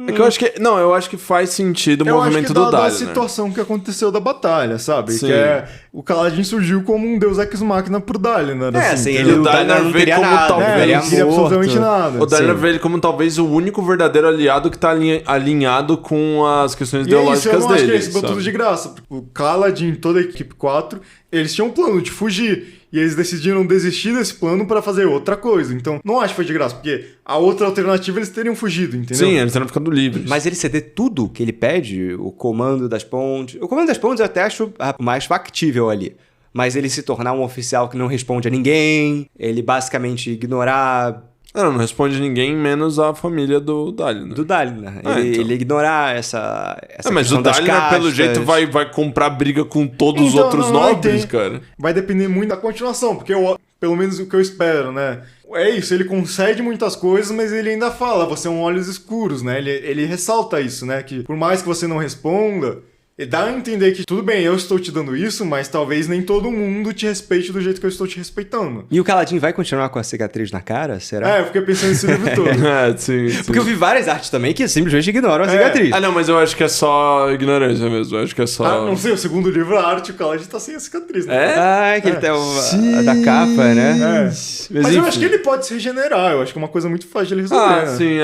É que eu acho que. Não, eu acho que faz sentido o Eu movimento acho que do da Dalinar. situação que aconteceu da batalha, sabe? Sim. Que é o Kaladin surgiu como um deus ex-máquina pro Dalinar. Assim, entendeu? ele, o Dalinar Dalinar não vê teria como nada, talvez- ele ele estaria não queria absolutamente morto. nada. O Dalinar Sim. vê ele como talvez o único verdadeiro aliado que tá alinhado com as questões E é isso, eu ideológicas não acho que dele. ele recebeu sabe? tudo de graça. O Kaladin e toda a equipe 4, eles tinham um plano de fugir. E eles decidiram desistir desse plano pra fazer outra coisa. Então, não acho que foi de graça, porque a outra alternativa eles teriam fugido, entendeu? Sim, eles teriam ficado livres. Mas ele ceder tudo que ele pede, o comando das pontes... O comando das pontes eu até acho mais factível ali. Mas ele se tornar um oficial que não responde a ninguém, ele basicamente ignorar... Não responde ninguém, menos a família do Dalinar. Do Dalinar. Ah, ele, então. ele ignorar essa Mas questão o das Dalinar, pelo castas. jeito, vai comprar briga com todos os Então, outros não, nobres, entendi. cara. Vai depender muito da continuação, porque pelo menos o que eu espero, né? É isso, ele concede muitas coisas, mas ele ainda fala, você é um olhos escuros, né? Ele ressalta isso, né? Que por mais que você não responda, Dá a entender que, tudo bem, eu estou te dando isso, mas talvez nem todo mundo te respeite do jeito que eu estou te respeitando. E o Kaladin vai continuar com a cicatriz na cara? Será? Eu fiquei pensando nisso o livro todo. Sim. Porque eu vi várias artes também que simplesmente ignoram a cicatriz. Ah, não, mas eu acho que é só ignorância mesmo. Eu acho que é só... Não sei, o segundo livro, a arte, o Kaladin tá sem a cicatriz, né? Que ele tem a da capa, né? Mas eu acho que ele pode se regenerar, eu acho que é uma coisa muito fácil de ele resolver. Sim,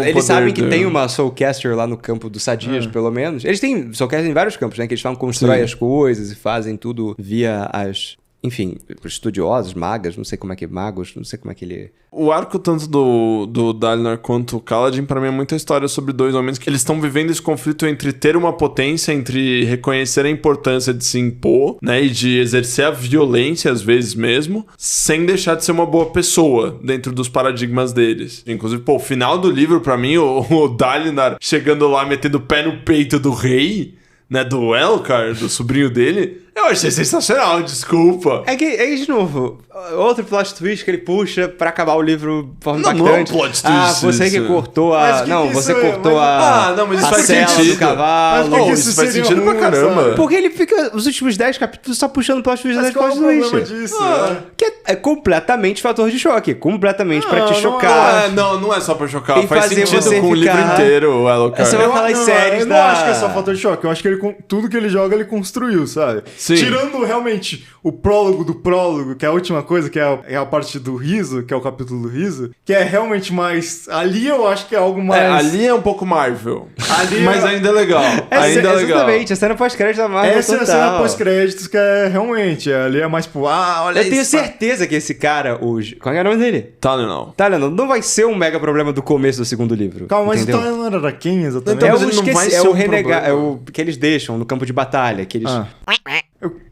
eles sabem que tem uma Soulcaster lá no campo dos Sadias, pelo menos. Eles têm Soulcaster em vários campos, né? Que eles falam que constroem as coisas e fazem tudo via as... Enfim, estudiosos, magas, não sei como é que... Magos, não sei como é que ele... O arco tanto do Dalinar quanto o Kaladin, pra mim, é muita história sobre dois homens que eles estão vivendo esse conflito entre ter uma potência, entre reconhecer a importância de se impor, né? E de exercer a violência, às vezes mesmo, sem deixar de ser uma boa pessoa dentro dos paradigmas deles. Inclusive, o final do livro, pra mim, o Dalinar chegando lá, metendo o pé no peito do rei... Né, do Elcar, do sobrinho dele, eu achei sensacional, desculpa. É que, de novo, outro plot twist que ele puxa pra acabar o livro de forma impactante. Não é um plot twist você isso. que cortou a... Mas mas isso faz cela sentido. do cavalo. Mas Isso faz seria sentido pra ruim, caramba. sabe? Porque ele fica os últimos 10 capítulos só puxando plot twist Mas das qual é o plot twist. problema disso? Que é completamente fator de choque. Completamente pra te chocar. Não é só pra chocar. E Faz fazer sentido você com o livro ficar- inteiro, o Elcar. Essa é aquelas séries eu não da... acho que é só fator de choque. Eu acho que ele, tudo que ele joga, ele construiu, sabe? Sim. Tirando realmente o prólogo do prólogo, que é a última coisa, que é a parte do riso, que é o capítulo do riso, que é realmente mais... Ali eu acho que é algo mais... Ali é um pouco Marvel. Ali Mas ainda é legal. Ainda é legal. Exatamente, a cena pós-crédito da Marvel Essa é a total. cena pós-créditos que é realmente... Ali é mais tipo, olha Eu isso. tenho certeza que esse cara, hoje... Qual é o nome dele? Não. Tá, Leandro, não vai ser um mega problema do começo do segundo livro. Calma, mas entendeu? então não era quem exatamente? Então, É mas o ele não vai esqueci, ser é o um renegar, problema. é o que eles deixam no campo de batalha, que eles...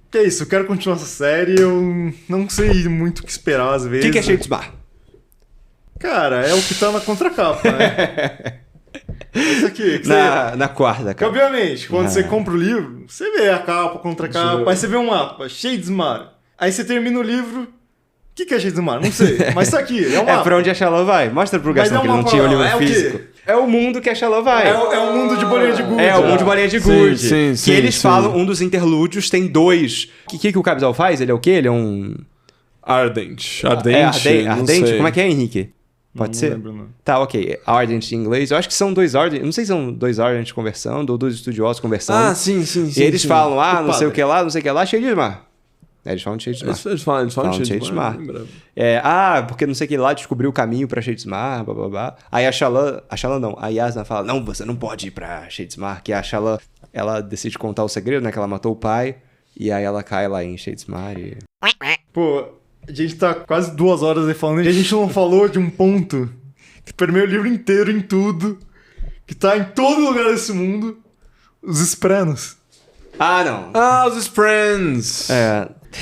Que é isso, eu quero continuar essa série, eu não sei muito o que esperar às O vezes. que é Shadesmar? Cara, é o que tá na contracapa, né? Isso aqui. Que Na quarta, você... cara. Obviamente, quando você compra o livro, você vê a capa, contracapa, aí você vê um mapa, Shadesmar. Aí você termina o livro, o que é Shadesmar? Não sei, mas tá aqui, é um mapa. É pra onde a Shalom vai. Mostra pro Mas Gastão é que um ele não mapa tinha o lá, livro é o quê? físico. É o mundo que a Shalom vai. É o mundo de bolinha de gude. É, o mundo de bolinha de Sim, gude. sim, que sim, eles sim. falam, um dos interlúdios tem dois. O que o Cabizal faz? Ele é o quê? Ele é um... Ardente. Ardente? Não sei. Como é que é, Henrique? Pode ser? lembro, não. Tá, ok. Ardent em inglês. Eu acho que são dois Ardent. Não sei se são dois Ardent conversando ou dois estudiosos conversando. Sim. E eles falam, não sei padre. o que lá, não sei o que lá, Shadesmar. Eles falam de Shadesmar. Eles falam Falam de Shadesmar. Porque não sei o que lá descobriu o caminho pra Shadesmar, blá blá blá. Aí a Shalom não, a Yasna fala, não, você não pode ir pra Shadesmar, que a Shalom, ela decide contar o segredo, né, que ela matou o pai, e aí ela cai lá em Shadesmar e... Pô, a gente tá quase 2 horas aí falando e a gente não falou de um ponto que permeia o livro inteiro em tudo, que tá em todo lugar desse mundo, os Espranos. Não. Os Friends.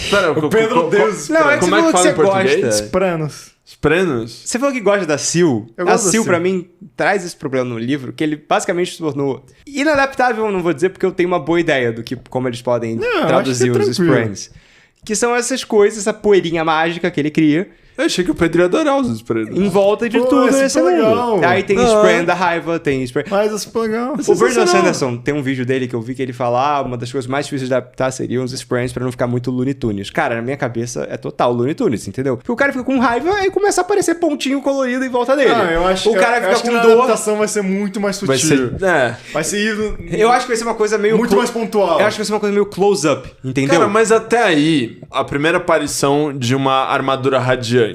Pera, O Pedro odeia os Não, é Espranos. que como é que fala você em português? gosta. Espranos. Esprenos? Você falou que gosta da Sil. Eu A gosto da Sil, Sil. pra mim, traz esse problema no livro, que ele basicamente se tornou inadaptável, não vou dizer, porque eu tenho uma boa ideia do que como eles podem Não, traduzir acho que é os tranquilo. Springs. Que são essas coisas, essa poeirinha mágica que ele cria, Eu achei que o Pedro ia adorar os Esprenos. em volta de Pô, tudo é nesse super mundo. legal. Aí tem Spray da raiva, tem Spray... Mas é super legal. O Brandon sensacional. Sanderson tem um vídeo dele que eu vi que ele fala uma das coisas mais difíceis de adaptar seriam os Sprains pra não ficar muito Looney Tunes. Cara, na minha cabeça é total Looney Tunes, entendeu? Porque o cara fica com raiva e começa a aparecer pontinho colorido em volta dele. Eu acho, o cara eu fica acho que com na dor. adaptação vai ser muito mais sutil. Vai ser... Vai ser Eu acho que vai ser uma coisa meio... muito mais pontual. Eu acho que vai ser uma coisa meio close-up, entendeu? Cara, mas até aí, a primeira aparição de uma armadura radiante.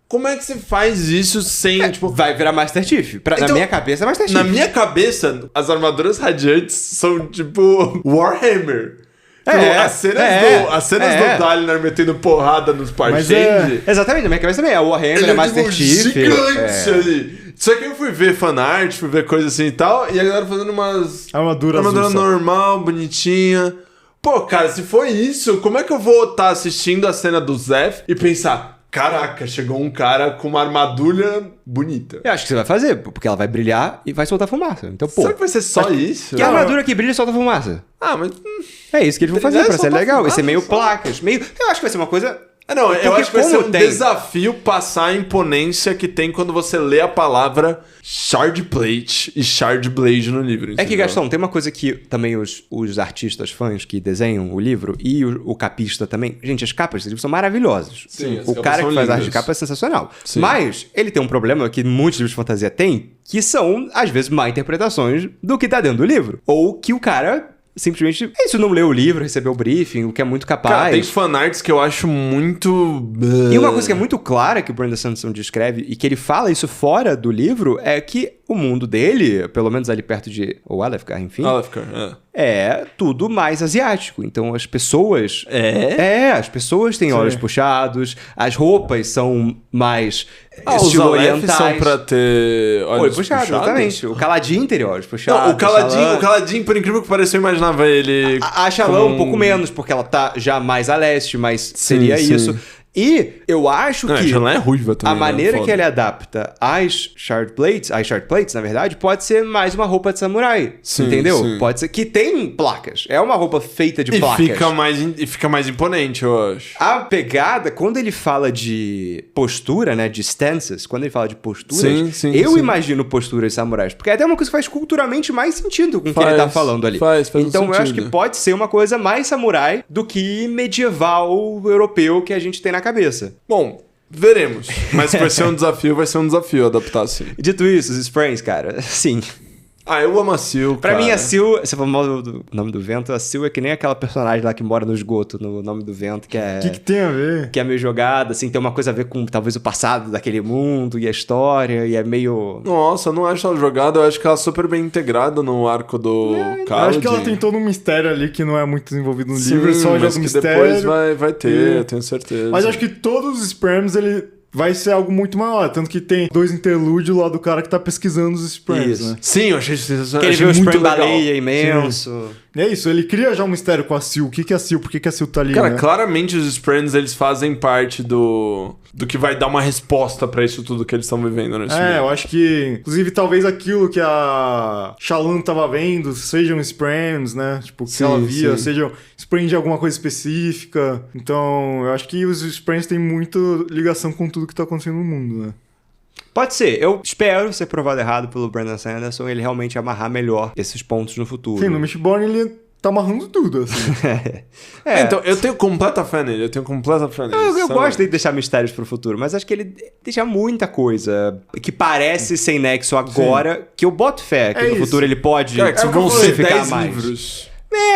Como é que você faz isso sem, tipo... Vai virar Master Chief. Na Então, minha cabeça é Master Chief. Na minha cabeça, as armaduras radiantes são tipo Warhammer. As cenas do Dalinar metendo porrada nos Parsend. Exatamente, na minha cabeça também. É o Warhammer, Ele é Master Chief. gigante ali. Só que eu fui ver fanart, fui ver coisa assim e tal, e a galera fazendo umas... Armadura Armadura azul, só. normal, bonitinha. Pô, cara, se foi isso, como é que eu vou estar assistindo a cena do Zeph e pensar... Caraca, chegou um cara com uma armadura bonita. Eu acho que você vai fazer, porque ela vai brilhar e vai soltar fumaça. Então, pô... Será que vai ser só isso? Que armadura que brilha e solta fumaça? Ah, mas... É isso que eles vão fazer Brilhar pra ser solta legal. Vai ser fumaça, meio só. placas. Eu acho que vai ser uma coisa Não, eu Porque acho que vai ser como um tem- desafio passar a imponência que tem quando você lê a palavra Shardplate e Shardblade no livro. É que, entendeu? Gastão, tem uma coisa que também os artistas fãs que desenham o livro e o capista também... Gente, as capas desse livro são maravilhosas. Sim, as O capas cara são que faz arte de lindas. capa é sensacional. Sim. Mas ele tem um problema que muitos livros de fantasia têm, que são, às vezes, má interpretações do que tá dentro do livro. Ou que o cara... simplesmente, isso, não leu o livro, recebeu o briefing, o que é muito capaz. Cara, tem fanarts que eu acho muito... E uma coisa que é muito clara que o Brandon Sanderson descreve, e que ele fala isso fora do livro, é que o mundo dele, pelo menos ali perto de Alefkar, enfim, é tudo mais asiático. Então as pessoas... as pessoas têm olhos puxados, as roupas são mais estilo os Aleph orientais. são pra ter olhos puxados? Exatamente. O Caladim teria olhos puxados. Não, o Caladim, por incrível que pareça, eu imaginava ele... A Shalom um pouco menos, porque ela tá já mais a leste, mas seria sim. isso. E eu acho Não, que ela é ruiva também, a maneira né? que ele adapta as Shardplates, na verdade, pode ser mais uma roupa de samurai. Sim, entendeu? sim. Pode ser que tem placas. É uma roupa feita de E placas. fica mais imponente, eu acho. A pegada, quando ele fala de postura, né, de stances, quando ele fala de posturas, eu imagino posturas de samurais, porque é até uma coisa que faz culturalmente mais sentido com o que ele tá falando ali. Faz então eu acho que sentido. pode ser uma coisa mais samurai do que medieval europeu que a gente tem na cabeça. Bom, veremos. Mas vai ser um desafio adaptar assim. Dito isso, os Sprains, cara, sim. Eu amo a Sil, Pra cara. mim, a Sil, você falou do Nome do Vento, a Sil é que nem aquela personagem lá que mora no esgoto, no Nome do Vento, que é... O que tem a ver? Que é meio jogada, assim, tem uma coisa a ver com talvez o passado daquele mundo e a história, e é meio... Nossa, eu não acho ela jogada, eu acho que ela é super bem integrada no arco do Eu Kaladin. acho que ela tem todo um mistério ali que não é muito desenvolvido no Sim, livro, só mas joga que um mistério. depois vai ter, eu tenho certeza. Mas eu acho que todos os Sperms, ele vai ser algo muito maior. Tanto que tem 2 interlúdios lá do cara que tá pesquisando os Sperms, Isso. né? Sim, eu achei sensacional. Que ele achei vê o muito Spram legal. baleia imenso. E é isso, ele cria já um mistério com a Sil. O que é a Sil? Por que a Sil tá ali, Cara, né? claramente os Springs, eles fazem parte do que vai dar uma resposta pra isso tudo que eles estão vivendo nesse É, livro. eu acho que, inclusive, talvez aquilo que a Shalom tava vendo sejam Sperms, né? Tipo, que Sim, ela via, sim. sejam Sperms de alguma coisa específica. Então, eu acho que os Sperms têm muita ligação com tudo que tá acontecendo no mundo, né? Pode ser. Eu espero ser provado errado pelo Brandon Sanderson, ele realmente amarrar melhor esses pontos no futuro. Sim, no Mistborn ele tá amarrando tudo, assim. Então, eu tenho completa fé nele, Eu gosto de deixar mistérios pro futuro, mas acho que ele deixa muita coisa que parece sem nexo agora, que eu boto fé que É no isso. futuro ele pode Cara, que É o que vão eu ser falei, 10 mais. livros.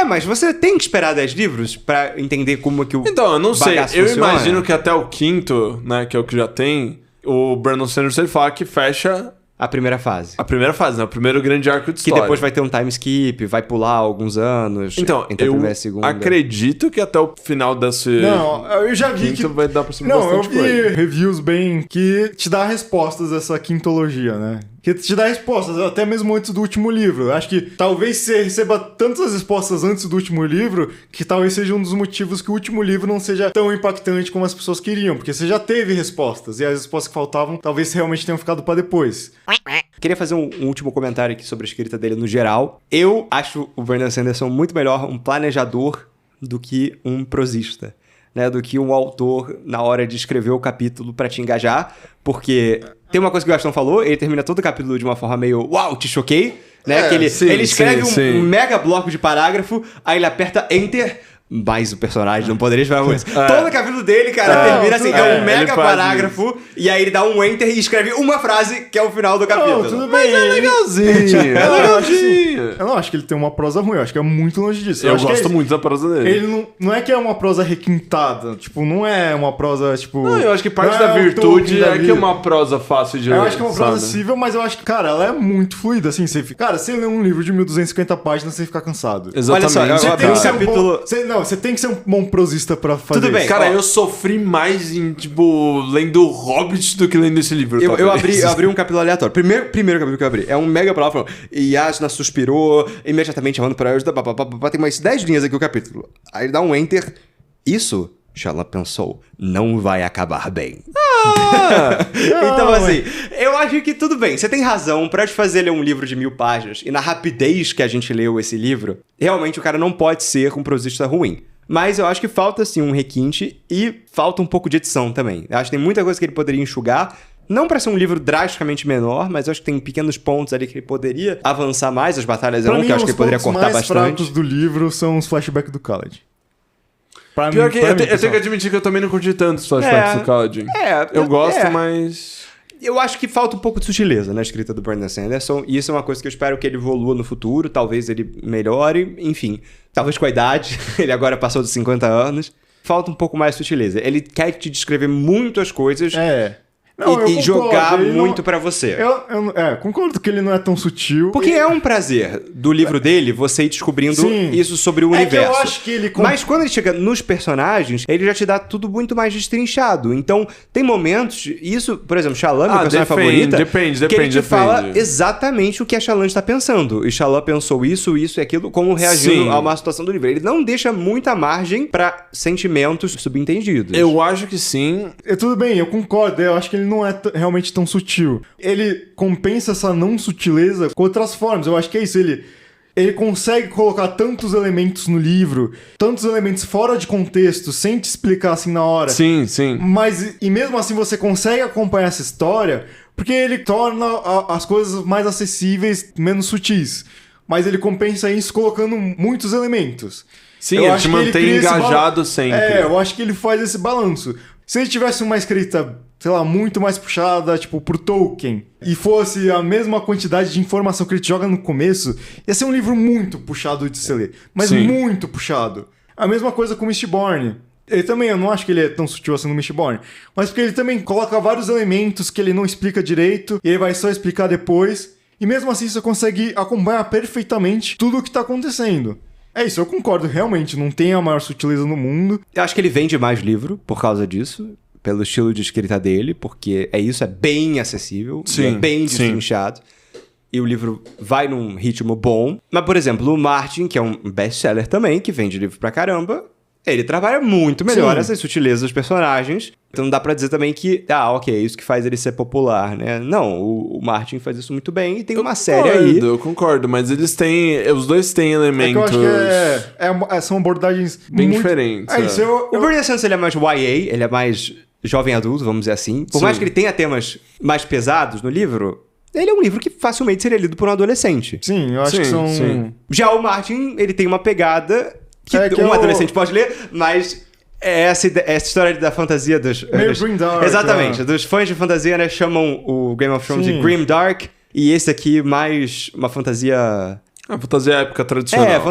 Mas você tem que esperar 10 livros pra entender como que o Então, eu não sei. bagaço Eu funciona. imagino que até o quinto, né, que é o que já tem, o Brandon Sanderson ele fala que fecha a primeira fase. a primeira fase, né? O primeiro grande arco de Que história. depois vai ter um time skip, vai pular alguns anos Então, entre a eu primeira e a segunda. acredito que até o final desse Não, eu já vi quinto que... vai dar pra cima Não, eu bastante vi coisa. reviews bem que te dá respostas dessa quintologia, né? Que te dá respostas, até mesmo antes do último livro. Eu acho que talvez você receba tantas respostas antes do último livro que talvez seja um dos motivos que o último livro não seja tão impactante como as pessoas queriam. Porque você já teve respostas, e as respostas que faltavam talvez realmente tenham ficado pra depois. Queria fazer um último comentário aqui sobre a escrita dele no geral. Eu acho o Brandon Sanderson muito melhor um planejador do que um prosista, né? Do que um autor na hora de escrever o capítulo pra te engajar, porque tem uma coisa que o Gastão falou, ele termina todo o capítulo de uma forma meio, uau, te choquei, né? Que ele escreve um mega bloco de parágrafo, aí ele aperta Enter, mas o personagem não poderia esperar muito. Todo o capítulo dele, cara, termina assim, é um mega parágrafo, e aí ele dá um Enter e escreve uma frase que é o final do capítulo. Não, tudo bem. Mas é legalzinho, é legalzinho. Eu não acho que ele tem uma prosa ruim, eu acho que é muito longe disso. Eu acho que gosto muito da prosa dele. Ele não é que é uma prosa requintada, tipo, não é uma prosa, tipo... Não, eu acho que parte não da é o virtude Tolkien da é que é vida. uma prosa fácil de ler. Eu acho que é uma prosa sabe? acessível, mas eu acho que, cara, ela é muito fluida, assim, você fica... Cara, você lê um livro de 1250 páginas sem ficar cansado. Exatamente. Olha só, Você eu tem abri que um ser capítulo... você tem que ser um bom prosista pra fazer Tudo bem. isso. Cara, Ó. eu sofri mais em, tipo, lendo Hobbit do que lendo esse livro. Eu talvez. abri um capítulo aleatório. Primeiro capítulo que eu abri. É um mega palavra falando. Yasna suspirou, imediatamente chamando pra Elsa. Tem mais 10 linhas aqui o capítulo. Aí ele dá um enter. Isso, Shala pensou, não vai acabar bem. Então, assim, eu acho que tudo bem. Você tem razão. Pra te fazer ler um livro de 1000 páginas, e na rapidez que a gente leu esse livro, realmente o cara não pode ser um prosista ruim. Mas eu acho que falta, sim, um requinte e falta um pouco de edição também. Eu acho que tem muita coisa que ele poderia enxugar. Não para ser um livro drasticamente menor, mas eu acho que tem pequenos pontos ali que ele poderia avançar mais. As batalhas Pra mim, que eu acho que ele poderia cortar bastante. Os mais fracos do livro são os flashbacks do Khaled. Pior que eu tenho que admitir que eu também não curti tanto os flashbacks do Khaled. Eu gosto, mas... Eu acho que falta um pouco de sutileza na escrita do Brandon Sanderson, e isso é uma coisa que eu espero que ele evolua no futuro, talvez ele melhore, enfim. Talvez com a idade, ele agora passou dos 50 anos. Falta um pouco mais de sutileza. Ele quer te descrever muito as coisas... e jogar muito pra você. Eu concordo que ele não é tão sutil. Porque é um prazer do livro dele você ir descobrindo isso sobre o universo. Que eu acho que ele... Mas quando ele chega nos personagens, ele já te dá tudo muito mais destrinchado. Então, tem momentos... Isso, por exemplo, Shyamalan, meu personagem favorita... Depende. Que ele te fala exatamente o que a Shyamalan está pensando. E Shyamalan pensou isso e aquilo, como reagindo a uma situação do livro. Ele não deixa muita margem pra sentimentos subentendidos. Eu acho que sim. Tudo bem, eu concordo. Eu acho que ele não é realmente tão sutil. Ele compensa essa não sutileza com outras formas. Eu acho que é isso. Ele consegue colocar tantos elementos no livro, tantos elementos fora de contexto, sem te explicar assim na hora. Sim. Mas, e mesmo assim você consegue acompanhar essa história, porque ele torna as coisas mais acessíveis, menos sutis. Mas ele compensa isso colocando muitos elementos. Sim, ele te mantém engajado sempre. Eu acho que ele faz esse balanço. Se ele tivesse uma escrita, sei lá, muito mais puxada, tipo, pro Tolkien, e fosse a mesma quantidade de informação que ele te joga no começo, ia ser um livro muito puxado de se ler. Mas muito puxado. A mesma coisa com Mistborn. Ele também, eu não acho que ele é tão sutil assim no Mistborn, mas porque ele também coloca vários elementos que ele não explica direito, e ele vai só explicar depois, e mesmo assim você consegue acompanhar perfeitamente tudo o que tá acontecendo. É isso, eu concordo, realmente, não tem a maior sutileza no mundo. Eu acho que ele vende mais livro por causa disso, pelo estilo de escrita dele, porque é bem acessível, é bem destrinchado. E o livro vai num ritmo bom. Mas, por exemplo, o Martin, que é um best-seller também, que vende livro pra caramba, ele trabalha muito melhor essas sutilezas dos personagens. Então não dá pra dizer também que, é isso que faz ele ser popular, né? Não, o Martin faz isso muito bem e tem uma série aí. Eu concordo, mas os dois têm elementos... eu acho que são abordagens bem diferentes. O Brandon Sanderson, ele é mais YA, ele é mais jovem adulto, vamos dizer assim. Por mais que ele tenha temas mais pesados no livro... Ele é um livro que facilmente seria lido por um adolescente. Sim, eu acho que são... Sim. Já o Martin, ele tem uma pegada que um adolescente pode ler, mas essa história da fantasia dos... Grimdark. Exatamente. Dos fãs de fantasia, né, chamam o Game of Thrones de Grimdark, e esse aqui mais uma fantasia... fantasia épica tradicional.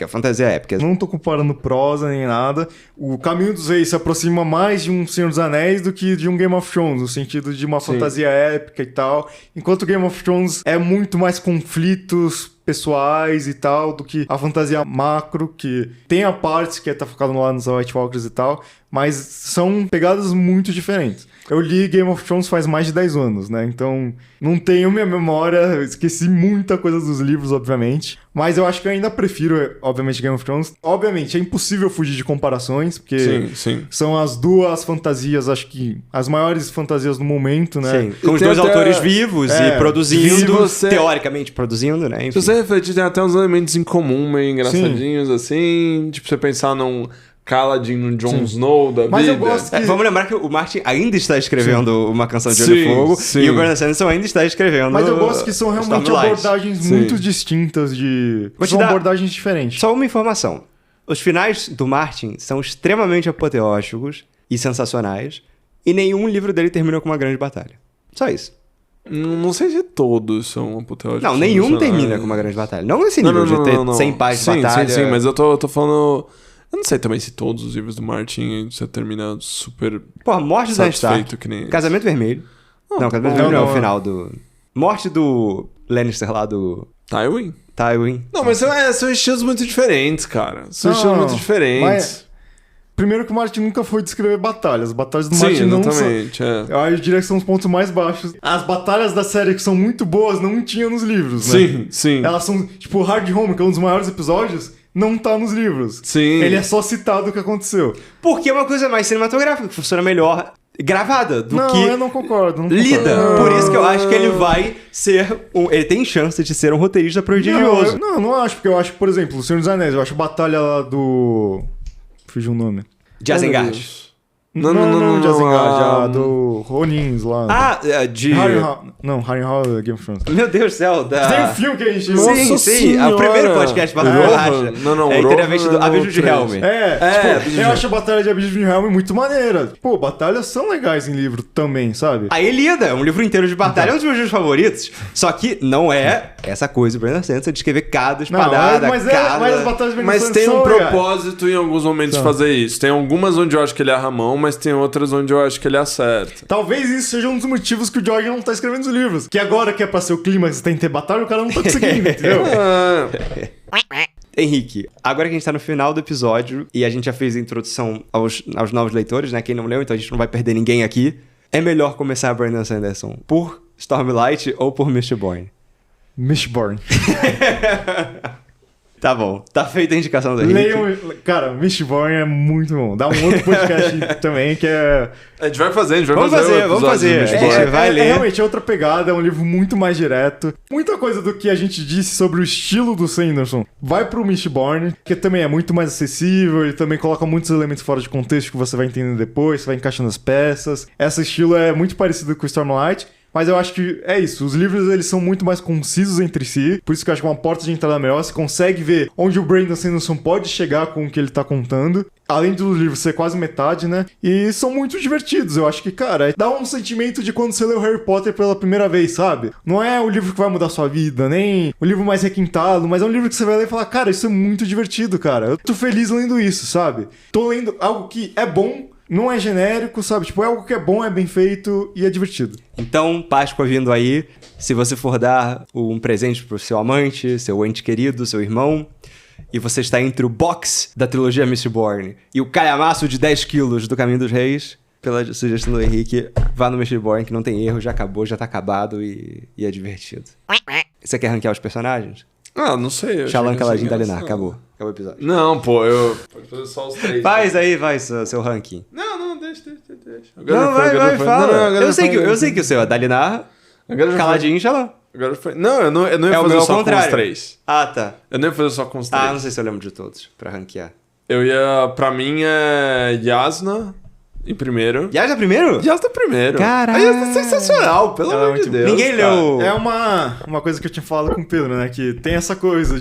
Fantasia épica. Não tô comparando prosa nem nada. O Caminho dos Reis se aproxima mais de um Senhor dos Anéis do que de um Game of Thrones, no sentido de uma fantasia épica e tal. Enquanto o Game of Thrones é muito mais conflitos pessoais e tal, do que a fantasia macro, que tem a parte que tá focado lá nos White Walkers e tal, mas são pegadas muito diferentes. Eu li Game of Thrones faz mais de 10 anos, né? Então, não tenho minha memória, eu esqueci muita coisa dos livros, obviamente. Mas eu acho que eu ainda prefiro, obviamente, Game of Thrones. Obviamente, é impossível fugir de comparações, porque são as duas fantasias, acho que as maiores fantasias do momento, né? Sim, com os dois autores vivos e produzindo, teoricamente produzindo, né? Enfim. Se você refletir, tem até uns elementos em comum meio engraçadinhos, assim. Tipo, você pensar num Kaladin, no Jon Snow da Mas vida. Eu gosto que... Vamos lembrar que o Martin ainda está escrevendo Uma Canção de Olho e Fogo e o Brandon Sanderson ainda está escrevendo... Mas eu gosto que são realmente abordagens muito distintas de... São abordagens diferentes. Só uma informação. Os finais do Martin são extremamente apoteóticos e sensacionais e nenhum livro dele terminou com uma grande batalha. Só isso. Não sei se todos são apoteóticos. Não, nenhum termina com uma grande batalha. Não nesse nível de ter 100 páginas de batalha. Sim, mas eu tô falando... Eu não sei também se todos os livros do Martin você termina super... Porra, Morte da Stark, Casamento Vermelho. Casamento Vermelho não é o final do... Morte do Lannister lá do... Tywin. Não, mas são estilos muito diferentes, cara. São estilos muito diferentes. Mas... Primeiro que o Martin nunca foi descrever batalhas. As batalhas do Martin exatamente, Eu diria que são os pontos mais baixos. As batalhas da série que são muito boas não tinham nos livros, né? Sim. Elas são... Tipo, Hard Home, que é um dos maiores episódios... Não tá nos livros. Sim. Ele é só citado o que aconteceu. Porque é uma coisa mais cinematográfica, que funciona melhor gravada do que... Não, eu não concordo. Lida. Por isso que eu acho que ele vai ser... Ele tem chance de ser um roteirista prodigioso. Não acho. Porque eu acho, por exemplo, O Senhor dos Anéis. Eu acho a batalha lá do Fugiu o nome. De Isengard. Não, de Isengard, do Ronins lá. De... Harry Hall da Game of Thrones. Meu Deus do céu. Tem um filme que a gente... Nossa Sim. O primeiro podcast para borracha. Não, é inteiramente do Abismo de Helm. Eu acho a Batalha de Abismo de Helm muito maneira. Pô, batalhas são legais em livro também, sabe? A Ilíada, um livro inteiro de batalha, é um dos meus livros favoritos. Só que não é essa coisa do Brandon Sanderson de escrever cada espadada, mas as batalhas de Mas tem um propósito em alguns momentos de fazer isso. Tem algumas onde eu acho que ele erra a mão, mas tem outras onde eu acho que ele acerta. Talvez isso seja um dos motivos que o George não tá escrevendo os livros. Que agora que é pra ser o clímax tem que ter batalha, o cara não tá conseguindo, entendeu? Henrique, agora que a gente tá no final do episódio e a gente já fez a introdução aos novos leitores, né? Quem não leu, então a gente não vai perder ninguém aqui. É melhor começar a Brandon Sanderson por Stormlight ou por Mistborn? Mistborn. Tá bom, tá feita a indicação do Henrique. Leiam, cara, Mistborn é muito bom. Dá um outro podcast também que é... A gente vai fazer. Vamos fazer. A gente vai ler. Realmente é outra pegada, é um livro muito mais direto. Muita coisa do que a gente disse sobre o estilo do Sanderson vai pro Mistborn, que também é muito mais acessível, ele também coloca muitos elementos fora de contexto que você vai entender depois, você vai encaixando as peças. Esse estilo é muito parecido com o Stormlight. Mas eu acho que é isso, os livros eles são muito mais concisos entre si, por isso que eu acho que é uma porta de entrada melhor, você consegue ver onde o Brandon Sanderson pode chegar com o que ele tá contando, além dos livros ser quase metade, né, e são muito divertidos, eu acho que, cara, dá um sentimento de quando você lê o Harry Potter pela primeira vez, sabe? Não é o livro que vai mudar a sua vida, nem o livro mais requintado, mas é um livro que você vai ler e falar, cara, isso é muito divertido, cara, eu tô feliz lendo isso, sabe? Tô lendo algo que é bom, não é genérico, sabe? Tipo, é algo que é bom, é bem feito e é divertido. Então, Páscoa vindo aí, se você for dar um presente pro seu amante, seu ente querido, seu irmão, e você está entre o box da trilogia Mistborn e o calhamaço de 10 quilos do Caminho dos Reis, pela sugestão do Henrique, vá no Mistborn, que não tem erro, já acabou, já tá acabado e é divertido. Você quer ranquear os personagens? Não sei. Shallan, Kaladin, Dalinar, acabou. Acabou o episódio. Não, pô, pode fazer só os 3. Vai seu ranking. Não, deixa. Vai, fala. Eu sei que o seu é Dalinar, Kaladin e Shallan. Agora foi. Não, eu não ia fazer só com os 3. Ah, tá. Eu não ia fazer só com os 3. Não sei se eu lembro de todos, pra ranquear. Pra mim é Jasnah em primeiro. Jasnah primeiro? Jasnah primeiro. Caralho. A Jasnah é sensacional, pelo amor de Deus. Ninguém leu. É uma coisa que eu tinha falado com o Pedro, né? Que tem essa coisa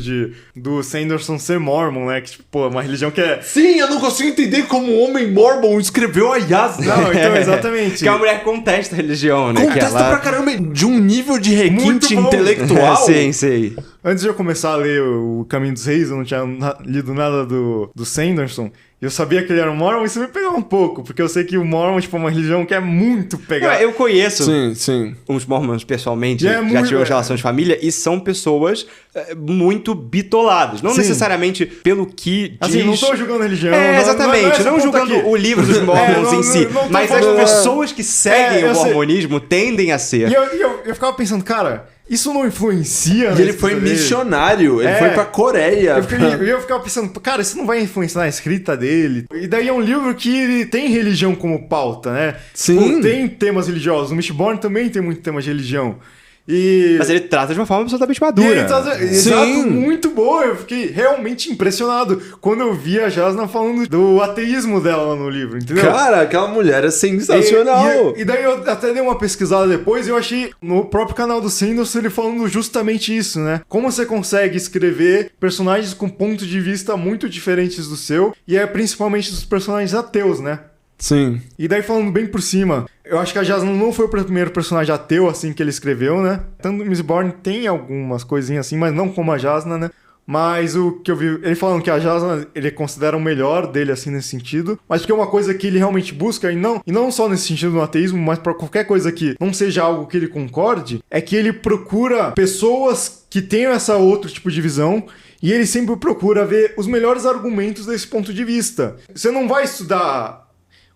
do Sanderson ser mormon, né? Que, tipo, pô, uma religião que é... Sim, eu não consigo entender como um homem mormon escreveu a Jasnah. Não, então, exatamente. Que a mulher contesta a religião, né? Contesta pra caramba de um nível de requinte intelectual. Sim, sei. Antes de eu começar a ler o Caminho dos Reis, eu não tinha lido nada do Sanderson. Eu sabia que ele era um Mormon, isso me pegou um pouco, porque eu sei que o Mormon tipo, é uma religião que é muito pegada. Eu conheço sim. uns Mormons pessoalmente, já tivemos relações de família, e são pessoas muito bitoladas. Não necessariamente pelo que diz... Assim, não tô julgando a religião. Exatamente, não julgando o livro dos Mormons em si, mas as pessoas que seguem o mormonismo tendem a ser. E eu ficava pensando, cara... Isso não influencia... E ele foi missionário, ele foi pra Coreia. Eu ficava pensando, cara, isso não vai influenciar na escrita dele. E daí é um livro que tem religião como pauta, né? Sim. Tipo, tem temas religiosos. O Mistborn também tem muito tema de religião. Mas ele trata de uma forma absolutamente madura. Exato, muito boa. Eu fiquei realmente impressionado quando eu vi a Jasnah falando do ateísmo dela no livro, entendeu? Cara, aquela mulher é sensacional. E daí eu até dei uma pesquisada depois e eu achei no próprio canal do Sanderson ele falando justamente isso, né? Como você consegue escrever personagens com pontos de vista muito diferentes do seu, e é principalmente dos personagens ateus, né? Sim. E daí falando bem por cima, eu acho que a Jasnah não foi o primeiro personagem ateu assim que ele escreveu, né? Tanto o Mistborn tem algumas coisinhas assim, mas não como a Jasnah, né? Mas o que eu vi, ele falando que a Jasnah, ele considera o melhor dele assim nesse sentido, mas porque é uma coisa que ele realmente busca, e não só nesse sentido do ateísmo, mas para qualquer coisa que não seja algo que ele concorde, é que ele procura pessoas que tenham essa outro tipo de visão. E ele sempre procura ver os melhores argumentos desse ponto de vista. Você não vai estudar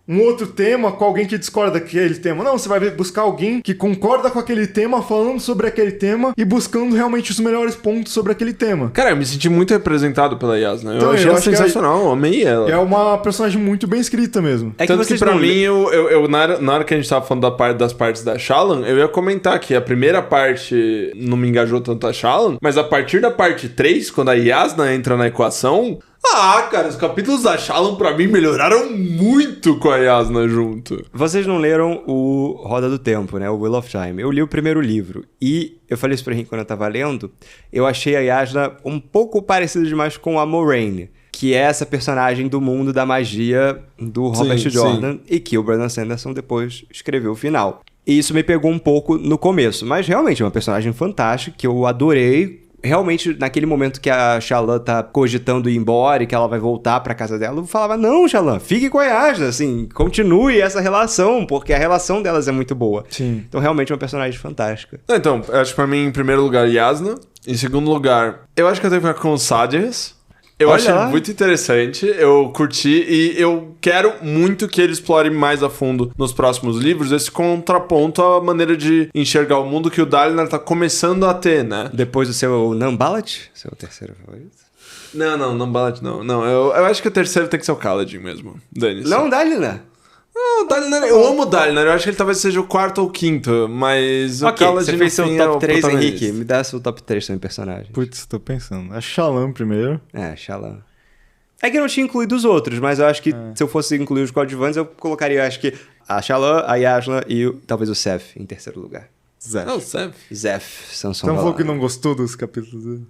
um outro tema com alguém que discorda daquele tema. Não, você vai buscar alguém que concorda com aquele tema, falando sobre aquele tema e buscando realmente os melhores pontos sobre aquele tema. Cara, eu me senti muito representado pela Jasnah. Eu achei ela sensacional, eu amei ela. É uma personagem muito bem escrita mesmo. Tanto que pra mim, na hora que a gente tava falando das partes da Shallan, eu ia comentar que a primeira parte não me engajou tanto a Shallan, mas a partir da parte 3, quando a Jasnah entra na equação... Ah, cara, os capítulos da Shalom pra mim melhoraram muito com a Yasna junto. Vocês não leram o Roda do Tempo, né? O Wheel of Time. Eu li o primeiro livro e eu falei isso pra Henrique quando eu tava lendo. Eu achei a Yasna um pouco parecida demais com a Moraine, que é essa personagem do mundo da magia do Robert Jordan e que o Brandon Sanderson depois escreveu o final. E isso me pegou um pouco no começo, mas realmente é uma personagem fantástica que eu adorei. Realmente, naquele momento que a Shallan tá cogitando ir embora e que ela vai voltar pra casa dela, eu falava, não, Shallan, fique com a Yasna, assim, continue essa relação, porque a relação delas é muito boa. Sim. Então, realmente, é uma personagem fantástica. Então, eu acho que pra mim, em primeiro lugar, Yasna. Em segundo lugar, eu acho que eu tenho que ficar com o Sadeas. Eu Olha achei lá. muito interessante, eu curti e eu quero muito que ele explore mais a fundo nos próximos livros esse contraponto à maneira de enxergar o mundo que o Dalinar tá começando a ter, né? Depois do seu Nambalat, seu terceiro favorito. Não Balat não. Não, eu acho que o terceiro tem que ser o Kaladin mesmo, Dane-se. Não, Dalinar. Não, o Dalinar, eu amo o Dalinar, eu acho que ele talvez seja o quarto ou quinto, mas o Ok, Kaladin você fez no seu fim é top o 3, protagonista. Henrique. Me dá seu top 3 também, personagem. Putz, tô pensando. A Shallan primeiro. É, Shallan. É que eu não tinha incluído os outros, mas eu acho que se eu fosse incluir os coadjuvantes, eu colocaria, acho que a Shallan, a Yasna e talvez o Seth em terceiro lugar. Zé. Não, Seth. Zeph, Sansão Então falou Valado. que não gostou dos capítulos dele.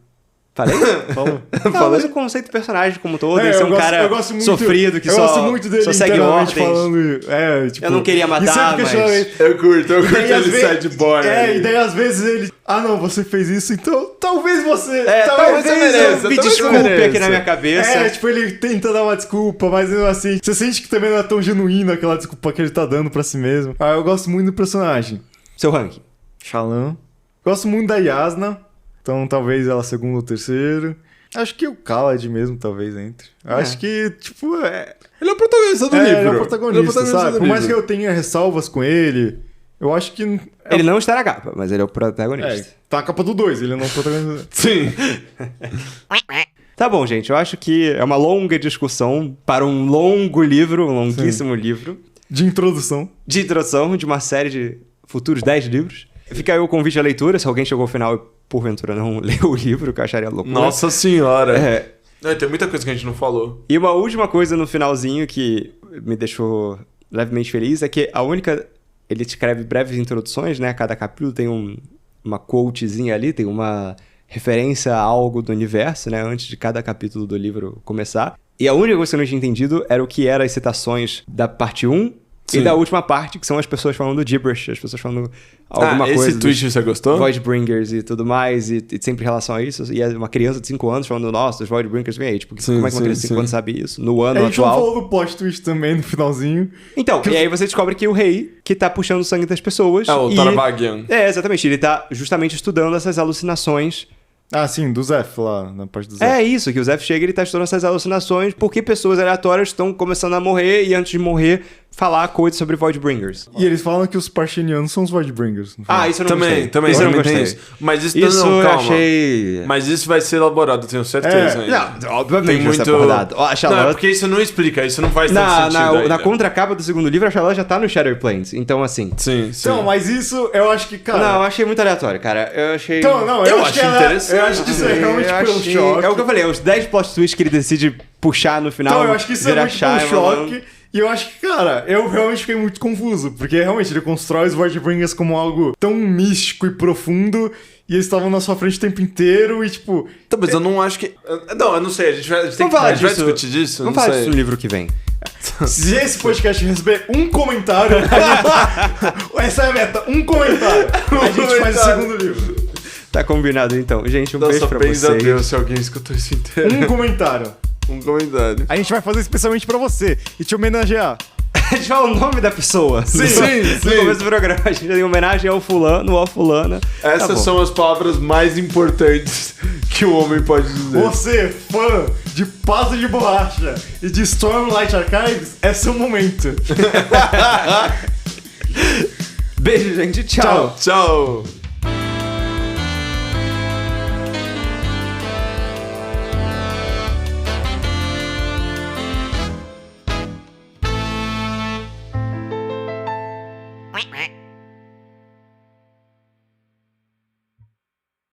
Falei? Falou. Não, mas o conceito do personagem como todo, ele É, ser eu um gosto- cara eu gosto muito- sofrido que eu só, gosto muito dele só segue internamente ordens. falando. Tipo, Eu não queria matar, e sempre mas- questionamento. Eu curto E daí, às ele vezes- sad boy. e daí às vezes ele. Ah, não, você fez isso, então talvez você. talvez eu mereça, me talvez eu desculpe mereça. aqui na minha cabeça. Tipo, ele tenta dar uma desculpa, mas mesmo assim, você sente que também não é tão genuíno aquela desculpa que ele tá dando pra si mesmo. Ah, eu gosto muito do personagem. Seu ranking. Shallan. Gosto muito da Yasna, então talvez ela segundo ou terceiro. Acho que o Khalad mesmo talvez entre. Acho que, tipo, Ele é o protagonista do livro. ele é o protagonista, sabe? do Por mais que livro. eu tenha ressalvas com ele, eu acho que... Ele não está na capa, mas ele é o protagonista. tá a capa do 2, ele não é o protagonista. Sim. Tá bom, gente. Eu acho que é uma longa discussão para um longo livro, um longuíssimo livro, De introdução. de introdução de uma série de futuros 10 livros. Fica aí o convite à leitura, se alguém chegou ao final e porventura não leu o livro, que eu acharia loucura. Nossa senhora. É, Não, tem muita coisa que a gente não falou. e uma última coisa no finalzinho que me deixou levemente feliz é que a única... Ele escreve breves introduções, né? Cada capítulo tem uma quotezinha ali, tem uma referência a algo do universo, né? Antes de cada capítulo do livro começar. E a única coisa que eu não tinha entendido era o que eram as citações da parte 1 Sim. e da última parte, que são as pessoas falando gibberish, as pessoas falando alguma coisa. esse tweet você gostou? Voidbringers e tudo mais, e sempre em relação a isso. E é uma criança de 5 anos falando, nossa, os Voidbringers vem aí. Tipo, Sim, como é que uma criança de 5 sim. anos sabe isso? No A ano gente não atual. falou do plot twist também no finalzinho. Então, e aí você descobre que o rei que tá puxando o sangue das pessoas. Ah, o e... Taravagian. É, exatamente. Ele tá justamente estudando essas alucinações. Ah, sim, do Zeph lá, na parte do Zeph. É isso, que o Zeph chega e ele tá estudando essas alucinações porque pessoas aleatórias estão começando a morrer e antes de morrer falar coisas sobre Voidbringers. E eles falam que os Parshenianos são os Voidbringers. no final. Ah, isso eu não gostei. Também Isso eu não tem gostei. isso. Mas isso, Isso não, eu calma. achei... Mas isso vai ser elaborado, tenho certeza ainda. Não, obviamente Tem vai ser muito... abordado. Ó, a Não, é Shallan... porque isso não explica, isso não faz tanto Na, sentido na, ainda. na contracapa do segundo livro, a Shallan já tá no Shadow Plains. Então, assim... Sim, sim. Então, mas isso eu acho que, cara... Não, eu achei muito aleatório, cara. Eu achei... Então, não, Eu acho que achei interessante. Eu acho que isso é realmente Eu pelo achei- choque. É o que eu falei, os 10 plot twists que ele decide puxar no final. Então, eu acho que isso é virar muito pelo Shyamalan. choque. E eu acho que, cara, eu realmente fiquei muito confuso. Porque realmente ele constrói os Voidbringers como algo tão místico e profundo. E eles estavam na sua frente o tempo inteiro. E tipo. Então, mas eu não acho que... Não, eu não sei, a gente tem Vamos que falar a gente vai disso. discutir disso? Vamos Não falar sei. disso no livro que vem. Se esse podcast receber um comentário. Essa é a meta, um comentário. A gente faz o segundo livro. Tá combinado então. Gente, um beijo Nossa, pra pensa a vocês. Deus se alguém escutou isso inteiro. Um comentário. Um comentário. A gente vai fazer especialmente pra você e te homenagear. A gente fala o nome da pessoa. Sim, no, sim, No sim. começo do programa. A gente tem homenagem ao fulano ou à fulana. Essas Tá bom. são as palavras mais importantes que o homem pode dizer. Você, fã de Pato de Borracha e de Stormlight Archives, é seu momento. Beijo, gente. Tchau. Tchau. Quack, quack.